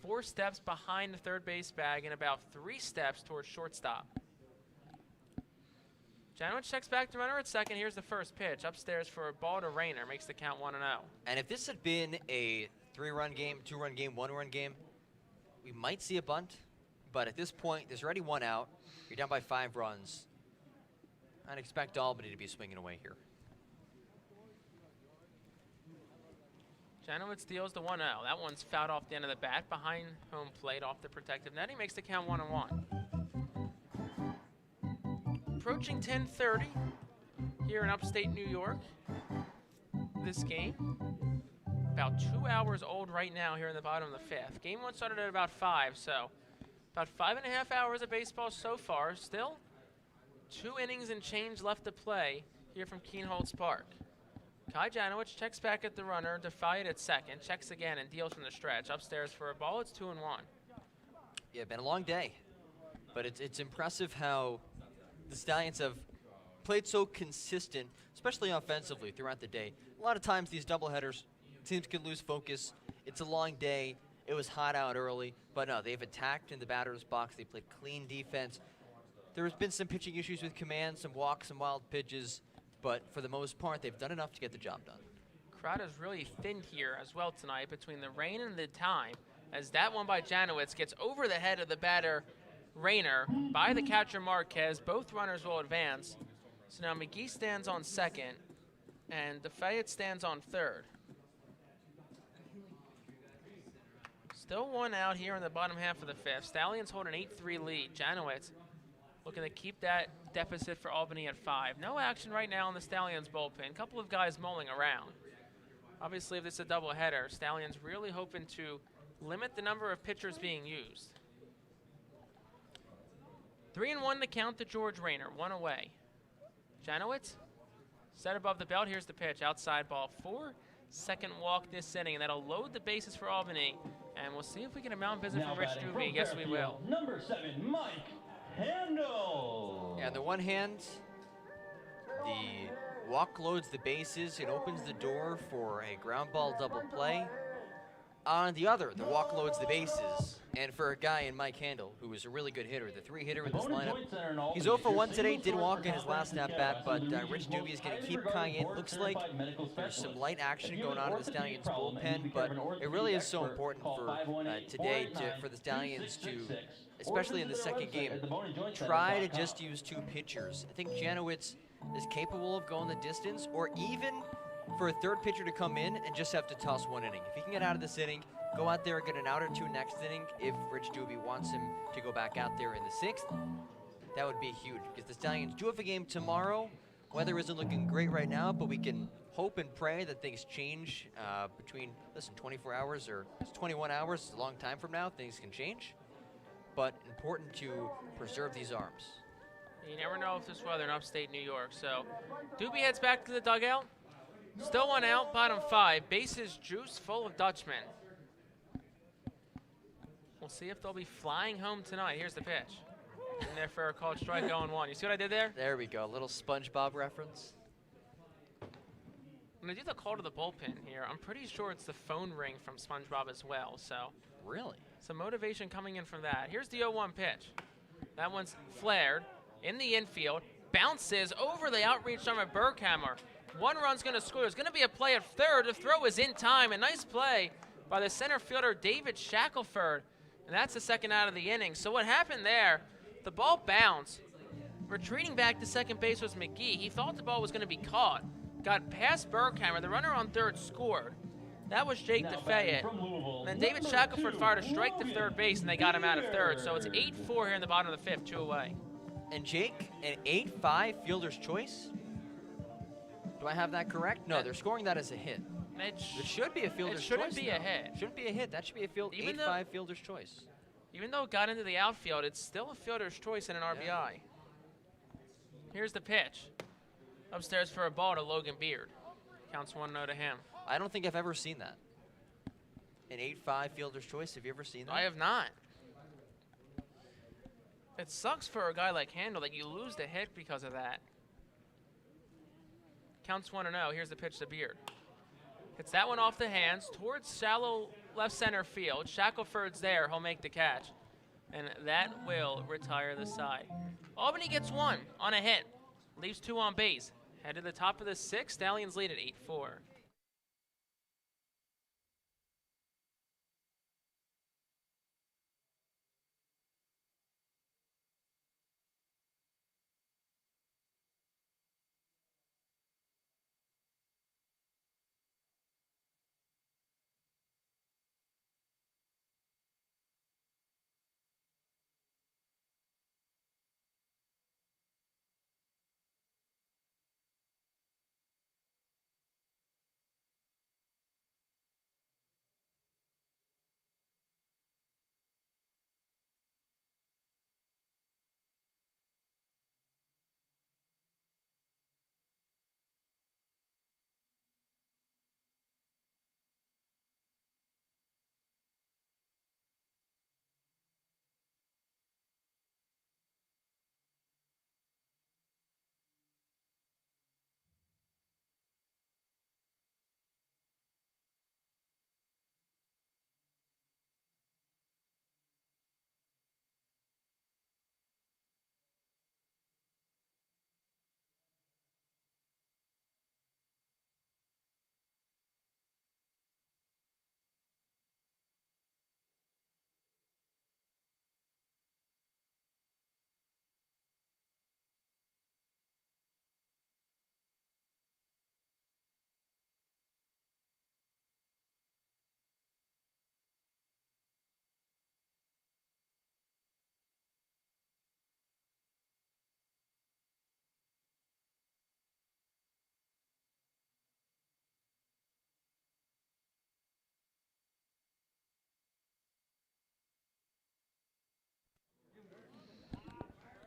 4 steps behind the 3rd base bag and about 3 steps towards shortstop. Janowitz checks back to runner at 2nd. Here's the first pitch. Upstairs for a ball to Rayner. Makes the count 1-0. And if this had been a 3-run game, 2-run game, 1-run game, we might see a bunt. But at this point, there's already 1 out. You're down by 5 runs. I'd expect Albany to be swinging away here. Janowitz deals the 1-0. That one's fouled off the end of the bat behind home plate off the protective netting. Makes the count 1-1. Approaching 10:30 here in upstate New York. This game, about 2 hours old right now here in the bottom of the 5th. Game 1 started at about 5, so about 5.5 hours of baseball so far. Still 2 innings and change left to play here from Kienholz Park. Kai Janowitz checks back at the runner, Defiant at 2nd, checks again and deals from the stretch. Upstairs for a ball, it's 2-1. Yeah, been a long day, but it's impressive how the Stallions have played so consistent, especially offensively throughout the day. A lot of times these doubleheaders, teams can lose focus. It's a long day. It was hot out early, but no, they've attacked in the batter's box. They played clean defense. There's been some pitching issues with command, some walks, some wild pitches, but for the most part, they've done enough to get the job done. Crowd is really thin here as well tonight between the rain and the time, as that one by Janowitz gets over the head of the batter Rayner by the catcher Marquez. Both runners will advance. So now McGee stands on second, and DeFayette stands on third. Still one out here in the bottom half of the fifth. Stallions hold an 8-3 lead. Janowitz looking to keep that deficit for Albany at 5. No action right now in the Stallions bullpen. A couple of guys mulling around. Obviously, if this is a doubleheader, Stallions really hoping to limit the number of pitchers being used. 3-1 to count to George Rayner, 1 away. Janowitz set above the belt. Here's the pitch, outside ball 4. Second walk this inning, and that'll load the bases for Albany. And we'll see if we get a mound visit from Rich Doobie. Yes, we will. Number 7, Mike Handel. Yeah, on the one hand, the walk loads the bases. It opens the door for a ground ball double play. On the other, the walk loads the bases. And for a guy in Mike Handel, who is a really good hitter, the 3-hitter in this lineup, he's 0 for 1 today, did walk in his last at-bat, but Rich Doobie is going to keep Cayenne. Looks like there's some light action going on in the Stallions bullpen, but it really is so important for today for the Stallions to, especially in the second game, try to just use 2 pitchers. I think Janowitz is capable of going the distance, or even for a third pitcher to come in and just have to toss 1 inning. If he can get out of this inning, go out there and get an out or 2 next inning. If Rich Doobie wants him to go back out there in the 6th, that would be huge, because the Stallions do have a game tomorrow. Weather isn't looking great right now, but we can hope and pray that things change between, 24 hours or 21 hours. It's a long time from now. Things can change, but important to preserve these arms. You never know if this weather in upstate New York. So Doobie heads back to the dugout. Still 1 out, bottom 5. Bases juice full of Dutchmen. We'll see if they'll be flying home tonight. Here's the pitch. In there for a called strike, 0-1. You see what I did there? There we go, a little SpongeBob reference. When I do the call to the bullpen here, I'm pretty sure it's the phone ring from SpongeBob as well. So Really? some motivation coming in from that. Here's the 0-1 pitch. That one's flared in the infield. Bounces over the outreach arm of Berghammer. 1 run's going to score. There's going to be a play at third. The throw is in time. A nice play by the center fielder, David Shackelford. And that's the second out of the inning. So what happened there, the ball bounced. Retreating back to second base was McGee. He thought the ball was going to be caught. Got past Berghammer. The runner on third scored. That was Jake DeFayette. And then David Shackelford fired a strike to third base, and they got him out of third. So it's 8-4 here in the bottom of the 5th, 2 away. And Jake, an 8-5 fielder's choice? Do I have that correct? No, they're scoring that as a hit. It should be a fielder's choice. It shouldn't be a hit. Shouldn't be a hit. That should be a 8-5 fielder's choice. Even though it got into the outfield, it's still a fielder's choice and an RBI. Yeah. Here's the pitch. Upstairs for a ball to Logan Beard. Counts 1-0 to him. I don't think I've ever seen that. An 8-5 fielder's choice. Have you ever seen that? I have not. It sucks for a guy like Handel that you lose the hit because of that. Counts 1-0. Here's the pitch to Beard. Hits that one off the hands towards shallow left center field. Shackelford's there. He'll make the catch. And that will retire the side. Albany gets 1 on a hit. Leaves 2 on base. Head to the top of the 6th. Stallions lead at 8-4.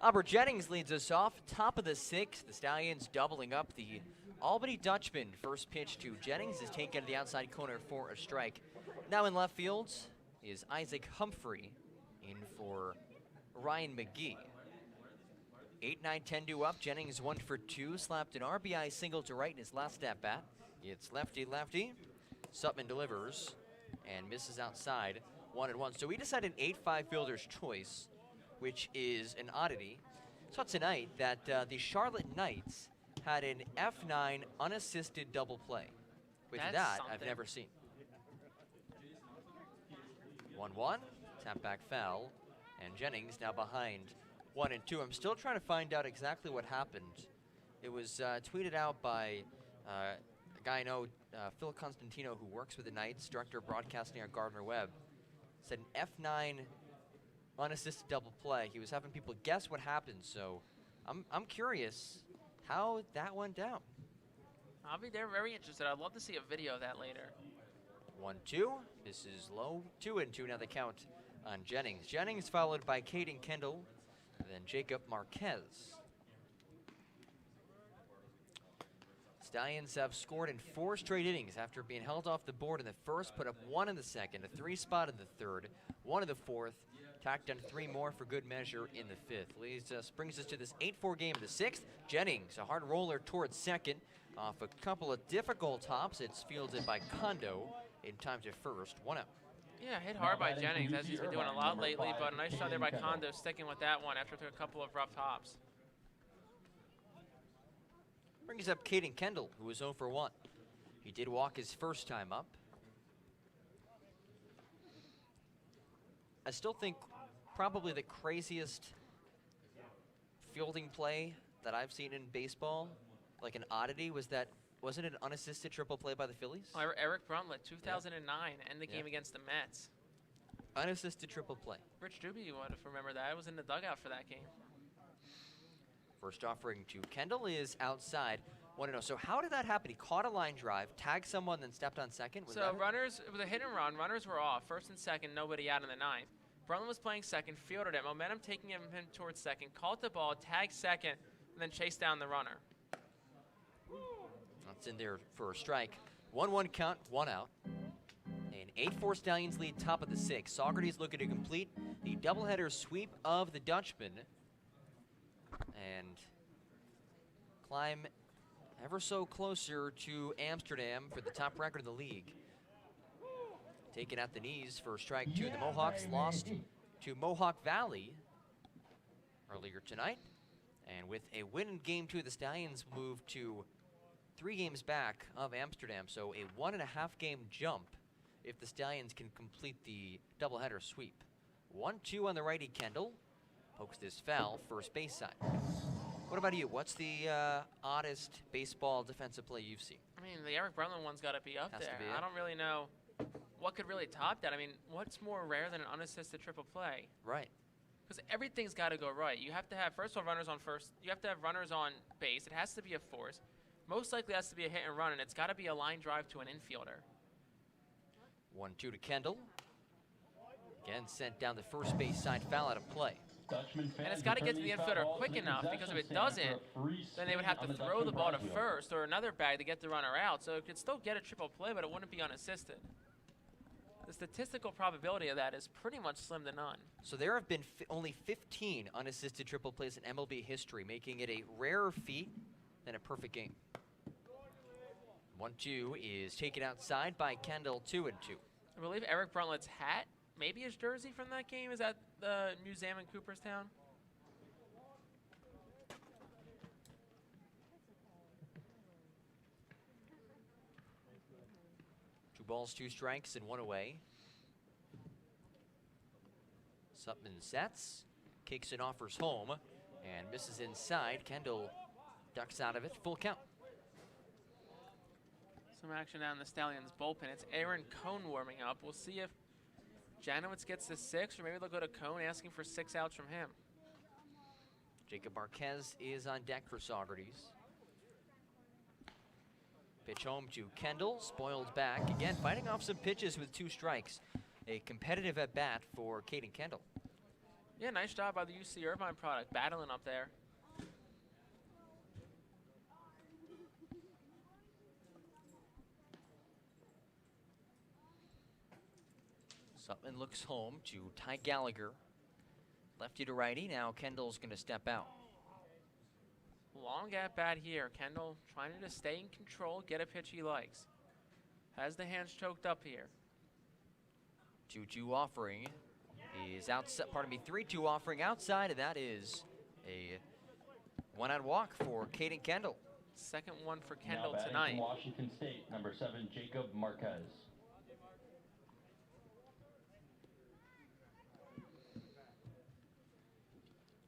Albert Jennings leads us off, top of the 6th. The Stallions doubling up the Albany Dutchmen. First pitch to Jennings is taken to the outside corner for a strike. Now in left field is Isaac Humphrey, in for Ryan McGee. 8, 9, 10 due up. Jennings 1 for 2, slapped an RBI single to right in his last at bat. It's lefty. Sutman delivers and misses outside 1-1. So we decided an 8-5 fielder's choice, which is an oddity. Saw tonight that the Charlotte Knights had an F9 unassisted double play, which I've never seen. 1-1, tap back foul, and Jennings now behind 1-2. I'm still trying to find out exactly what happened. It was tweeted out by a guy I know, Phil Constantino, who works with the Knights, director of broadcasting at Gardner Webb. Said an F9 unassisted double play. He was having people guess what happened, so I'm curious how that went down. I'll be there, very interested. I'd love to see a video of that later. 1-2. This is low. 2-2 now the count on Jennings. Jennings followed by Caden Kendall, then Jacob Marquez. Stallions have scored in 4 straight innings after being held off the board in the first, put up 1 in the second, a 3 spot in the third, 1 in the fourth, tacked on 3 more for good measure in the fifth. Brings us to this 8-4 game in the 6th. Jennings, a hard roller towards second. Off a couple of difficult hops, it's fielded by Kondo in time to first, 1 out. Yeah, hit hard by Jennings, as he's been doing a lot lately, but a nice shot there by Kondo, sticking with that one after it took a couple of rough hops. Brings up Caden Kendall, who was 0 for 1. He did walk his first time up. I still think probably the craziest fielding play that I've seen in baseball, like an oddity, wasn't it an unassisted triple play by the Phillies? Eric Bruntlett, 2009, and the game against the Mets. Unassisted triple play. Rich Doobie would have remembered that. I was in the dugout for that game. First offering to Kendall is outside. 1-0. So how did that happen? He caught a line drive, tagged someone, then stepped on second? It was a hit and run. Runners were off. First and second, nobody out in the 9th. Bruntlett was playing second, fielded it. Momentum taking him towards second. Caught the ball, tagged second, and then chased down the runner. That's in there for a strike. 1-1 count, 1 out. An 8-4 Stallions lead top of the 6th. Saugerties looking to complete the doubleheader sweep of the Dutchmen and climb ever so closer to Amsterdam for the top record in the league. Taken at the knees for strike 2. The Mohawks lost to Mohawk Valley earlier tonight. And with a win in game 2, the Stallions move to 3 games back of Amsterdam. So a 1.5 game jump if the Stallions can complete the doubleheader sweep. 1-2 on the righty, Kendall. Pokes this foul, first base side. What about you? What's the oddest baseball defensive play you've seen? I mean, the Eric Bruntlett one's got to be up there. I don't really know what could really top that. I mean, what's more rare than an unassisted triple play? Right. Because everything's got to go right. You have to have, first of all, runners on first. You have to have runners on base. It has to be a force. Most likely has to be a hit and run, and it's got to be a line drive to an infielder. 1-2 to Kendall. Again, sent down the first base side, foul out of play. And it's got to get to the infielder quick enough, because if it doesn't, then they would have to throw the ball to first or another bag to get the runner out. So it could still get a triple play, but it wouldn't be unassisted. The statistical probability of that is pretty much slim to none. So there have been only 15 unassisted triple plays in MLB history, making it a rarer feat than a perfect game. 1-2 is taken outside by Kendall, 2-2. I believe Eric Bruntlett's hat, maybe his jersey from that game, is at the museum in Cooperstown. Two balls, 2 strikes, and 1 away. Sutman sets, kicks and offers home, and misses inside. Kendall ducks out of it, full count. Some action down in the Stallions bullpen. It's Aaron Cohn warming up. We'll see if Janowitz gets the 6, or maybe they'll go to Cohn asking for 6 outs from him. Jacob Marquez is on deck for Saugerties. Pitch home to Kendall, spoiled back. Again, fighting off some pitches with 2 strikes. A competitive at-bat for Caden Kendall. Yeah, nice job by the UC Irvine product, battling up there. Sutton looks home to Ty Gallagher. Lefty to righty. Now Kendall's going to step out. Long at bat here. Kendall trying to stay in control, get a pitch he likes. Has the hands choked up here. 2-2 offering is outside. Pardon me, 3-2 offering outside, and that is a one-out walk for Caden Kendall. Second one for Kendall now batting tonight. from Washington State, number 7, Jacob Marquez.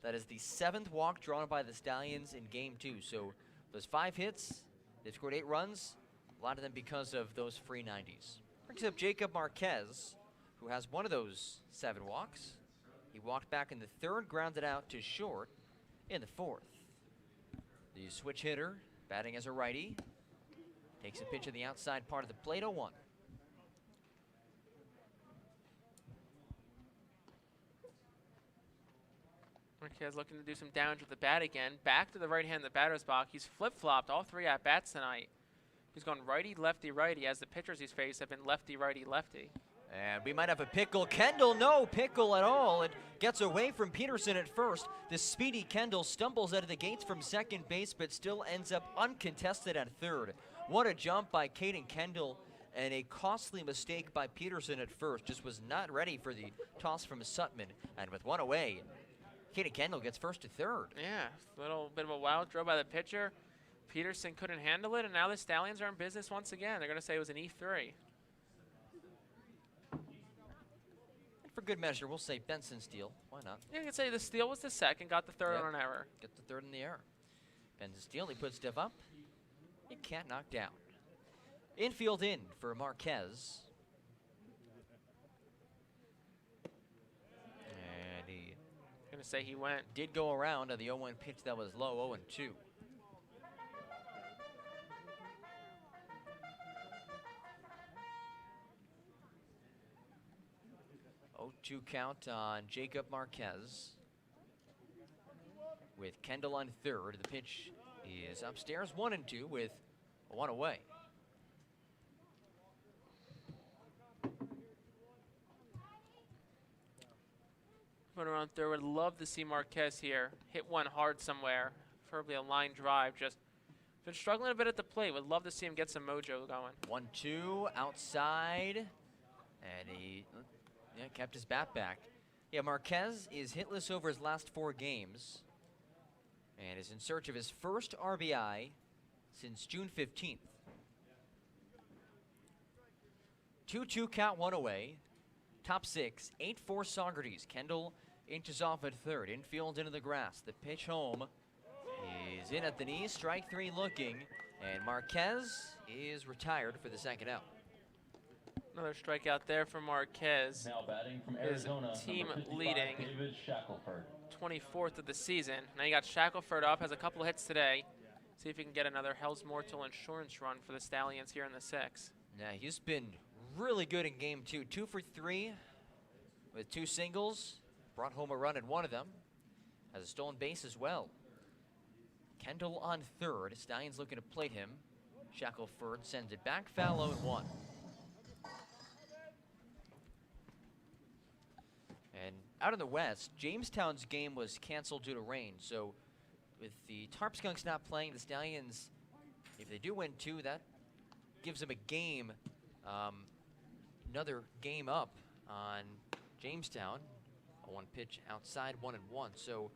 That is the 7th walk drawn by the Stallions in Game 2. So those 5 hits, they've scored 8 runs, a lot of them because of those free 90s. Brings up Jacob Marquez, who has one of those 7 walks. He walked back in the 3rd, grounded out to short in the 4th. The switch hitter, batting as a righty, takes a pitch in the outside part of the plate, 0-1. Marquez looking to do some damage with the bat again. Back to the right hand of the batter's box. He's flip-flopped all 3 at-bats tonight. He's gone righty, lefty, righty, as the pitchers he's faced have been lefty, righty, lefty. And we might have a pickle. Kendall, no pickle at all. It gets away from Peterson at first. The speedy Kendall stumbles out of the gates from second base, but still ends up uncontested at 3rd. What a jump by Caden Kendall, and a costly mistake by Peterson at first. Just was not ready for the toss from Sutman. And with 1 away, Caden Kendall gets 1st to 3rd. Yeah, a little bit of a wild throw by the pitcher. Peterson couldn't handle it, and now the Stallions are in business once again. They're going to say it was an E3. And for good measure, we'll say Benson steal. Why not? You can say the steal was the 2nd, got the 3rd Yep. on an error. Get the 3rd in the error. Benson steal, he puts Steph up. He can't knock down. Infield in for Marquez. And he Going to say he went. did go around on the 0-1 pitch that was low, 0-2. Two count on Jacob Marquez. With Kendall on 3rd, the pitch is upstairs, 1-2 with 1 away. Put around 3rd. Would love to see Marquez here hit one hard somewhere, preferably a line drive. Just been struggling a bit at the plate. Would love to see him get some mojo going. 1-2 outside, and he kept his bat back. Yeah, Marquez is hitless over his last 4 games and is in search of his first RBI since June 15th. 2-2 count, 1 away. Top 6, 8-4 Saugerties. Kendall inches off at 3rd. Infield into the grass. The pitch home is in at the knee. Strike 3 looking. And Marquez is retired for the 2nd out. Another strikeout there for Marquez. Now batting from His Arizona, team number 55, leading. David Shackelford. 24th of the season. Now you got Shackelford up, has a couple of hits today. See if he can get another Hell's Mortal insurance run for the Stallions here in the 6th. Yeah, he's been really good in Game 2. 2 for 3 with 2 singles. Brought home a run in one of them. Has a stolen base as well. Kendall on 3rd. Stallions looking to plate him. Shackelford sends it back, foul 0-1. And out in the West, Jamestown's game was canceled due to rain. So with the Tarp Skunks not playing, the Stallions, if they do win 2, that gives them a game, another game up on Jamestown. A 1 pitch outside, 1-1. So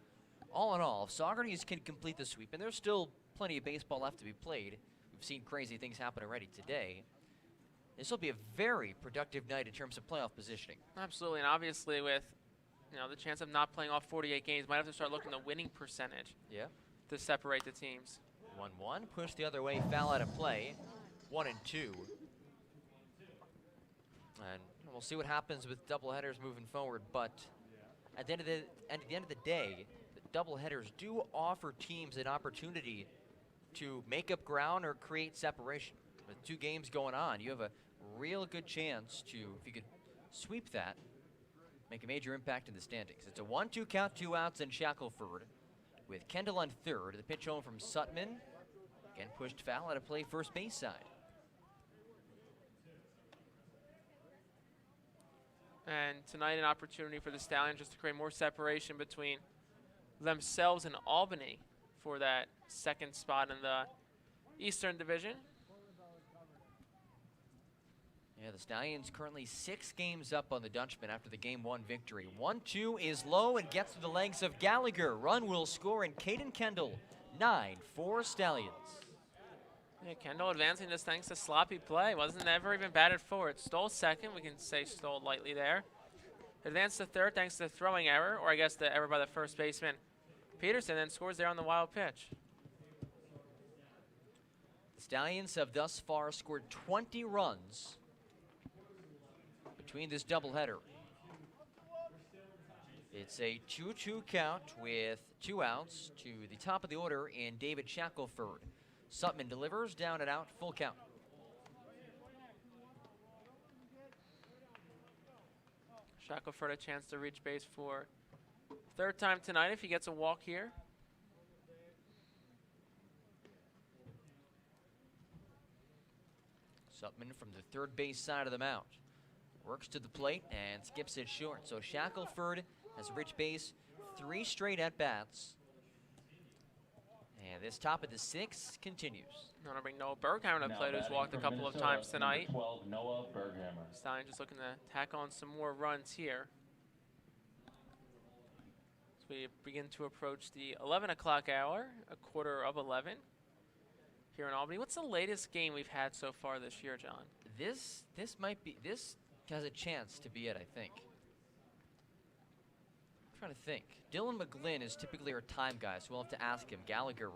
all in all, if Saugerties can complete the sweep, and there's still plenty of baseball left to be played, we've seen crazy things happen already today, this will be a very productive night in terms of playoff positioning. Absolutely, and obviously with the chance of not playing all 48 games, might have to start looking at the winning percentage Yeah. to separate the teams. 1-1, push the other way, foul out of play, 1-2. And we'll see what happens with doubleheaders moving forward, but at the end of the day, the doubleheaders do offer teams an opportunity to make up ground or create separation. With 2 games going on, you have a real good chance to, if you could sweep that, make a major impact in the standings. It's a 1-2 count, 2 outs, and Shackelford with Kendall on third. The pitch home from Sutman. Again, pushed foul out of play first base side. And tonight, an opportunity for the Stallions just to create more separation between themselves and Albany for that second spot in the Eastern Division. Yeah, the Stallions currently 6 games up on the Dutchmen after the Game 1 victory. 1-2 is low and gets to the legs of Gallagher. Run will score, and Caden Kendall, 9-4 Stallions. Yeah, Kendall advancing just thanks to sloppy play. Wasn't ever even batted forward. Stole second, we can say stole lightly there. Advanced to third thanks to throwing error, or I guess the error by the first baseman Peterson, then scores there on the wild pitch. The Stallions have thus far scored 20 runs between this doubleheader. It's a 2-2 count with 2 outs to the top of the order in David Shackelford. Sutman delivers, down and out, full count. Shackelford a chance to reach base for third time tonight if he gets a walk here. Sutman from the third base side of the mound. Works to the plate and skips it short. So Shackelford has reached base 3 straight at-bats. And this top of the 6th continues. I'm going to bring Noah Berghammer to play, who's walked a couple of times tonight. 12, Noah Berghammer. Stallion just looking to tack on some more runs here. As we begin to approach the 11 o'clock hour, a quarter of 11 here in Albany. What's the latest game we've had so far this year, John? This has a chance to be it, I think. I'm trying to think. Dylan McGlynn is typically our time guy, so we'll have to ask him. Gallagher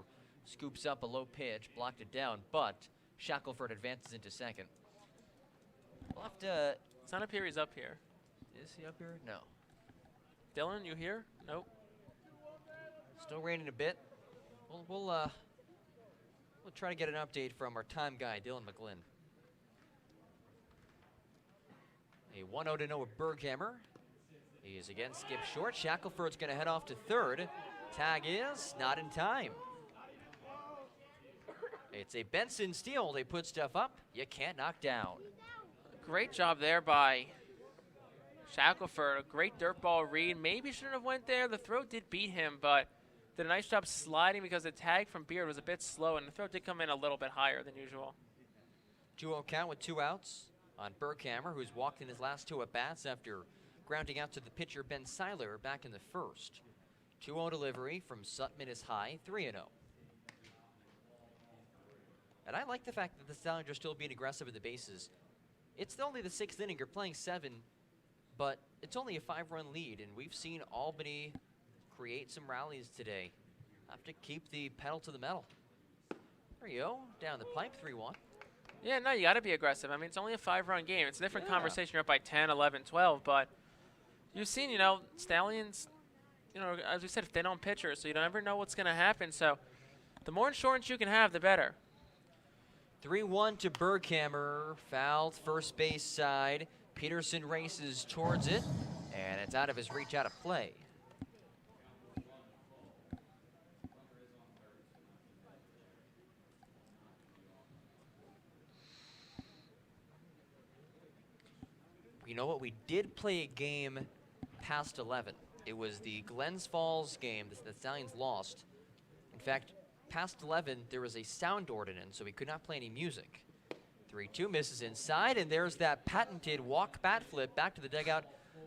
scoops up a low pitch, blocked it down, but Shackelford advances into second. We'll have to... It's not appear he's up here. Is he up here? No. Dylan, you here? Nope. Still raining a bit. We'll try to get an update from our time guy, Dylan McGlynn. A 1-0 to Noah Berghammer. He is again skipped short. Shackelford's going to head off to third. Tag is not in time. It's a Benson steal. They put stuff up. You can't knock down. Great job there by Shackelford. A great dirt ball read. Maybe shouldn't have went there. The throw did beat him, but did a nice job sliding because the tag from Beard was a bit slow, and the throw did come in a little bit higher than usual. 2-0 count with 2 outs on Berghammer, who's walked in his last 2 at-bats after grounding out to the pitcher Ben Seiler back in the first. 2-0 delivery from Sutman is high, 3-0. And I like the fact that the Stallions are still being aggressive at the bases. It's only the 6th inning. You're playing 7, but it's only a 5-run lead, and we've seen Albany create some rallies today. Have to keep the pedal to the metal. There you go, down the pipe, 3-1. Yeah, no, you got to be aggressive. I mean, it's only a 5-run game. It's a different conversation. You're up by 10, 11, 12, but you've seen, Stallions, as we said, if they don't pitcher, so you don't ever know what's going to happen. So the more insurance you can have, the better. 3-1 to Berghammer, fouled first base side. Peterson races towards it, and it's out of his reach, out of play. You know what? We did play a game past 11. It was the Glens Falls game that the Stallions lost. In fact, past 11, there was a sound ordinance, so we could not play any music. 3-2 misses inside, and there's that patented walk bat flip back to the dugout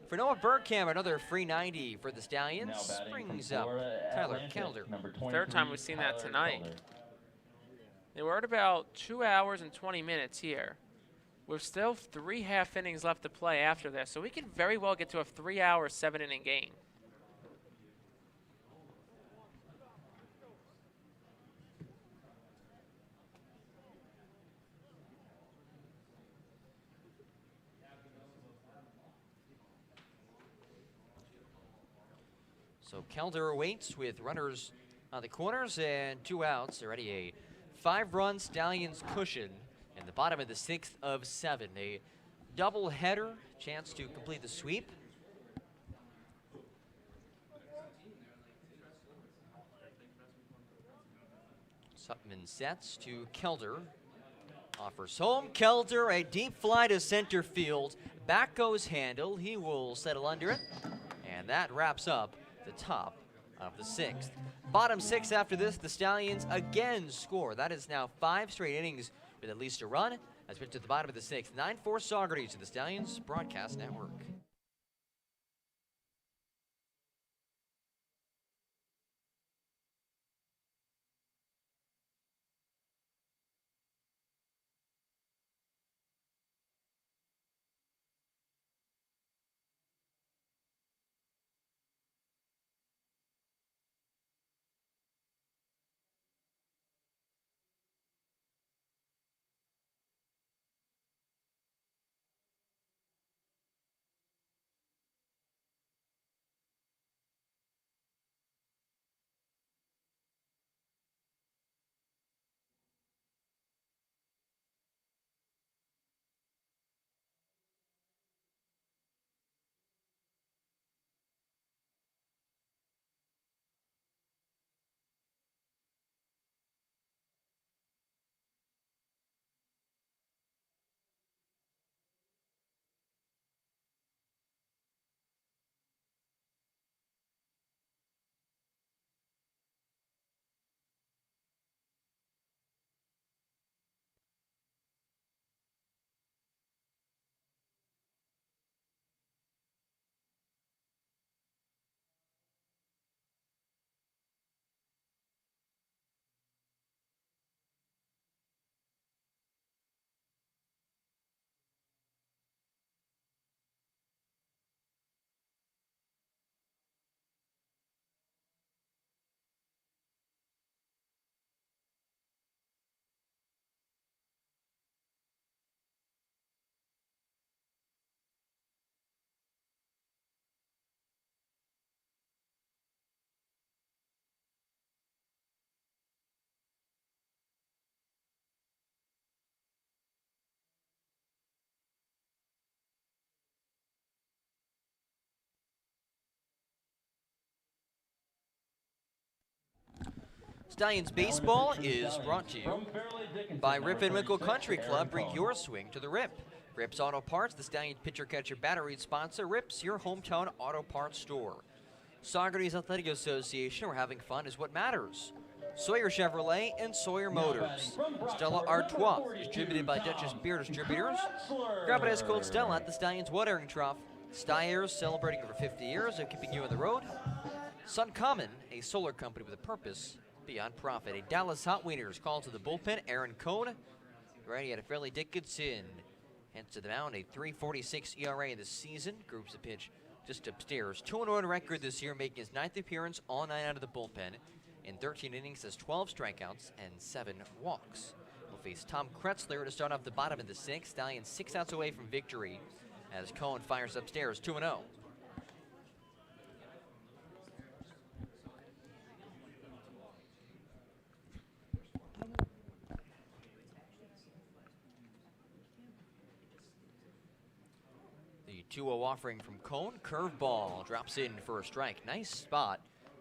for Noah Berghammer. Another free 90 for the Stallions. Springs up Tyler Kelder. Third time we've seen that tonight. They were at about 2 hours and 20 minutes here. With still 3 half innings left to play after this, so we could very well get to a 3-hour, 7-inning game. So Kelder waits with runners on the corners and 2 outs. Already a 5-run Stallions cushion in the bottom of the 6th of 7. A double header, chance to complete the sweep. Sutman sets to Kelder. Offers home. Kelder, a deep fly to center field. Back goes Handel. He will settle under it. And that wraps up the top of the 6th. Bottom 6 after this, the Stallions again score. That is now 5 straight innings with at least a run. As we get to the bottom of the 6th, 9-4 Saugerties to the Stallions Broadcast Network. Stallions Baseball is brought to you by Rip and Winkle Country Club. Bring your swing to the Rip. Rip's Auto Parts, the Stallions pitcher catcher battery sponsor. Rip's your hometown auto parts store. Saugerties Athletic Association, where having fun is what matters. Sawyer Chevrolet and Sawyer Motors. Stella Artois, distributed by Dutch's Beer Distributors. Grab it ice cold Stella at the Stallions watering trough. Steyer's celebrating over 50 years of keeping you on the road. Sun Common, a solar company with a purpose beyond profit. A Dallas Hot Wieners call to the bullpen. Aaron Cohn, ready at Fairleigh Dickinson. Heads to the mound, a 3.46 ERA this season. Groups the pitch just upstairs. 2-1 record this year, making his 9th appearance, all 9 out of the bullpen. In 13 innings, has 12 strikeouts and 7 walks. We'll face Tom Kretzler to start off the bottom of the 6th. Stallions 6 outs away from victory as Cohn fires upstairs, 2-0. The 2-0 offering from Cohn. Curveball drops in for a strike. Nice spot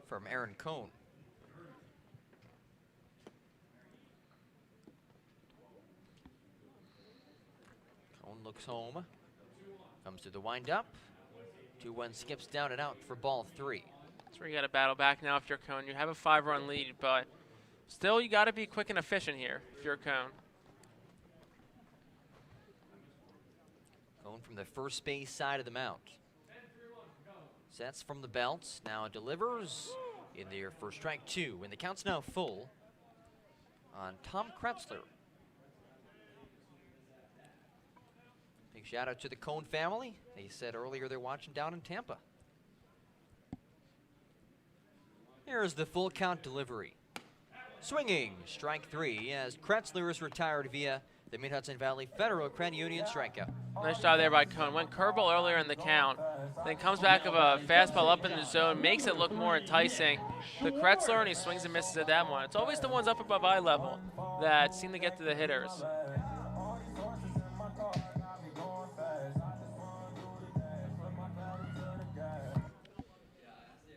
from Aaron Cohn. Cohn looks home. Comes to the windup. 2-1 skips down and out for ball 3. That's where you got to battle back now if you're Cohn. You have a 5-run lead, but still you got to be quick and efficient here if you're Cohn. Cohn from the first base side of the mound. Sets from the belt. Now delivers in there for strike 2. And the count's now full on Tom Kretzler. Big shout out to the Cohn family. They said earlier they're watching down in Tampa. Here's the full count delivery. Swinging, strike 3 as Kretzler is retired via the Mid-Hudson Valley Federal Credit Union strikeout. Nice job there by Cohn. Went curveball earlier in the count, then comes back of a fastball up in the zone, makes it look more enticing. The Kretzler, and he swings and misses at that one. It's always the ones up above eye level that seem to get to the hitters.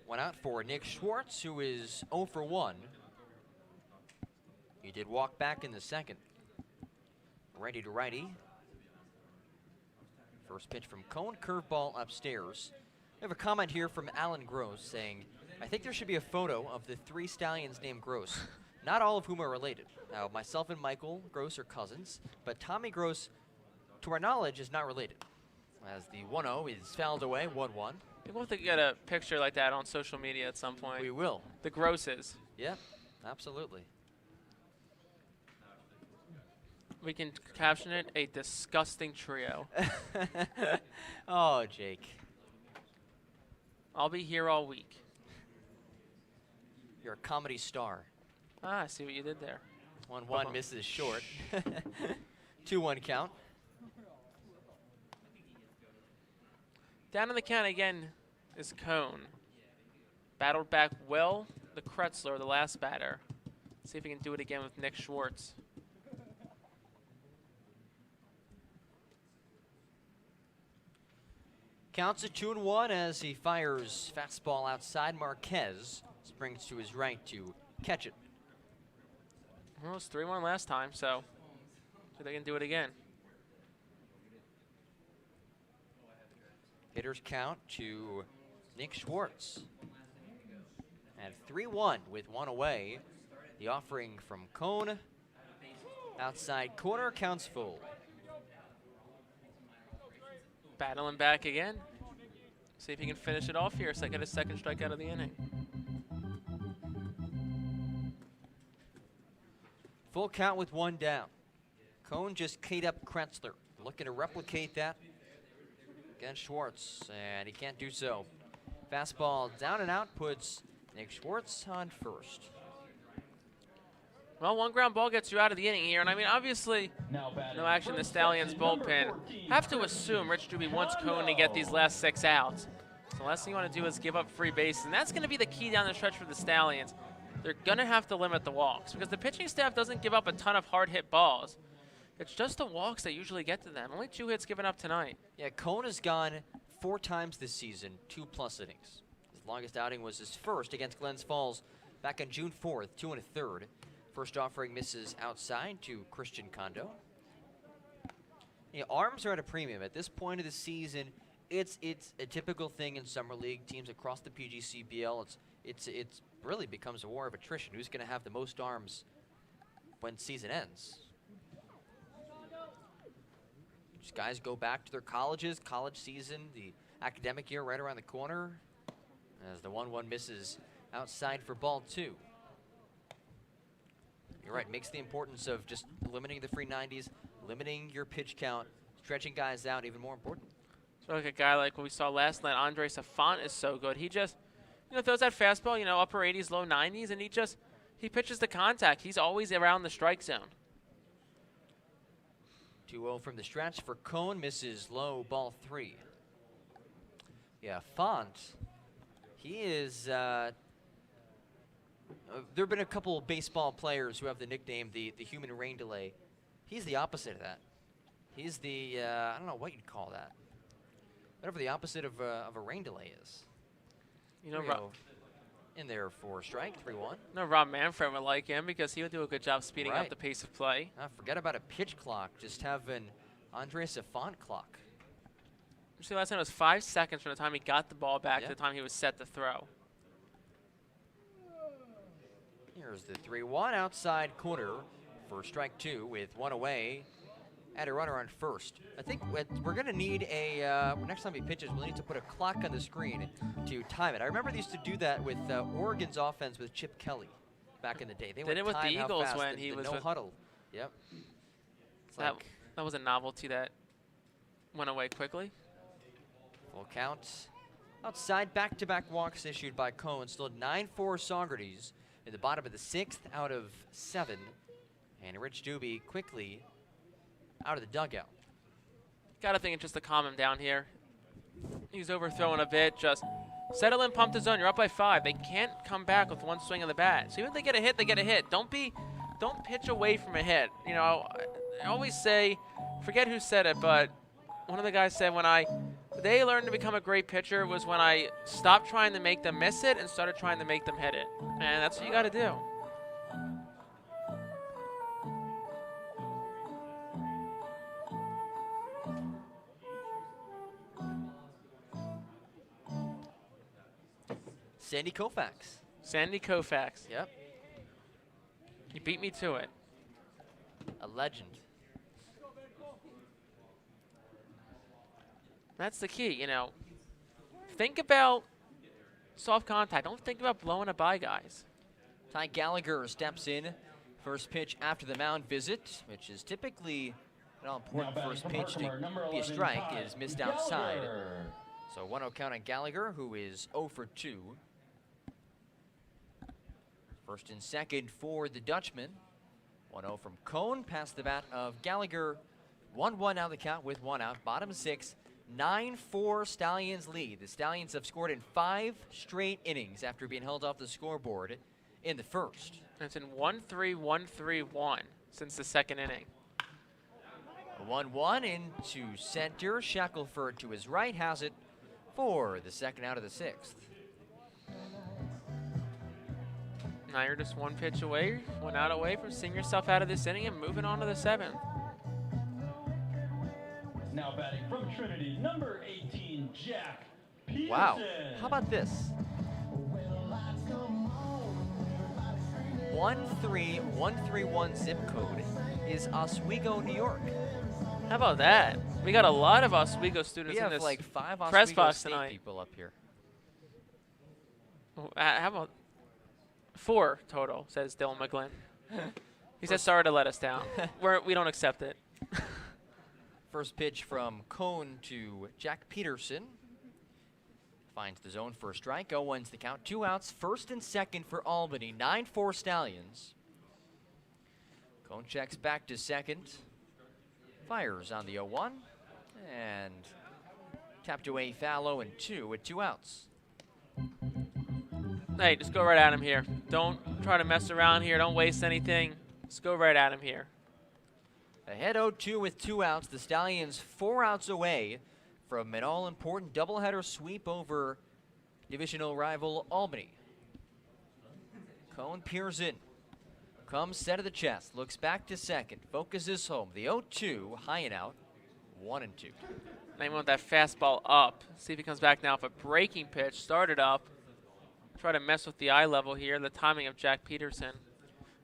One out for Nick Schwartz, who is 0 for 1. He did walk back in the second. Righty to righty. First pitch from Cone, curveball upstairs. We have a comment here from Alan Gross saying, I think there should be a photo of the 3 Stallions named Gross, not all of whom are related. Now, myself and Michael Gross are cousins, but Tommy Gross, to our knowledge, is not related. As the 1-0 is fouled away, 1-1. We'll have to get a picture like that on social media at some point. We will. The Grosses. Yeah, absolutely. We can caption it, a disgusting trio. Oh, Jake. I'll be here all week. You're a comedy star. Ah, I see what you did there. 1-1 misses short. 2-1 count. Down in the count again is Cone. Battled back well, the Kretzler, the last batter. See if he can do it again with Nick Schwartz. Counts at 2-1 as he fires fastball outside. Marquez springs to his right to catch it. Well, it was 3-1 last time, so they can do it again. Hitters count to Nick Schwartz. At 3-1 with 1 away. The offering from Cone. Outside corner, counts full. Battling back again. See if he can finish it off here. So I get a second strikeout of the inning. Full count with 1 down. Cone just keyed up Kretzler. Looking to replicate that against Schwartz, and he can't do so. Fastball down and out puts Nick Schwartz on first. Well, 1 ground ball gets you out of the inning here, and I mean, obviously, no action. The Stallions bullpen have to assume Rich Doobie wants Cone to get these last 6 outs. So the last thing you want to do is give up free bases, and that's going to be the key down the stretch for the Stallions. They're going to have to limit the walks because the pitching staff doesn't give up a ton of hard hit balls. It's just the walks that usually get to them. Only 2 hits given up tonight. Yeah, Cone has gone 4 times this season, 2+ innings. His longest outing was his first against Glens Falls back on June 4th, 2 1/3. First offering misses outside to Christian Kondo. Yeah, arms are at a premium. At this point of the season, it's a typical thing in Summer League. Teams across the PGCBL, it's really becomes a war of attrition. Who's going to have the most arms when season ends? These guys go back to their colleges, college season, the academic year right around the corner. As the 1-1 misses outside for ball 2. You're right, makes the importance of just limiting the free 90s, limiting your pitch count, stretching guys out even more important. So like a guy like what we saw last night, Andre Safant is so good. He just, throws that fastball, upper 80s, low 90s, and he pitches the contact. He's always around the strike zone. 2-0 from the stretch for Cone, misses low, ball 3. Yeah, Font, he is, there have been a couple of baseball players who have the nickname the human rain delay. He's the opposite of that. He's the, I don't know what you'd call that. Whatever the opposite of a rain delay is. In there for strike, 3-1. Rob Manfred would like him because he would do a good job speeding up the pace of play. Forget about a pitch clock. Just have an Andre Safant clock. See, last time it was 5 seconds from the time he got the ball back to the time he was set to throw. Here's the 3-1 outside corner for strike 2 with 1 away. Add a runner on first. I think we're going to need next time he pitches, we'll need to put a clock on the screen to time it. I remember they used to do that with Oregon's offense with Chip Kelly back in the day. They did it with the Eagles when he was no huddle. Yep. That was a novelty that went away quickly. Full count. Outside, back-to-back walks issued by Cone. Still 9-4 Saugerties in the bottom of the 6th out of 7. And Rich Doobie quickly out of the dugout. Gotta think it's just to calm him down here. He's overthrowing a bit. Just settle in, pump the zone. You're up by 5. They can't come back with 1 swing of the bat. So even if they get a hit, they get a hit. Don't pitch away from a hit. I always say, forget who said it, but one of the guys said they learned to become a great pitcher was when I stopped trying to make them miss it and started trying to make them hit it. And that's what you got to do. Sandy Koufax. Sandy Koufax. Yep. You beat me to it. A legend. That's the key, you know. Think about soft contact. Don't think about blowing it by guys. Ty Gallagher steps in. First pitch after the mound visit, which is typically an all-important first pitch to be a strike, is missed outside. So 1-0 count on Gallagher, who is 0 for 2. First and second for the Dutchmen. 1-0 from Cone, past the bat of Gallagher. 1-1 now the count with 1 out. Bottom 6, 9-4 Stallions lead. The Stallions have scored in 5 straight innings after being held off the scoreboard in the first. It's in 1-3-1-3-1 since the second inning. 1-1 into center. Shackelford to his right has it for the second out of the 6th. Now you're just 1 pitch away, 1 out away from seeing yourself out of this inning and moving on to the 7th. Now batting from Trinity, number 18, Jack Peterson. Wow, how about this? 13131 zip code is Oswego, New York. How about that? We got a lot of Oswego students We in have this like 5 press Oswego box State tonight. people up here. How about 4 total, says Dylan McGlynn. He says sorry to let us down. We don't accept it. First pitch from Cone to Jack Peterson. Finds the zone for a strike. 0-1's the count. 2 outs. First and second for Albany. 9-4 Stallions. Cone checks back to second. Fires on the 0-1. And tapped away foul 0-2 with 2 outs. Hey, just go right at him here. Don't try to mess around here. Don't waste anything. Just go right at him here. Ahead 0-2 with 2 outs. The Stallions 4 outs away from an all-important doubleheader sweep over divisional rival Albany. Cone peers in. Comes set of the chest. Looks back to second. Focuses home. The 0-2 high and out. 1-2. Now you want that fastball up. See if he comes back now. If a breaking pitch started up. Try to mess with the eye level here. The timing of Jack Peterson.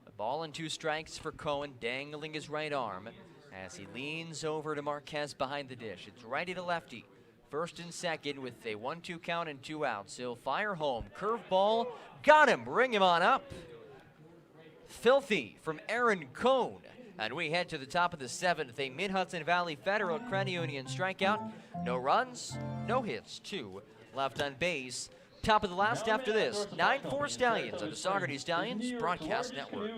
A ball and 2 strikes for Cohen, dangling his right arm as he leans over to Marquez behind the dish. It's righty to lefty. First and second with a 1-2 count and 2 outs. He'll fire home. Curveball. Got him. Bring him on up. Filthy from Aaron Cone. And we head to the top of the 7th. A Mid-Hudson Valley Federal Credit Union strikeout. No runs, no hits. 2 left on base. Top of the last after this. 9-4 Stallions on the Saugerties Stallions Broadcast Network.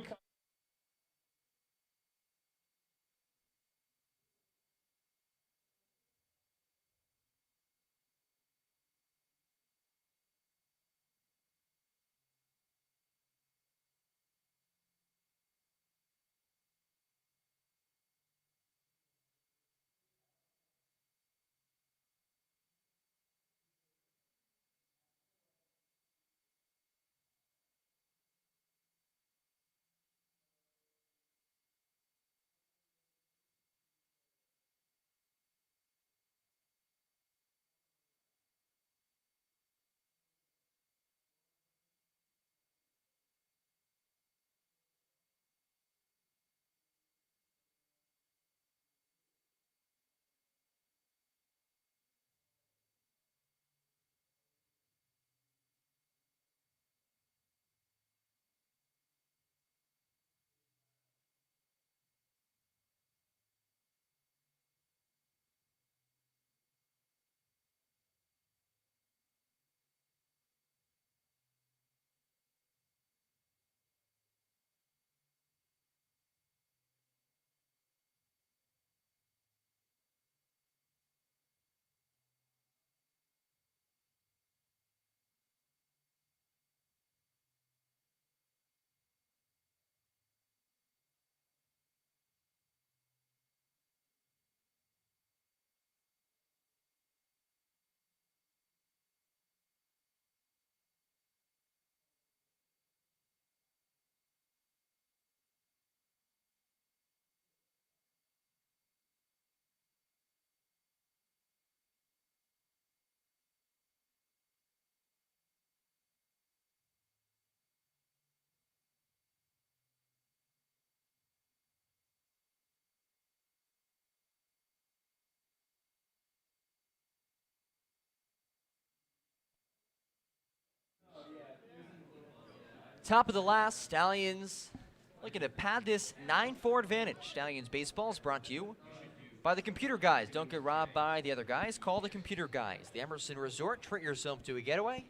Top of the last, Stallions looking to pad this 9-4 advantage. Stallions baseball is brought to you by the computer guys. Don't get robbed by the other guys. Call the computer guys. The Emerson Resort. Treat yourself to a getaway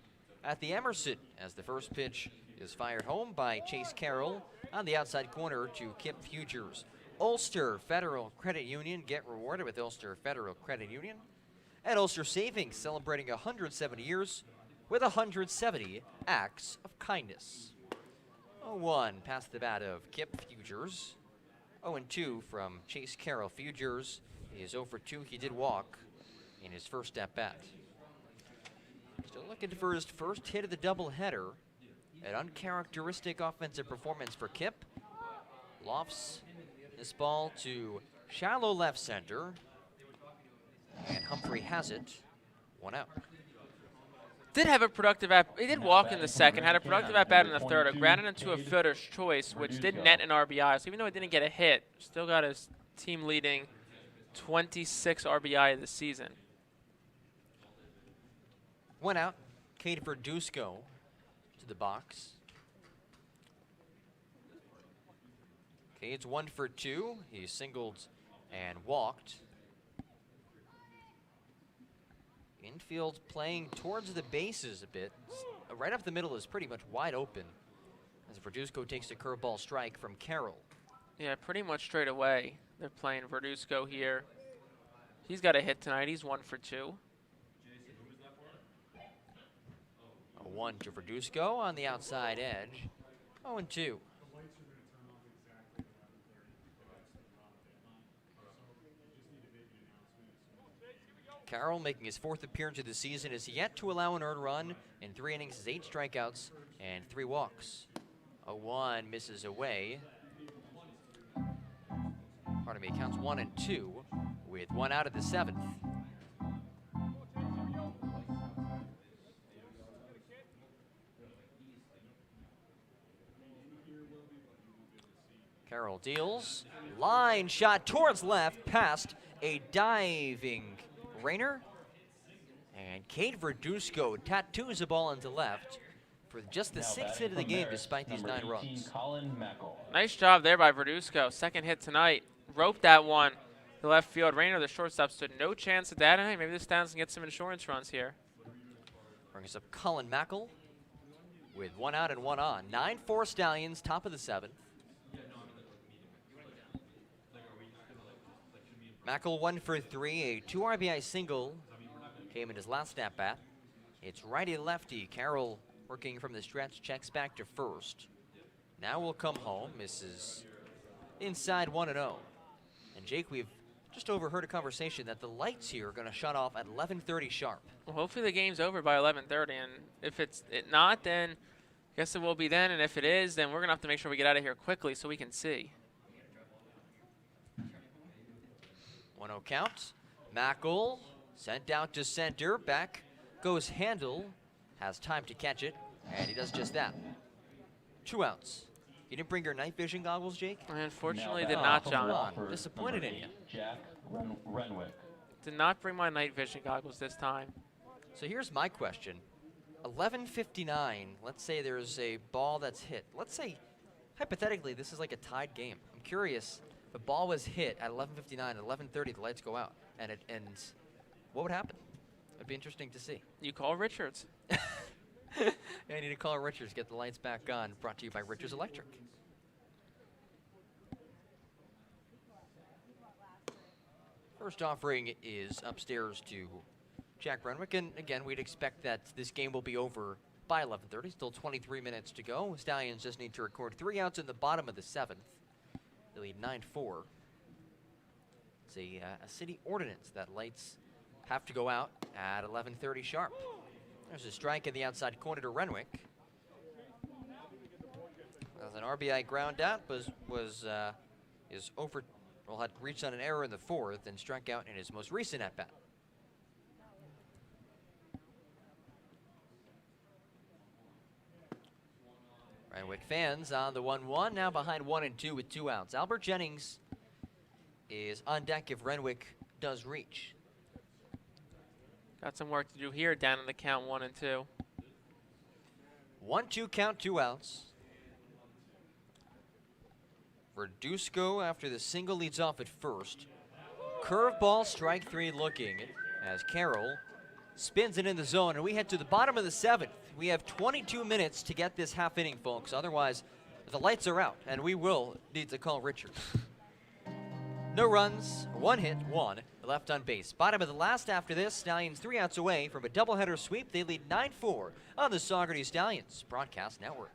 at the Emerson as the first pitch is fired home by Chase Carroll on the outside corner to Kip Futures. Ulster Federal Credit Union. Get rewarded with Ulster Federal Credit Union. And Ulster Savings celebrating 170 years with 170 acts of kindness. 0-1 past the bat of Kip Futures. 0-2 from Chase Carroll. Futures is 0 for 2. He did walk in his first at bat. Still looking for his first hit of the doubleheader. An uncharacteristic offensive performance for Kip. Lofts this ball to shallow left center. And Humphrey has it. 1 out. Did have a productive he did walk in the second, had a productive at-bat in the third. It grounded into a fielder's choice, which did net an RBI. So even though he didn't get a hit, still got his team-leading 26 RBI of the season. 1 out. Cade Verduzco to the box. Cade's 1 for 2. He singled and walked. Infield playing towards the bases a bit. Right up the middle is pretty much wide open as Verduzco takes a curveball strike from Carroll. Yeah, pretty much straight away. They're playing Verduzco here. He's got a hit tonight. He's 1 for 2. A 1 to Verduzco on the outside edge. 0-2. Carroll, making his 4th appearance of the season, is yet to allow an earned run in 3 innings, has 8 strikeouts and 3 walks. 0-1 misses away. Pardon me, counts 1 and 2 with 1 out of the 7th. Carroll deals. Line shot towards left, past a diving Rayner, and Cade Verduzco tattoos the ball into left for just the 6th hit of the game despite these 9 runs. Nice job there by Verduzco. Second hit tonight. Roped that one to left field. Rayner, the shortstop, stood no chance at that. And hey, maybe the Stallions can get some insurance runs here. Brings up Colin Mackel with 1 out and 1 on. 9-4 Stallions, top of the 7th. Mackel 1 for 3, a 2 RBI single came in his last at bat. It's righty-lefty. Carroll working from the stretch, checks back to first. Now will come home, misses inside 1-0. And Jake, we've just overheard a conversation that the lights here are going to shut off at 11:30 sharp. Well, hopefully the game's over by 11:30, and if it's not, then I guess it will be then, and if it is, then we're going to have to make sure we get out of here quickly so we can see. 1-0 count. Mackel sent out to center. Back goes Handel. Has time to catch it, and he does just that. 2 outs. You didn't bring your night vision goggles, Jake? I unfortunately did not, John. Disappointed in you. Jack Renwick. Did not bring my night vision goggles this time. So here's my question. 11:59, let's say there's a ball that's hit. Let's say, hypothetically, this is like a tied game. I'm curious. The ball was hit at 11:59, at 11:30, the lights go out, and what would happen? It'd be interesting to see. You call Richards. I need to call Richards, get the lights back on. Brought to you by Richards Electric. First offering is upstairs to Jack Renwick, and again, we'd expect that this game will be over by 11:30. Still 23 minutes to go. Stallions just need to record 3 outs in the bottom of the 7th. They lead 9-4. It's a city ordinance that lights have to go out at 11:30 sharp. There's a strike in the outside corner to Renwick. As an RBI ground out is over. Well, had reached on an error in the 4th and struck out in his most recent at bat. Renwick fans on the 1-1, now behind 1 and 2 with 2 outs. Albert Jennings is on deck if Renwick does reach. Got some work to do here down in the count 1 and 2. 1-2 count, 2 outs. Verduzco after the single leads off at first. Curveball, strike 3 looking as Carroll spins it in the zone, and we head to the bottom of the 7th. We have 22 minutes to get this half inning, folks. Otherwise, the lights are out, and we will need to call Richard. No runs, 1 hit, 1 left on base. Bottom of the last after this, Stallions 3 outs away from a doubleheader sweep. They lead 9-4 on the Saugerties Stallions Broadcast Network.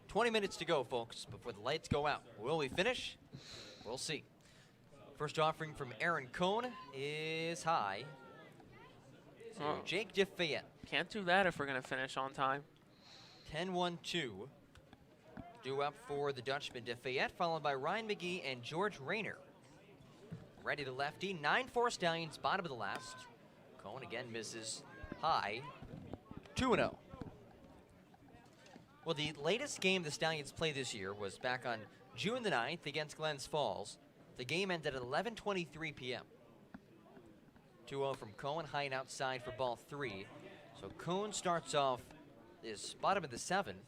"20 minutes to go, folks, before the lights go out. Will we finish? We'll see. First offering from Aaron Cohn is high to Jake DeFayette. Can't do that if we're going to finish on time. 10-1-2. Due up for the Dutchman, DeFayette, followed by Ryan McGee and George Rayner. Ready to lefty. 9-4 Stallions, bottom of the last. Cohn again misses high. 2-0. Well, the latest game the Stallions played this year was back on June the 9th against Glens Falls. The game ended at 11:23 p.m. 2-0 from Cohn, high and outside for ball 3. So Cohn starts off this bottom of the 7th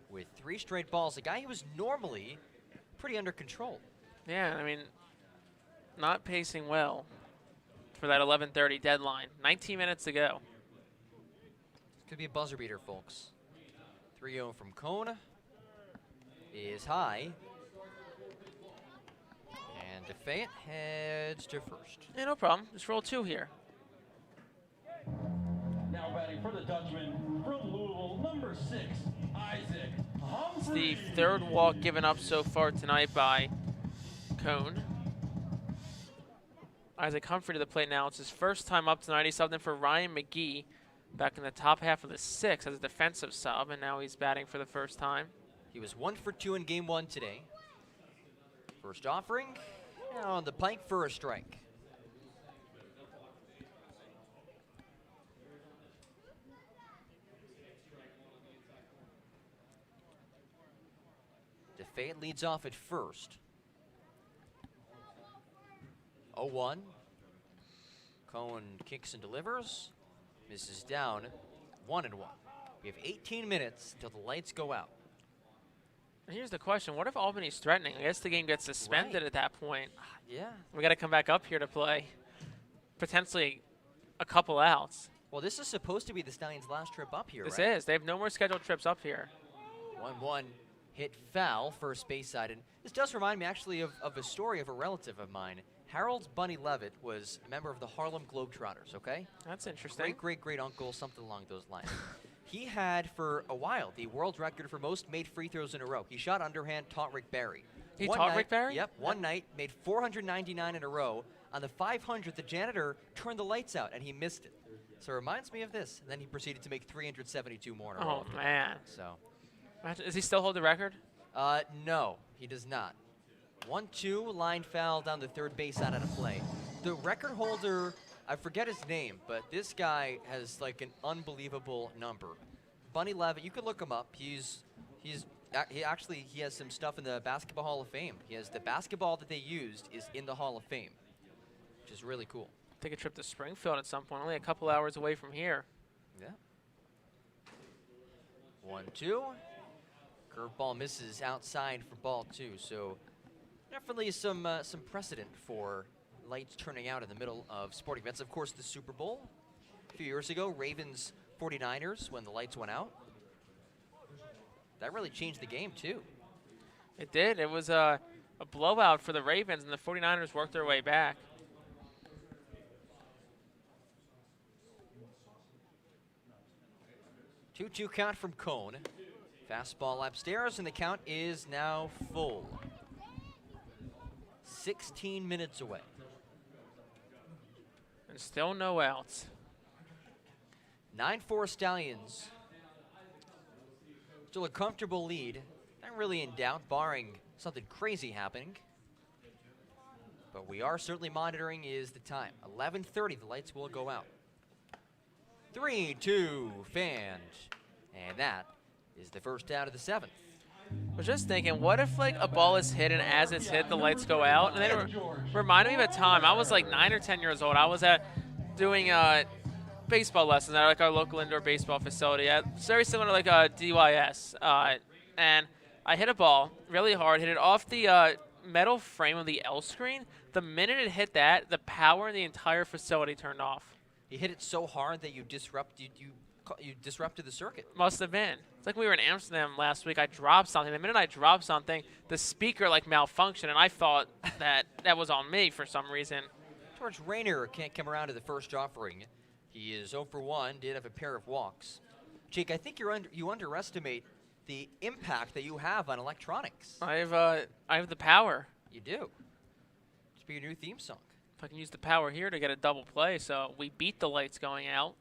with 3 straight balls. A guy who was normally pretty under control. Yeah, I mean, not pacing well for that 11:30 deadline. 19 minutes to go. Could be a buzzer beater, folks. 3-0 from Cohn is high. And DeFayette heads to first. Yeah, no problem. Just roll 2 here. Now batting for the Dutchmen from Louisville, number 6, Isaac It's Humphrey. the 3rd walk given up so far tonight by Cohn. Isaac Humphrey to the plate now. It's his first time up tonight. He subbed in for Ryan McGee back in the top half of the 6th as a defensive sub, and now he's batting for the first time. He was 1 for 2 in game 1 today. First offering on the pike for a strike. DeFayette leads off at first. 0-1. Cohn kicks and delivers. Misses down. 1-1. We have 18 minutes until the lights go out. And here's the question. What if Albany's threatening? I guess the game gets suspended at that point. Yeah. We got to come back up here to play potentially a couple outs. Well, this is supposed to be the Stallions' last trip up here, This right? is. They have no more scheduled trips up here. 1-1 hit foul, first base side. And this does remind me actually of a story of a relative of mine. Harold Bunny Levitt was a member of the Harlem Globetrotters, okay? That's interesting. Great uncle, something along those lines. He had for a while the world record for most made free throws in a row. He shot underhand, taught Rick Barry. He One taught night- Rick Barry? Yep, one night, made 499 in a row. On the 500th, the janitor turned the lights out, and he missed it. So it reminds me of this. And then he proceeded to make 372 more in a row. Oh, man. So, Does he still hold the record? no, he does not. 1-2, line foul down the third base out of play. The record holder, I forget his name, but this guy has like an unbelievable number. Bunny Levitt, you can look him up. He has some stuff in the Basketball Hall of Fame. He has the basketball that they used is in the Hall of Fame, which is really cool. Take a trip to Springfield at some point, only a couple hours away from here. Yeah. 1-2. Curveball misses outside for ball 2, so definitely some precedent for lights turning out in the middle of sporting events. Of course, the Super Bowl a few years ago, Ravens 49ers, when the lights went out. That really changed the game, too. It did. It was a blowout for the Ravens, and the 49ers worked their way back. Two count from Cone. Fastball upstairs, and the count is now full. 16 minutes away. And still no outs. 9-4 Stallions. Still a comfortable lead. Not really in doubt, barring something crazy happening. But we are certainly monitoring is the time. 11:30, the lights will go out. 3-2 fans. And that is the first out of the 7th. I was just thinking, what if like a ball is hit and as it's hit, the lights go out? And then it reminded me of a time. I was like 9 or 10 years old. I was doing baseball lessons at like our local indoor baseball facility. It's very similar to like a DYS. And I hit a ball really hard, hit it off the metal frame of the L screen. The minute it hit that, the power in the entire facility turned off. You hit it so hard that you disrupted the circuit. Must have been. It's like we were in Amsterdam last week. I dropped something. The minute I dropped something, the speaker like malfunctioned, and I thought that was on me for some reason. George Rayner can't come around to the first offering. He is 0 for 1, did have a pair of walks. Jake, I think you underestimate the impact that you have on electronics. I have the power. You do. It's be your new theme song. If I can use the power here to get a double play, so we beat the lights going out.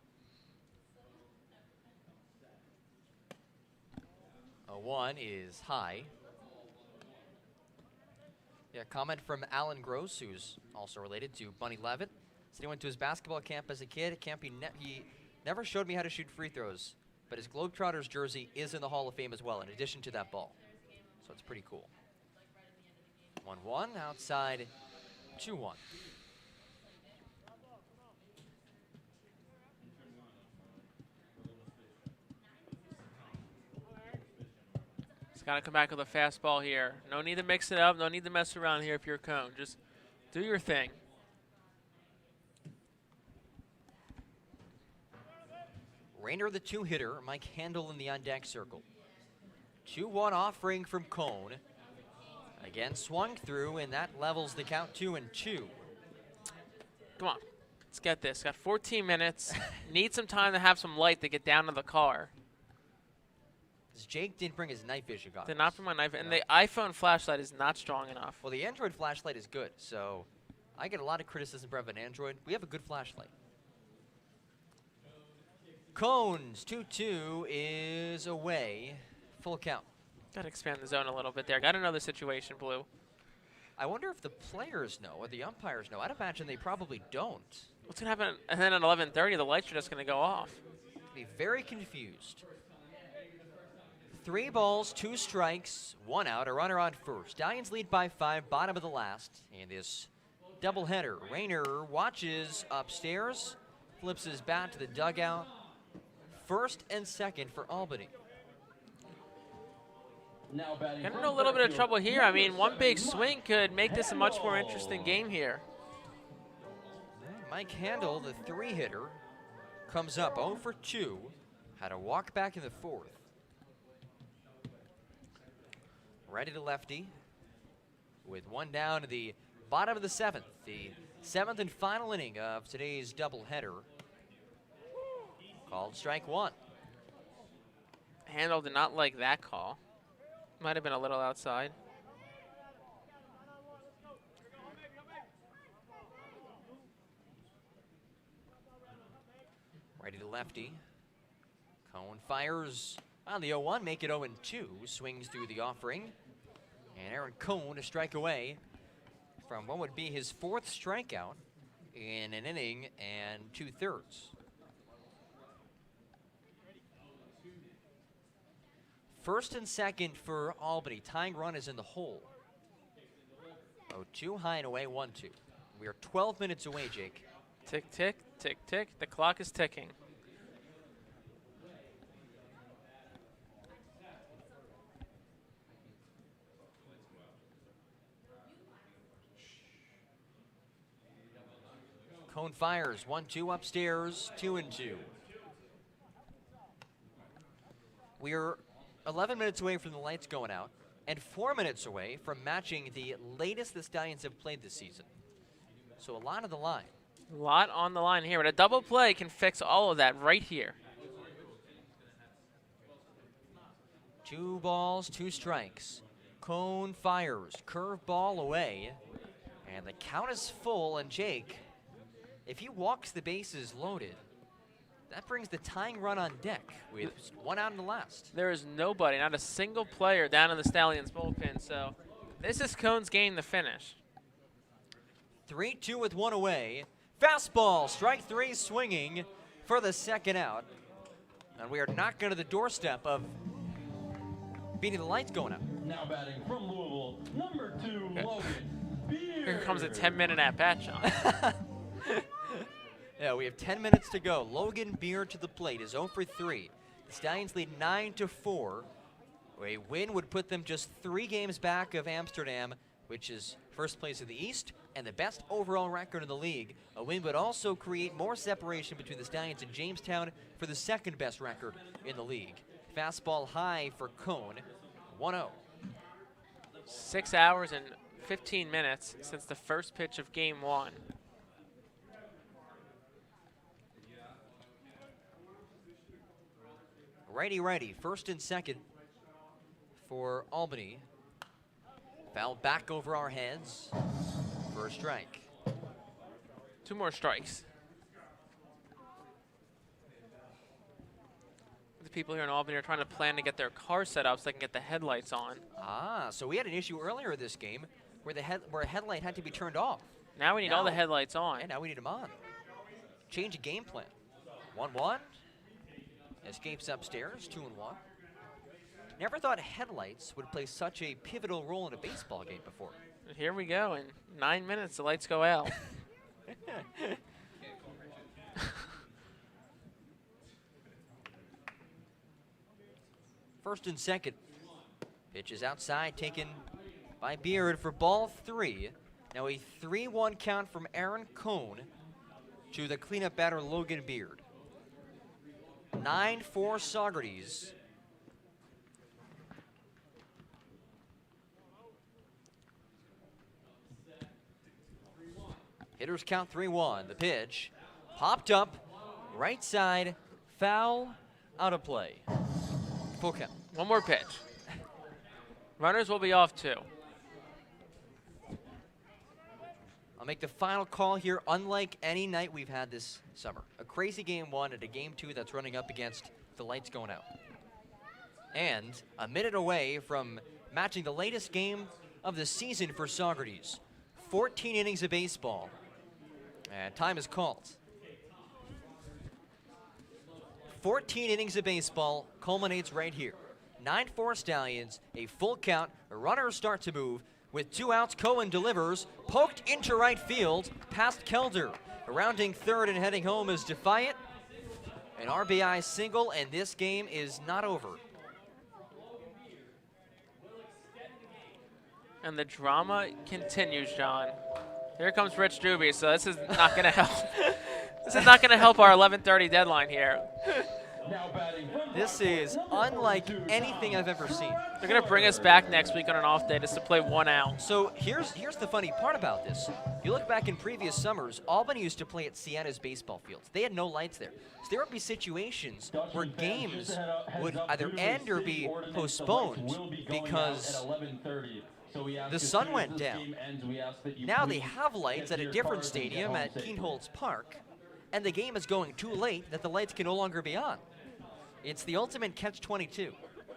1 is high. Yeah, comment from Alan Gross, who's also related to Bunny Levitt. Said he went to his basketball camp as a kid. He never showed me how to shoot free throws, but his Globetrotters jersey is in the Hall of Fame as well, in addition to that ball. So it's pretty cool. 1-1, outside 2-1. It's got to come back with a fastball here. No need to mix it up. No need to mess around here if you're Cone. Just do your thing. Rayner, the 2-hitter. Mike Handel in the on-deck circle. 2-1 offering from Cone. Again, swung through, and that levels the count 2-2. Come on. Let's get this. Got 14 minutes. Need some time to have some light to get down to the car. Jake didn't bring his night vision goggles. Did not bring my knife. And the iPhone flashlight is not strong enough. Well, the Android flashlight is good, so I get a lot of criticism for having an Android. We have a good flashlight. Cones, 2-2 is away. Full count. Got to expand the zone a little bit there. Got another situation, Blue. I wonder if the players know or the umpires know. I'd imagine they probably don't. What's going to happen? And then at 11:30, the lights are just going to go off. Be very confused. 3 balls, 2 strikes, 1 out, a runner on first. Stallions lead by 5, bottom of the last. And this doubleheader. Rayner watches upstairs, flips his bat to the dugout. First and second for Albany. Getting in a little bit of trouble here. I mean, one big swing could make this a much more interesting game here. Mike Handel, the 3-hitter, comes up 0 for 2. Had a walk back in the 4th. Righty to lefty with 1 down to the bottom of the 7th. The 7th and final inning of today's doubleheader. Called strike 1. Handel did not like that call. Might have been a little outside. Righty to lefty. Cone fires on the 0-1, make it 0-2. Swings through the offering. And Aaron Cohn to strike away from what would be his 4th strikeout in an inning and 2/3. First and second for Albany. Tying run is in the hole. 0-2, high and away, 1-2. We are 12 minutes away, Jake. Tick, tick, tick, tick. The clock is ticking. Cone fires, 1-2 upstairs, 2-2. We're 11 minutes away from the lights going out and 4 minutes away from matching the latest the Stallions have played this season. So a lot on the line. A lot on the line here, but a double play can fix all of that right here. 2 balls, 2 strikes. Cone fires, curveball away, and the count is full. And Jake, if he walks the bases loaded, that brings the tying run on deck with 1 out in the last. There is nobody, not a single player down in the Stallions bullpen, so this is Cone's game to finish. 3-2 with 1 away. Fastball, strike 3 swinging for the second out. And we are knocking to the doorstep of beating the lights going out. Now batting from Louisville, number 2, Logan Beard. Here comes a 10-minute at-bat, John. Yeah, we have 10 minutes to go. Logan Beard to the plate is 0 for 3. The Stallions lead 9-4. A win would put them just 3 games back of Amsterdam, which is first place in the East and the best overall record in the league. A win would also create more separation between the Stallions and Jamestown for the 2nd best record in the league. Fastball high for Cone, 1-0. 6 hours and 15 minutes since the first pitch of game 1. Righty, first and second for Albany. Foul back over our heads for a strike. 2 more strikes. The people here in Albany are trying to plan to get their car set up so they can get the headlights on. So we had an issue earlier this game where a headlight had to be turned off. Now we need all the headlights on. And now we need them on. Change of game plan. 1-1. Escapes upstairs, 2-1. Never thought headlights would play such a pivotal role in a baseball game before. Here we go. In 9 minutes, the lights go out. First and second. Pitch is outside, taken by Beard for ball 3. Now a 3-1 count from Aaron Cohn to the cleanup batter Logan Beard. 9-4 Saugerties. Hitters count 3-1. The pitch popped up, right side, foul, out of play. Full count. 1 more pitch. Runners will be off 2. I'll make the final call here, unlike any night we've had this summer. A crazy game 1 and a game 2 that's running up against the lights going out. And a minute away from matching the latest game of the season for Saugerties. 14 innings of baseball. And time is called. 14 innings of baseball culminates right here. 9-4 Stallions, a full count, runners start to move. With 2 outs, Cohen delivers, poked into right field, past Kelder. Rounding third and heading home is Defiant. An RBI single, and this game is not over. And the drama continues, John. Here comes Rich Doobie, so this is not going to help. This is not going to help our 11:30 deadline here. This is unlike anything I've ever seen. They're going to bring us back next week on an off day just to play 1 out. So here's the funny part about this. You look back in previous summers, Albany used to play at Sienna's baseball fields. They had no lights there. So there would be situations where games would either end or be postponed because the sun went down. Now they have lights at a different stadium at Keenholz Park, and the game is going too late that the lights can no longer be on. It's the ultimate catch-22.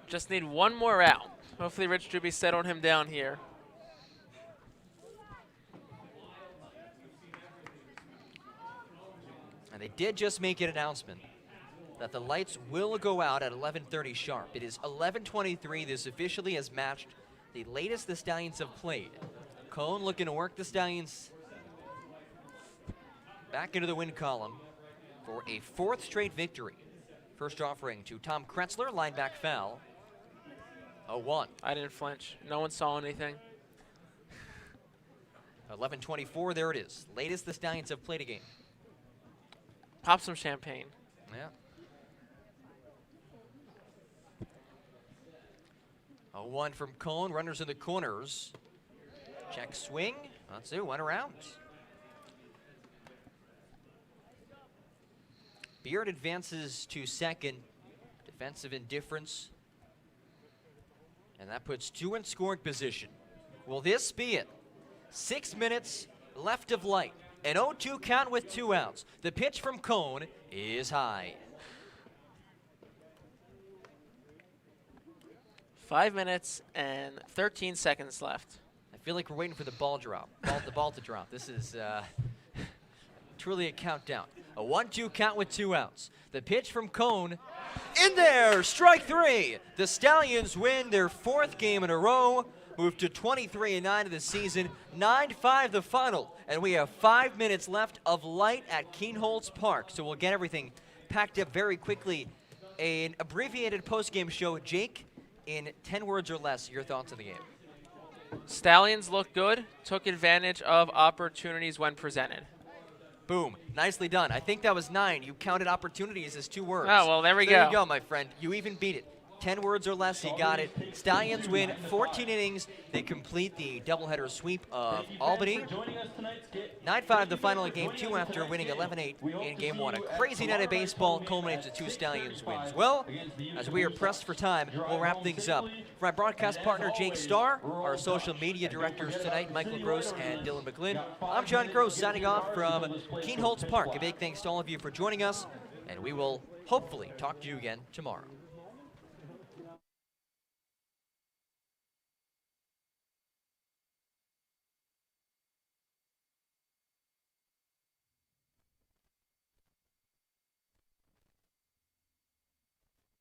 Just need 1 more out. Hopefully Rich Drewby settled him down here. And they did just make an announcement that the lights will go out at 11:30 sharp. It is 11:23. This officially has matched the latest the Stallions have played. Cone looking to work the Stallions back into the win column for a 4th straight victory. First offering to Tom Kretzler, lineback foul. 0-1. I didn't flinch. No one saw anything. 11:24, there it is. Latest the Stallions have played a game. Pop some champagne. Yeah. 0-1 from Cone, runners in the corners. Check swing, that's it, went around. Beard advances to second, defensive indifference. And that puts 2 in scoring position. Will this be it? 6 minutes left of light. An 0-2 count with 2 outs. The pitch from Cone is high. 5 minutes and 13 seconds left. I feel like we're waiting for the ball drop, the ball to drop. This is truly a countdown. A 1-2 count with 2 outs. The pitch from Cone, in there, strike 3. The Stallions win their 4th game in a row, move to 23-9 of the season, 9-5 the final, and we have 5 minutes left of light at Keenholz Park. So we'll get everything packed up very quickly. An abbreviated post-game show. Jake, in 10 words or less, your thoughts on the game. Stallions look good, took advantage of opportunities when presented. Boom. Nicely done. I think that was 9. You counted opportunities as 2 words. Oh, well, there we go. There you go, my friend. You even beat it. 10 words or less, he got it. Stallions win 14 innings. They complete the doubleheader sweep of Albany. 9-5 the final in Game 2 after winning 11-8 in Game 1. A crazy night of baseball culminates with 2 Stallions wins. Well, as we are pressed for time, we'll wrap things up. For my broadcast partner, Jake Starr, our social media directors tonight, Michael Gross and Dylan McGlynn, I'm John Gross signing off from Keenholz Park. A big thanks to all of you for joining us, and we will hopefully talk to you again tomorrow.